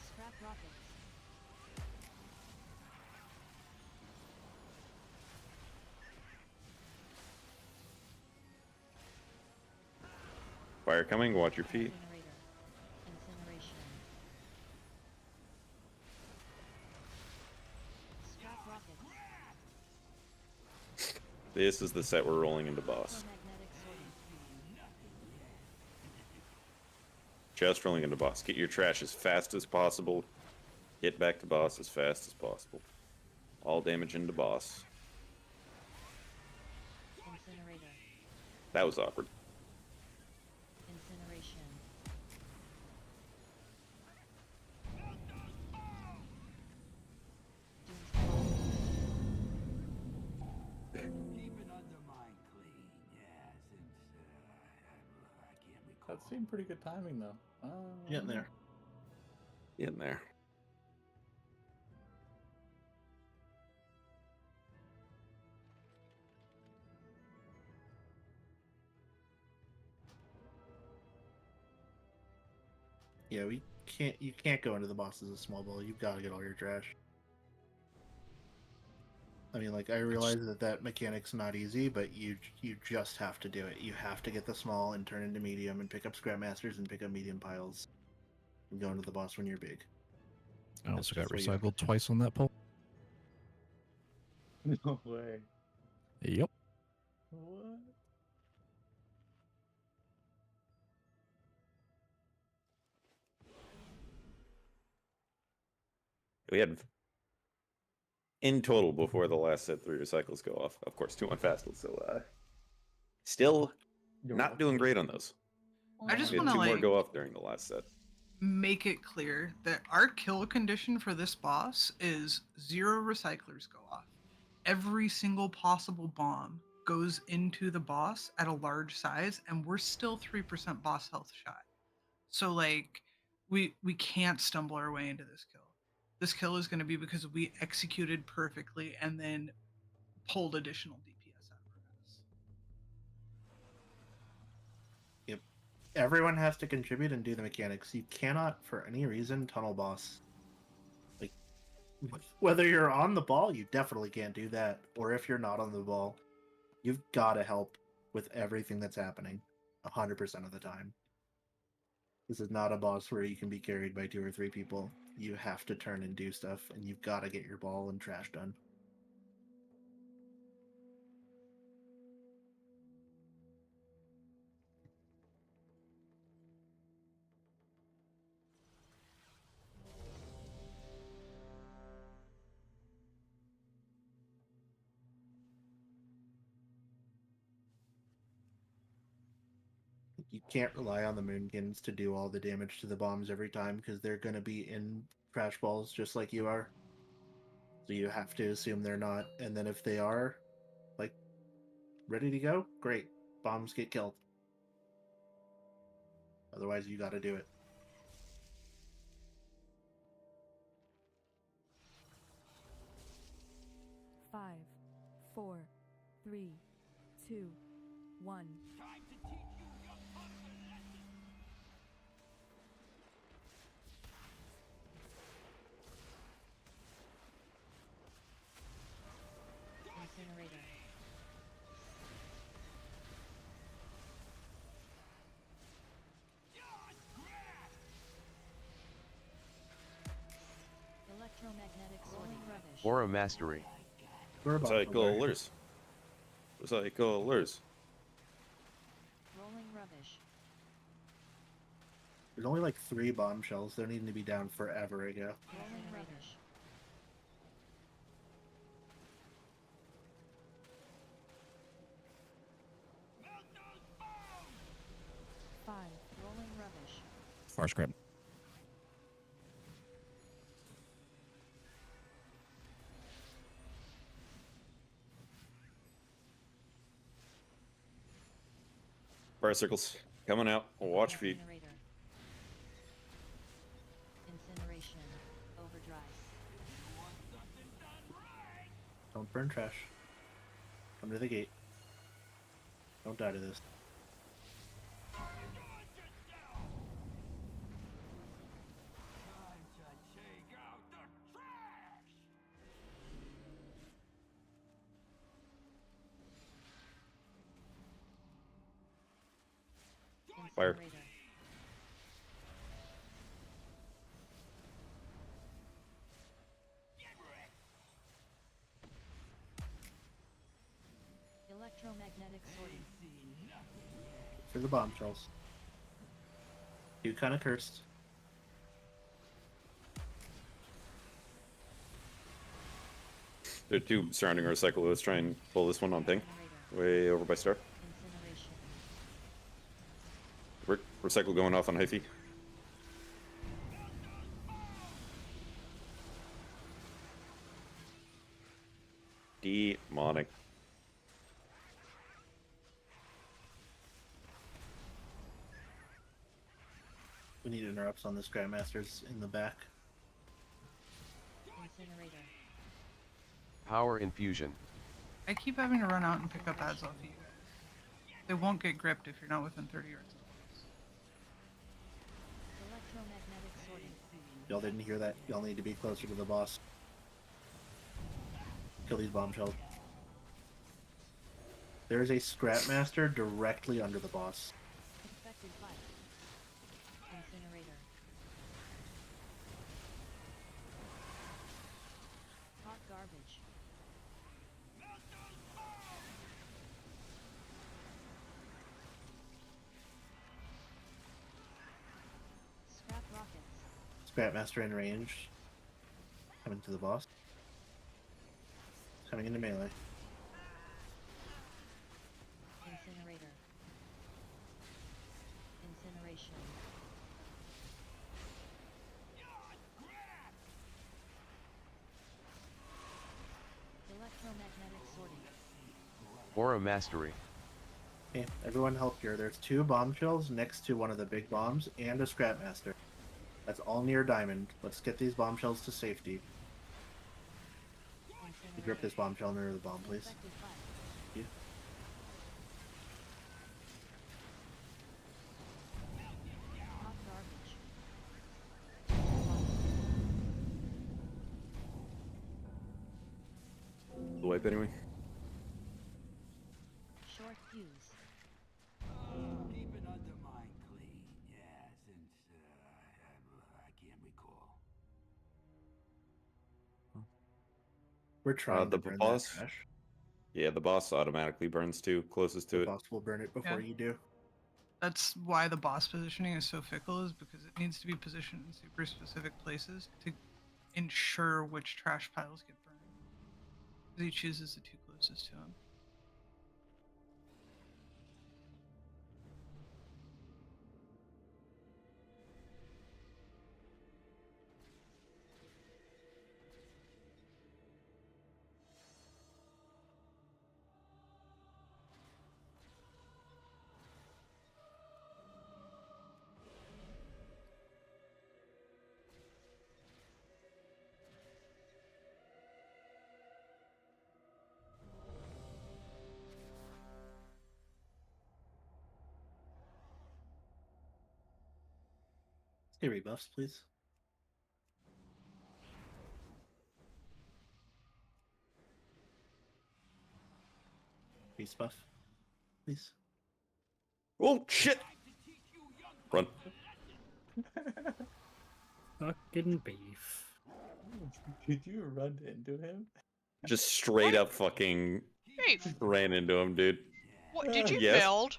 J: Scrap rockets.
C: Fire coming. Watch your feet.
J: Incinerator. Incineration. Scrap rockets.
C: This is the set we're rolling into boss.
J: Electromagnetic sorting.
C: Just rolling into boss. Get your trash as fast as possible. Get back to boss as fast as possible. All damage into boss.
J: Incinerator.
C: That was awkward.
J: Incineration.
S: Keep an Undermine clean, yeah, since I can't recall.
A: That seemed pretty good timing though.
N: Getting there.
C: In there.
N: Yeah, we can't. You can't go into the boss as a small ball. You've got to get all your trash. I mean, like I realize that mechanic's not easy, but you just have to do it. You have to get the small and turn into medium, and pick up Scrapmasters and pick up medium piles, and go into the boss when you're big.
D: I also got
N: just what you have
D: recycled twice on that pole.
N: No way.
D: Yep.
A: What?
C: We had in total before the last set 3 recycles go off. Of course, 2 on fastles, so still not doing great on those.
K: I just
C: We had
K: want to
C: 2 more
K: like
C: go off during the last set.
K: make it clear that our kill condition for this boss is 0 recyclers go off. Every single possible bomb goes into the boss at a large size, and we're still 3% boss health shy. So like we can't stumble our way into this kill. This kill is going to be because we executed perfectly and then pulled additional DPS out of our ass.
N: everyone has to contribute and do the mechanics. You cannot, for any reason, tunnel boss. Like, whether you're on the ball, you definitely can't do that. Or if you're not on the ball, you've got to help with everything that's happening 100% of the time. This is not a boss where you can be carried by 2 or 3 people. You have to turn and do stuff, and you've got to get your ball and trash done. You can't rely on the Moonkins to do all the damage to the bombs every time because they're going to be in trash balls just like you are. So you have to assume they're not. And then if they are, like, ready to go, great. Bombs get killed. Otherwise, you got to do it.
F: Five, 4, 3, 2, 1.
J: Incinerator. Electromagnetic sorting rubbish.
T: Aura mastery.
C: Recyclers. Recyclers.
J: Rolling rubbish.
N: There's only like 3 bombshells. They're needing to be down forever ago.
J: Rolling rubbish.
F: Five.
J: Rolling rubbish.
D: Far script.
C: Bicycles coming out. Watch feet.
J: Incinerator. Incineration. Overdrive.
N: Don't burn trash. Come to the gate. Don't die to this.
C: Fire.
J: Incinerator. Electromagnetic sorting.
N: For the bombshells. You kind of cursed.
C: There are 2 surrounding our cycle. Let's try and pull this one on ping. Way over by Star.
J: Incineration.
C: Recycle going off on Hyphy. Demonic.
N: We need interrupts on this Grandmasters in the back.
J: Incinerator.
T: Power infusion.
K: I keep having to run out and pick up ads off of you guys. They won't get gripped if you're not within 30 yards.
J: Electromagnetic sorting.
N: Y'all didn't hear that. Y'all need to be closer to the boss. Kill these bombshells. There is a Scrapmaster directly under the boss.
J: Infected fire. Incinerator. Hot garbage. Scrap rockets.
N: Scrapmaster in range. Coming to the boss. Coming into melee.
J: Incinerator. Incineration. Electromagnetic sorting.
T: Aura mastery.
N: Okay, everyone help here. There's 2 bombshells next to one of the big bombs and a Scrapmaster. That's all near diamond. Let's get these bombshells to safety. Grip this bombshell near the bomb, please.
J: Infected fire.
N: Thank you.
C: The wipe anyway.
J: Short fuse.
S: Keeping Undermine clean, yeah, since I can't recall.
N: We're trying
C: The
N: to burn
C: boss.
N: that trash.
C: Yeah, the boss automatically burns too, closest to
N: The
C: it.
N: boss will burn it before you do.
K: That's why the boss positioning is so fickle, is because it needs to be positioned in super specific places to ensure which trash piles get burned. Because he chooses the two closest to him.
N: Hey, rebuffs, please. Peace buff, please.
C: Oh shit! Run.
B: Fucking beef.
A: Did you run into him?
C: Just straight up fucking ran into him, dude.
U: What, did you
C: Yes.
U: build?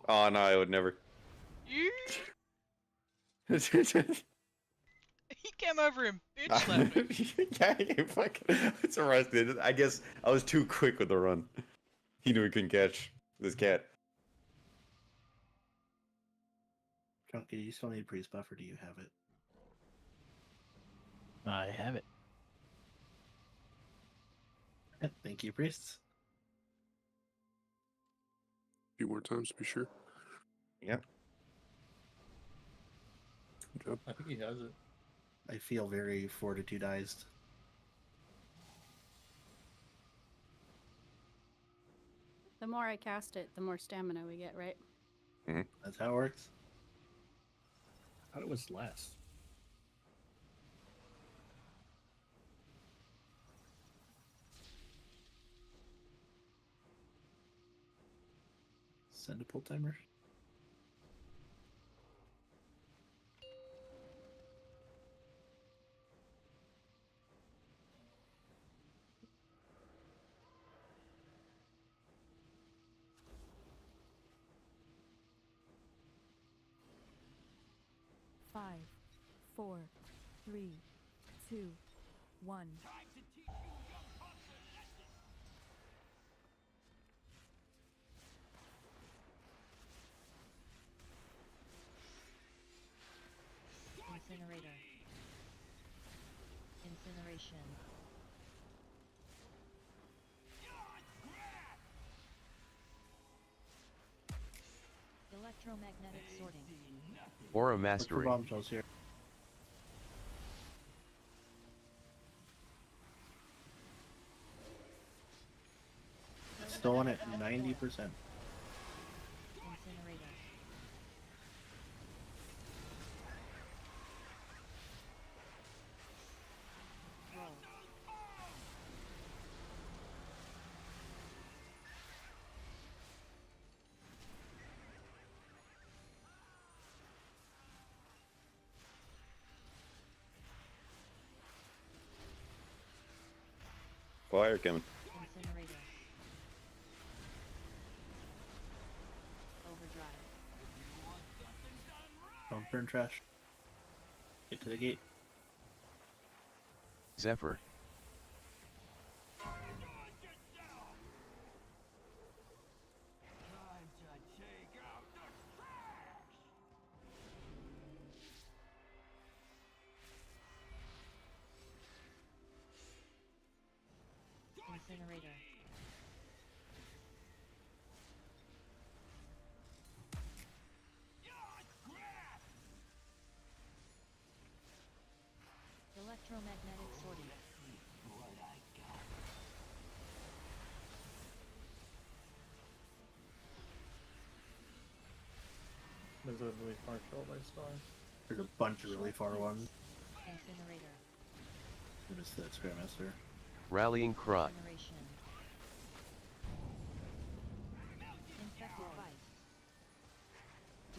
C: Oh no, I would never.
U: You? He came over and bitch slapped me.
C: Yeah, you fucking. It's arrested. I guess I was too quick with the run. He knew he couldn't catch this cat.
N: Chunky, do you still need priest buff or do you have it?
M: I have it.
N: Thank you, priests.
H: A few more times to be sure.
C: Yep.
H: Good job.
A: I think he has it.
N: I feel very fortitudized.
O: The more I cast it, the more stamina we get, right?
N: That's how it works.
B: I thought it was less.
N: Send a pull timer.
F: Five, 4, 3, 2, 1.
J: Incinerator. Incineration. Electromagnetic sorting.
T: Aura mastery.
N: Bombshells here. Still on at 90%.
J: Incinerator. Roll.
C: Fire coming.
J: Incinerator. Overdrive.
N: Don't burn trash. Get to the gate.
T: Zephyr.
J: Incinerator. Electromagnetic sorting.
A: There's a really far shot I saw.
N: There's a bunch of really far ones.
J: Incinerator.
N: What is that, Scrapmaster?
T: Rallying cry.
J: Incineration. Infected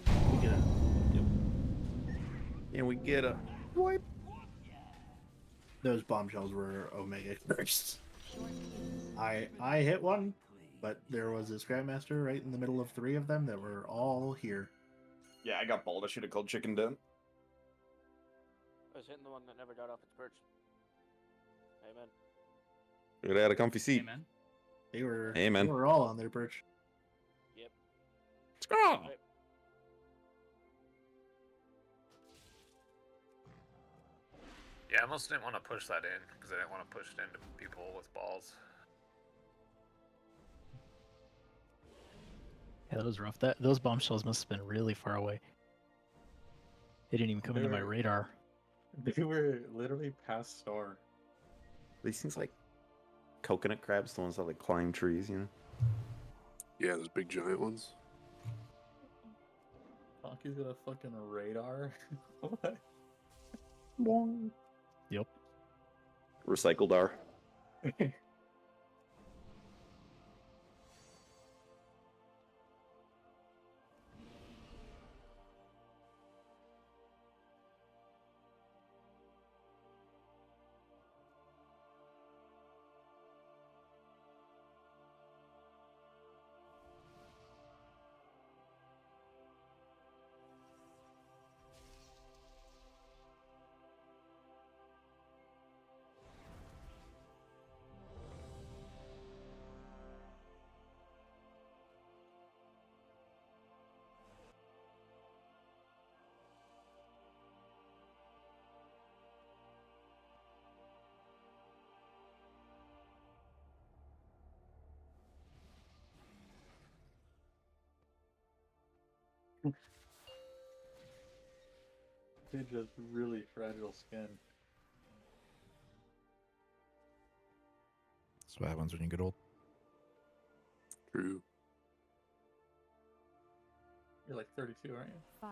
J: bite.
N: We get a
C: And we get a wipe.
N: those bombshells were Omega bursts.
J: Short fuse.
N: I hit one, but there was a Scrapmaster right in the middle of 3 of them that were all here.
C: Yeah, I got bald. I should have called Chicken Den.
G: I was hitting the one that never got off its perch. Amen.
C: It had a comfy seat.
K: Amen.
N: They were
C: Amen.
N: they were all on their perch.
G: Yep.
C: Oh.
G: Right.
R: Yeah, I almost didn't want to push that in because I didn't want to push it into people with balls.
M: Yeah, that was rough. Those bombshells must have been really far away. They didn't even come into my radar.
A: They were literally past star.
C: These things like coconut crabs, the ones that like climb trees, you know?
H: Yeah, those big giant ones.
A: Funky's got a fucking radar. What?
M: Yep.
C: Recycled R.
A: They just really fragile skin.
D: That's what happens when you get old.
H: True.
A: You're like 32, aren't you?
F: 5,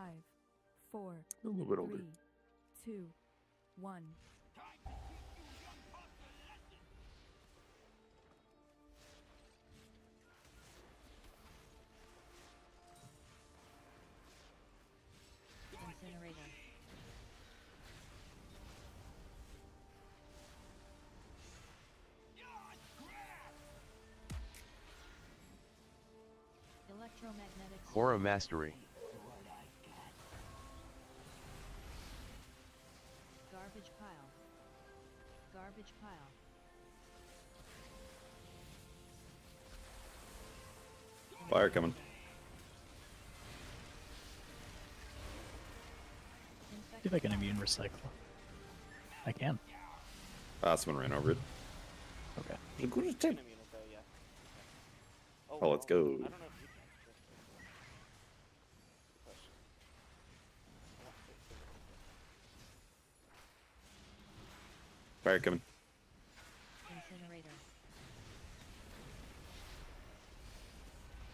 F: 4,
H: A little bit older.
F: 3, 2, 1.
J: Incinerator. Electromagnetic
T: Aura mastery.
J: garbage pile. Garbage pile.
C: Fire coming.
M: See if I can immune recycle. I can.
C: Ah, someone ran over it.
M: Okay.
C: Look what it did.
G: Immune it though, yeah.
C: Oh, let's go.
G: I don't know if you can.
C: Fire coming.
J: Incinerator.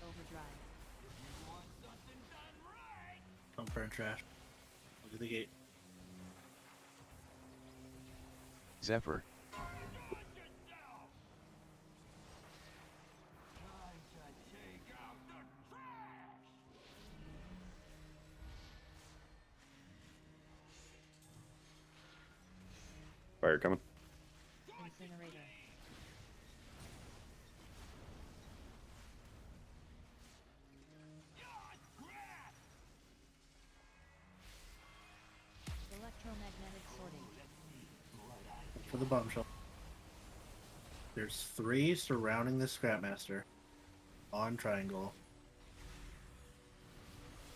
J: Overdrive.
N: Come for a trash. Look at the gate.
T: Zephyr.
C: Fire coming.
J: Incinerator. Electromagnetic sorting.
N: For the bombshell. There's 3 surrounding the Scrapmaster. On triangle.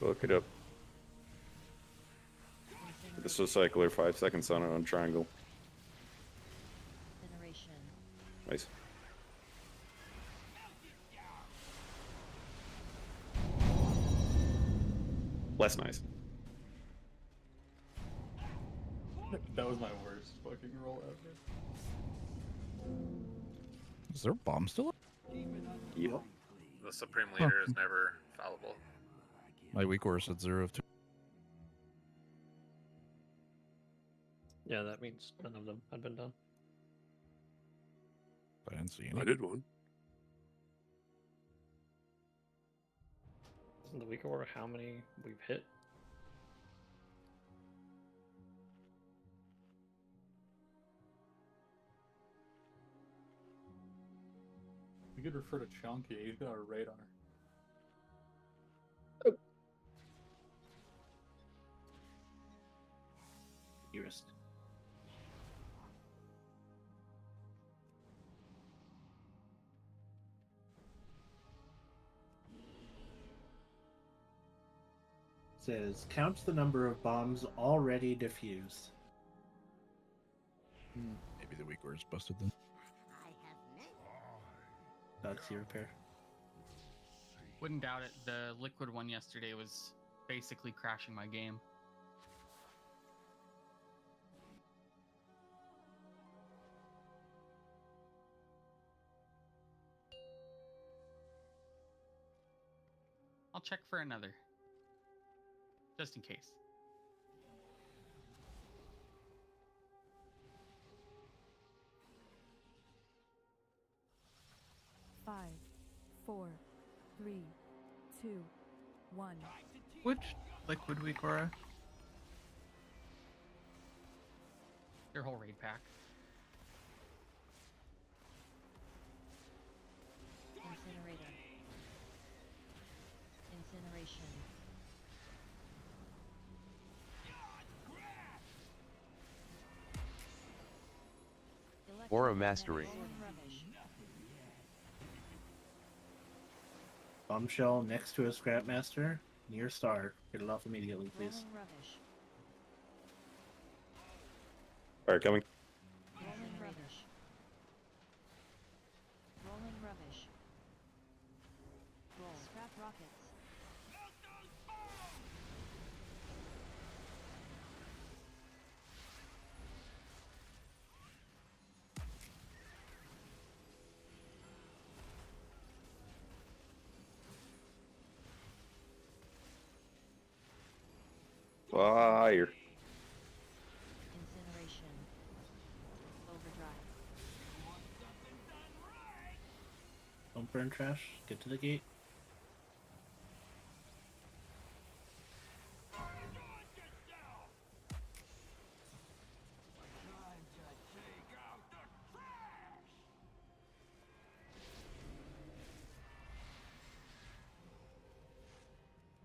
C: Look it up. This was cycler 5 seconds on it on triangle.
J: Incineration.
C: Nice. Less nice.
A: That was my worst fucking roll ever.
D: Is there a bomb still up?
C: Yep.
R: The Supreme Leader is never fallible.
D: My weak aura said 0 of 2.
E: Yeah, that means none of them had been done.
D: didn't see any.
H: I did one.
E: Isn't the week order how many we've hit?
A: We could refer to Chunky. He's got our radar.
N: Jurist. Says count the number of bombs already defused.
D: Maybe the weak order's busted then.
N: Galaxy repair.
V: Wouldn't doubt it. The liquid one yesterday was basically crashing my game. I'll check for another. Just in case.
F: Five, 4, 3, 2, 1.
K: Which liquid weak aura?
V: Your whole raid pack.
J: Incinerator. Incineration.
T: Aura Mastery.
N: Bombshell next to a scrap master near star. Get it off immediately, please.
C: Fire coming.
J: Rolling rubbish. Rolling rubbish. Roll. Scrap rockets.
C: Fire.
J: Incineration. Overdrive.
N: Don't burn trash. Get to the gate.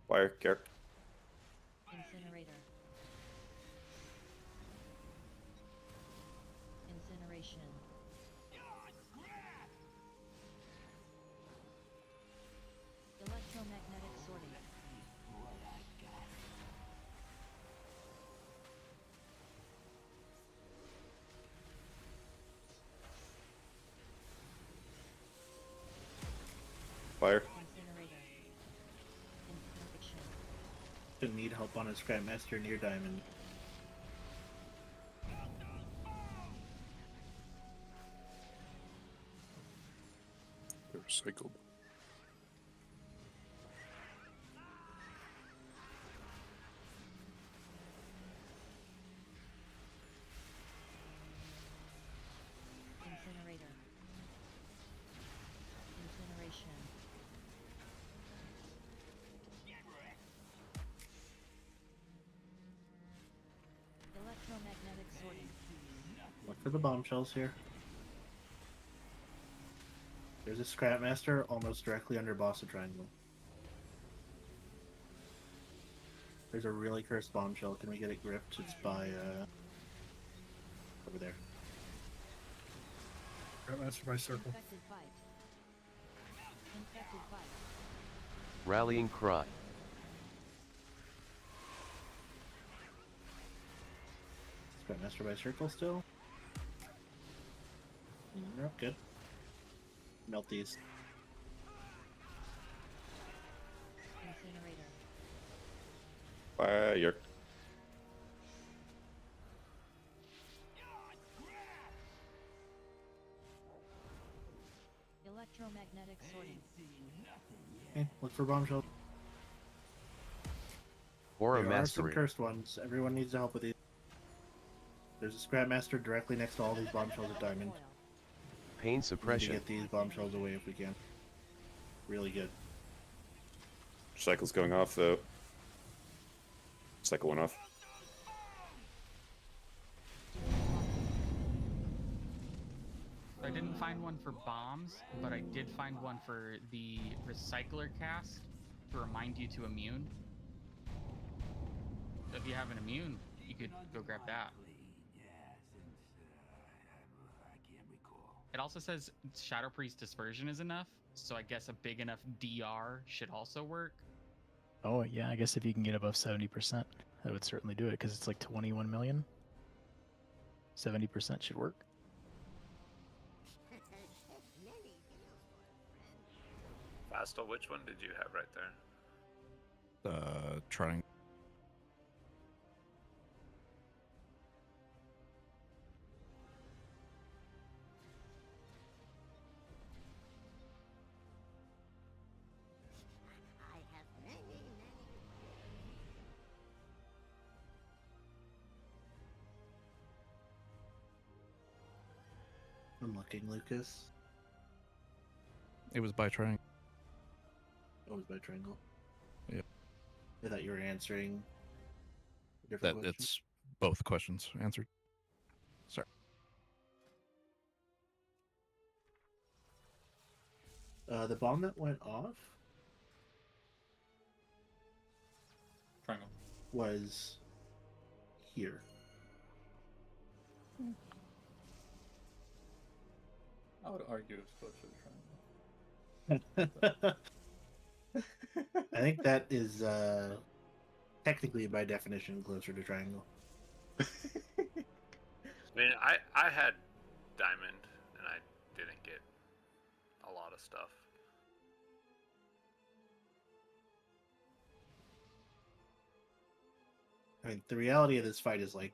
C: Fire, Kirk.
J: Incinerator. Incineration. Electromagnetic sorting.
C: Fire.
J: Incinerator. Incineration.
N: Should need help on a scrap master near diamond.
H: They're recycled.
J: Incinerator. Incineration. Electromagnetic sorting.
N: Look for the bombshells here. There's a scrap master almost directly under boss of triangle. There's a really cursed bombshell. Can we get it gripped? It's by over there.
B: Scrap master by circle.
J: Infected fight. Infected fight.
T: Rallying cry.
N: Scrap master by circle still. Yep, good. Melt these.
J: Incinerator.
C: Fire.
J: Electromagnetic sorting.
N: Okay, look for bombshells.
T: Aura
N: There are some
T: Mastery.
N: cursed ones. Everyone needs to help with these. There's a scrap master directly next to all these bombshells at diamond.
T: Pain
N: We need to
T: suppression.
N: get these bombshells away if we can. Really good.
C: Cycle's going off though. Cycle went off.
V: I didn't find one for bombs, but I did find one for the recycler cast to remind you to immune. So if you have an immune, you could go grab that. It also says Shadow Priest Dispersion is enough, so I guess a big enough DR should also work.
M: Oh yeah, I guess if you can get above 70%, that would certainly do it because it's like 21 million. 70% should work.
R: Fastal, which one did you have right there?
D: Trying.
I: I have many.
N: I'm looking, Lucas.
D: It was by trying.
N: Always by triangle.
D: Yep.
N: I thought you were answering a
D: That
N: different question.
D: it's both questions answered. Sorry.
N: The bomb that went off
A: Triangle.
N: was here.
A: I would argue it's closer to triangle.
N: I think that is technically by definition closer to triangle.
R: I mean, I had diamond and I didn't get a lot of stuff.
N: I mean, the reality of this fight is like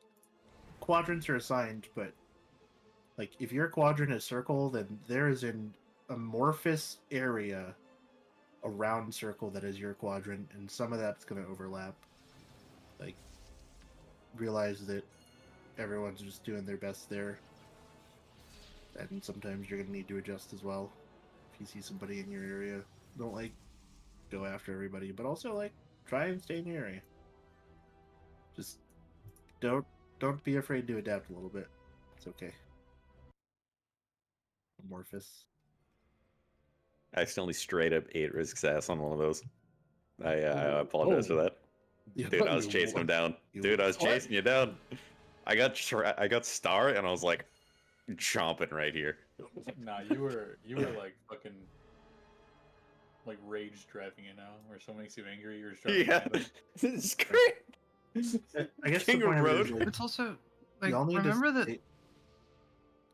N: quadrants are assigned, but like if your quadrant is circle, then there is an amorphous area around circle that is your quadrant, and some of that's going to overlap. Like, realize that everyone's just doing their best there, and sometimes you're going to need to adjust as well. If you see somebody in your area, don't like go after everybody, but also like try and stay in your area. Just don't be afraid to adapt a little bit. It's okay. Amorphous.
C: I accidentally straight up ate Risk's ass on one of those. I apologize for that. Dude, I was chasing him down. Dude, I was chasing you down. I got star and I was like chomping right here.
A: Nah, you were like fucking like rage driving it now, where someone makes you angry, you're just driving.
C: Yeah, this is great.
N: I guess
C: King
N: the point
C: of
N: of it
C: Road.
N: is, like,
K: It's also like
N: y'all need to
K: remember that
N: stay-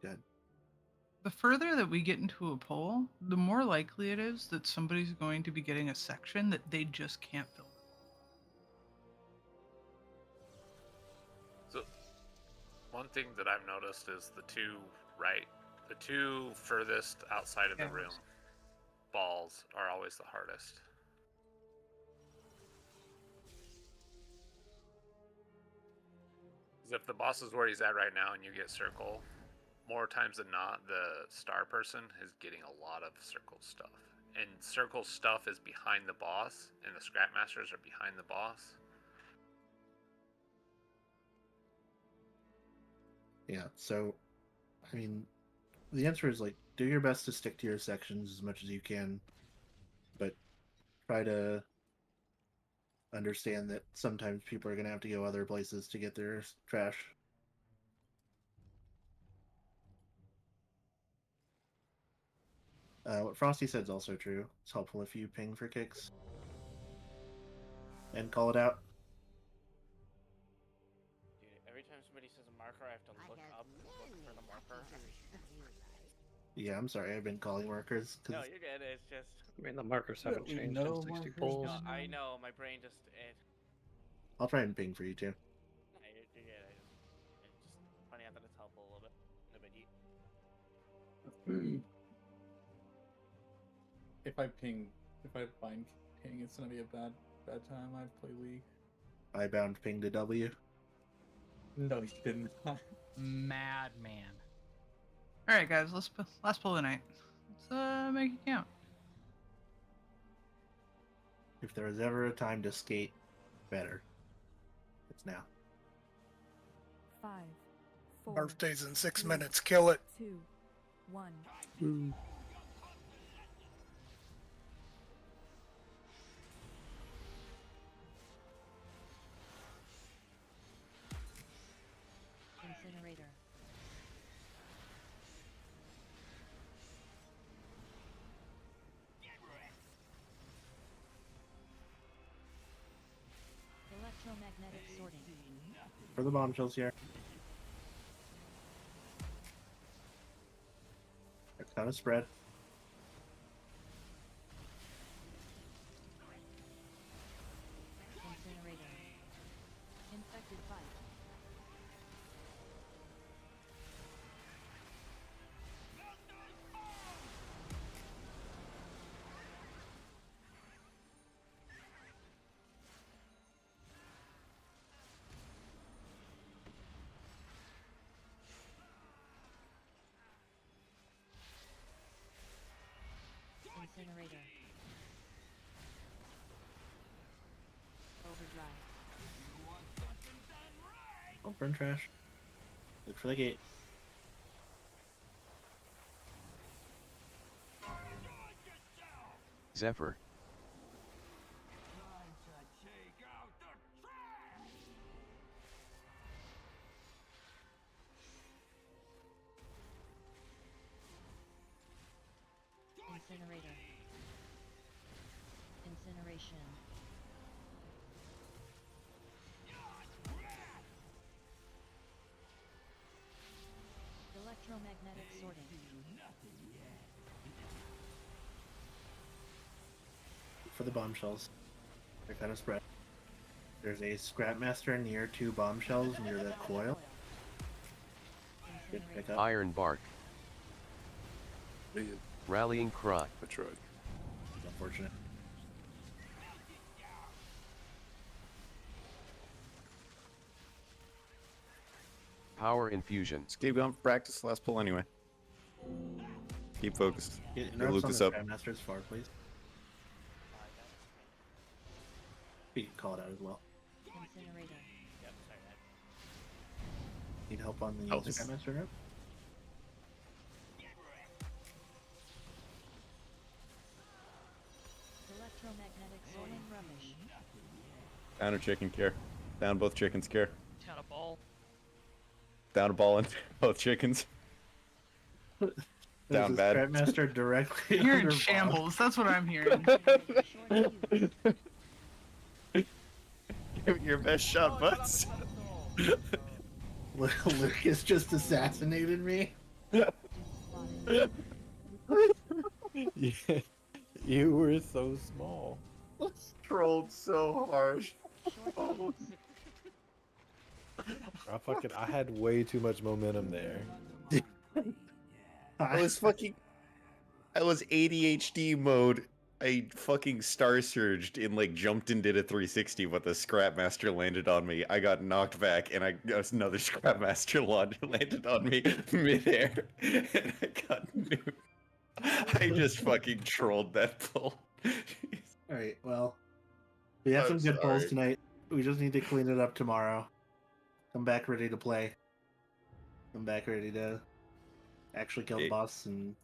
N: Good.
K: the further that we get into a poll, the more likely it is that somebody's going to be getting a section that they just can't fill.
R: So, one thing that I've noticed is the two furthest outside of the room balls are always the hardest. 'Cause if the boss is where he's at right now and you get circle, more times than not, the star person is getting a lot of circle stuff. And circle stuff is behind the boss, and the scrap masters are behind the boss.
N: Yeah, so I mean, the answer is like do your best to stick to your sections as much as you can, but try to understand that sometimes people are going to have to go other places to get their trash. What Frosty said is also true. It's helpful if you ping for kicks and call it out.
G: Dude, every time somebody says a marker, I have to look up and look for the marker.
N: Yeah, I'm sorry. I've been calling markers.
G: No, you're good. It's just.
E: I mean, the markers haven't
A: we
E: changed
A: know
E: in 60
A: markers
E: polls.
G: No, I know. My brain just.
N: I'll try and ping for you too.
G: No, you're good. It's just funny out that it's helpful a little bit.
A: If I find ping, it's gonna be a bad time. I play League.
N: I bound ping to W.
A: No, you didn't.
V: Madman.
K: All right, guys. Last pull of the night. Let's make it count.
N: If there was ever a time to skate better, it's now.
F: 5, 4,
L: Birthday's in 6
F: 3,
L: minutes. Kill it.
F: 2, 1.
J: Incinerator. Electromagnetic sorting.
N: For the bombshells here. It's kind of spread.
J: Incinerator. Infected bite. Incinerator. Overdrive.
N: Oh, burn trash. Look for the gate.
T: Zephyr.
J: Incinerator. Incineration. Electromagnetic sorting.
N: For the bombshells. They're kind of spread. There's a scrapmaster near 2 bombshells near the coil. Good pickup.
T: Iron bark.
H: Man,
T: Rallying cry.
H: I tried.
N: It's unfortunate.
T: Power infusion.
C: Just keep going for practice. Last pull anyway. Keep focused.
N: Get
C: Go loot
N: on
C: this
N: the
C: up.
N: scrapmaster as far, please. You can call it out as well.
J: Incinerator.
N: Need help on the
C: Help.
N: scrapmaster rep?
J: Electromagnetic sorting rubbish.
C: Down a chicken care. Down both chickens care.
U: Down a ball.
C: Down a ball and both chickens.
N: There's
C: Down
N: a
C: bad.
N: scrapmaster directly
K: You're in
N: under Bob.
K: shambles. That's what I'm hearing.
C: Give it your best shot, butts.
N: Lucas just assassinated me.
C: You were so small. Trolled so hard.
Q: I had way too much momentum there.
C: I was ADHD mode. I fucking star surged and like jumped and did a 360, but the Scrapmaster landed on me. I got knocked back, and another Scrapmaster landed on me midair, and I got nuked. I just fucking trolled that pull.
N: Alright, well. We have some good polls tonight. We just need to clean it up tomorrow. Come back ready to play. Come back ready to actually kill the boss and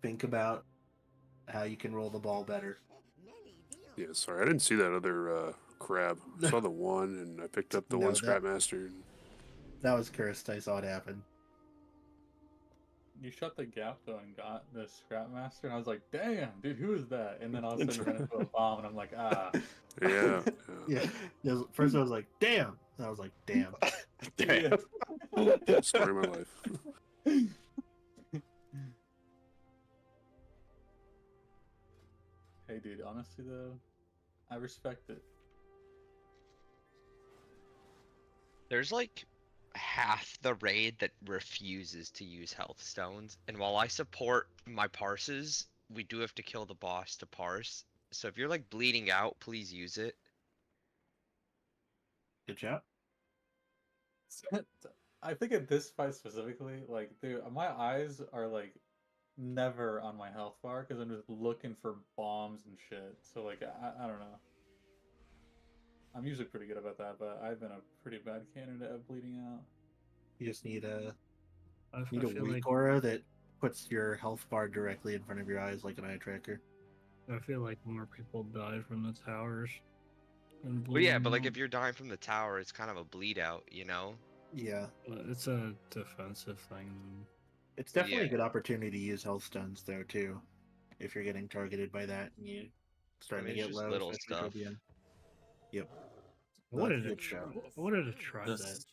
N: think about how you can roll the ball better.
H: Yeah, sorry, I didn't see that other crab. I saw the one, and I picked up the one Scrapmaster.
N: That was cursed. I saw it happen.
A: You shut the gap though and got the Scrapmaster, and I was like, "Damn, dude, who is that?" And then all of a sudden you ran into a bomb, and I'm like, "Ah."
H: Yeah.
N: Yeah. First I was like, "Damn," and I was like, "Damn."
C: Damn.
H: Story of my life.
A: Hey, dude, honestly though, I respect it.
W: There's like half the raid that refuses to use health stones, and while I support my parses, we do have to kill the boss to parse. So if you're like bleeding out, please use it.
N: Good job.
A: I think at this fight specifically, like, dude, my eyes are like never on my health bar because I'm just looking for bombs and shit. So like, I don't know. I'm usually pretty good about that, but I've been a pretty bad candidate at bleeding out.
N: You just need a
L: I
N: weak
L: feel
N: aura that puts your health bar directly in front of your eyes like an eye tracker.
L: I feel like more people die from the towers.
W: Well, yeah, but like if you're dying from the tower, it's kind of a bleed out, you know?
N: Yeah.
L: It's a defensive thing.
N: It's definitely a good opportunity to use health stuns though too, if you're getting targeted by that and you starting
W: I mean,
N: to
W: it's
N: get
W: just
N: low.
W: little
N: especially
W: stuff.
N: toward the end. Yep.
L: I wanted
N: That's a
L: to
N: good shout.
L: I wanted to try
P: Just-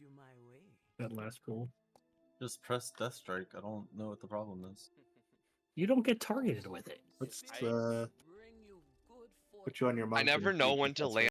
L: that last pull.
P: Just press Death Strike. I don't know what the problem is.
L: You don't get targeted with it.
N: Let's put you on your.
W: I never know when to land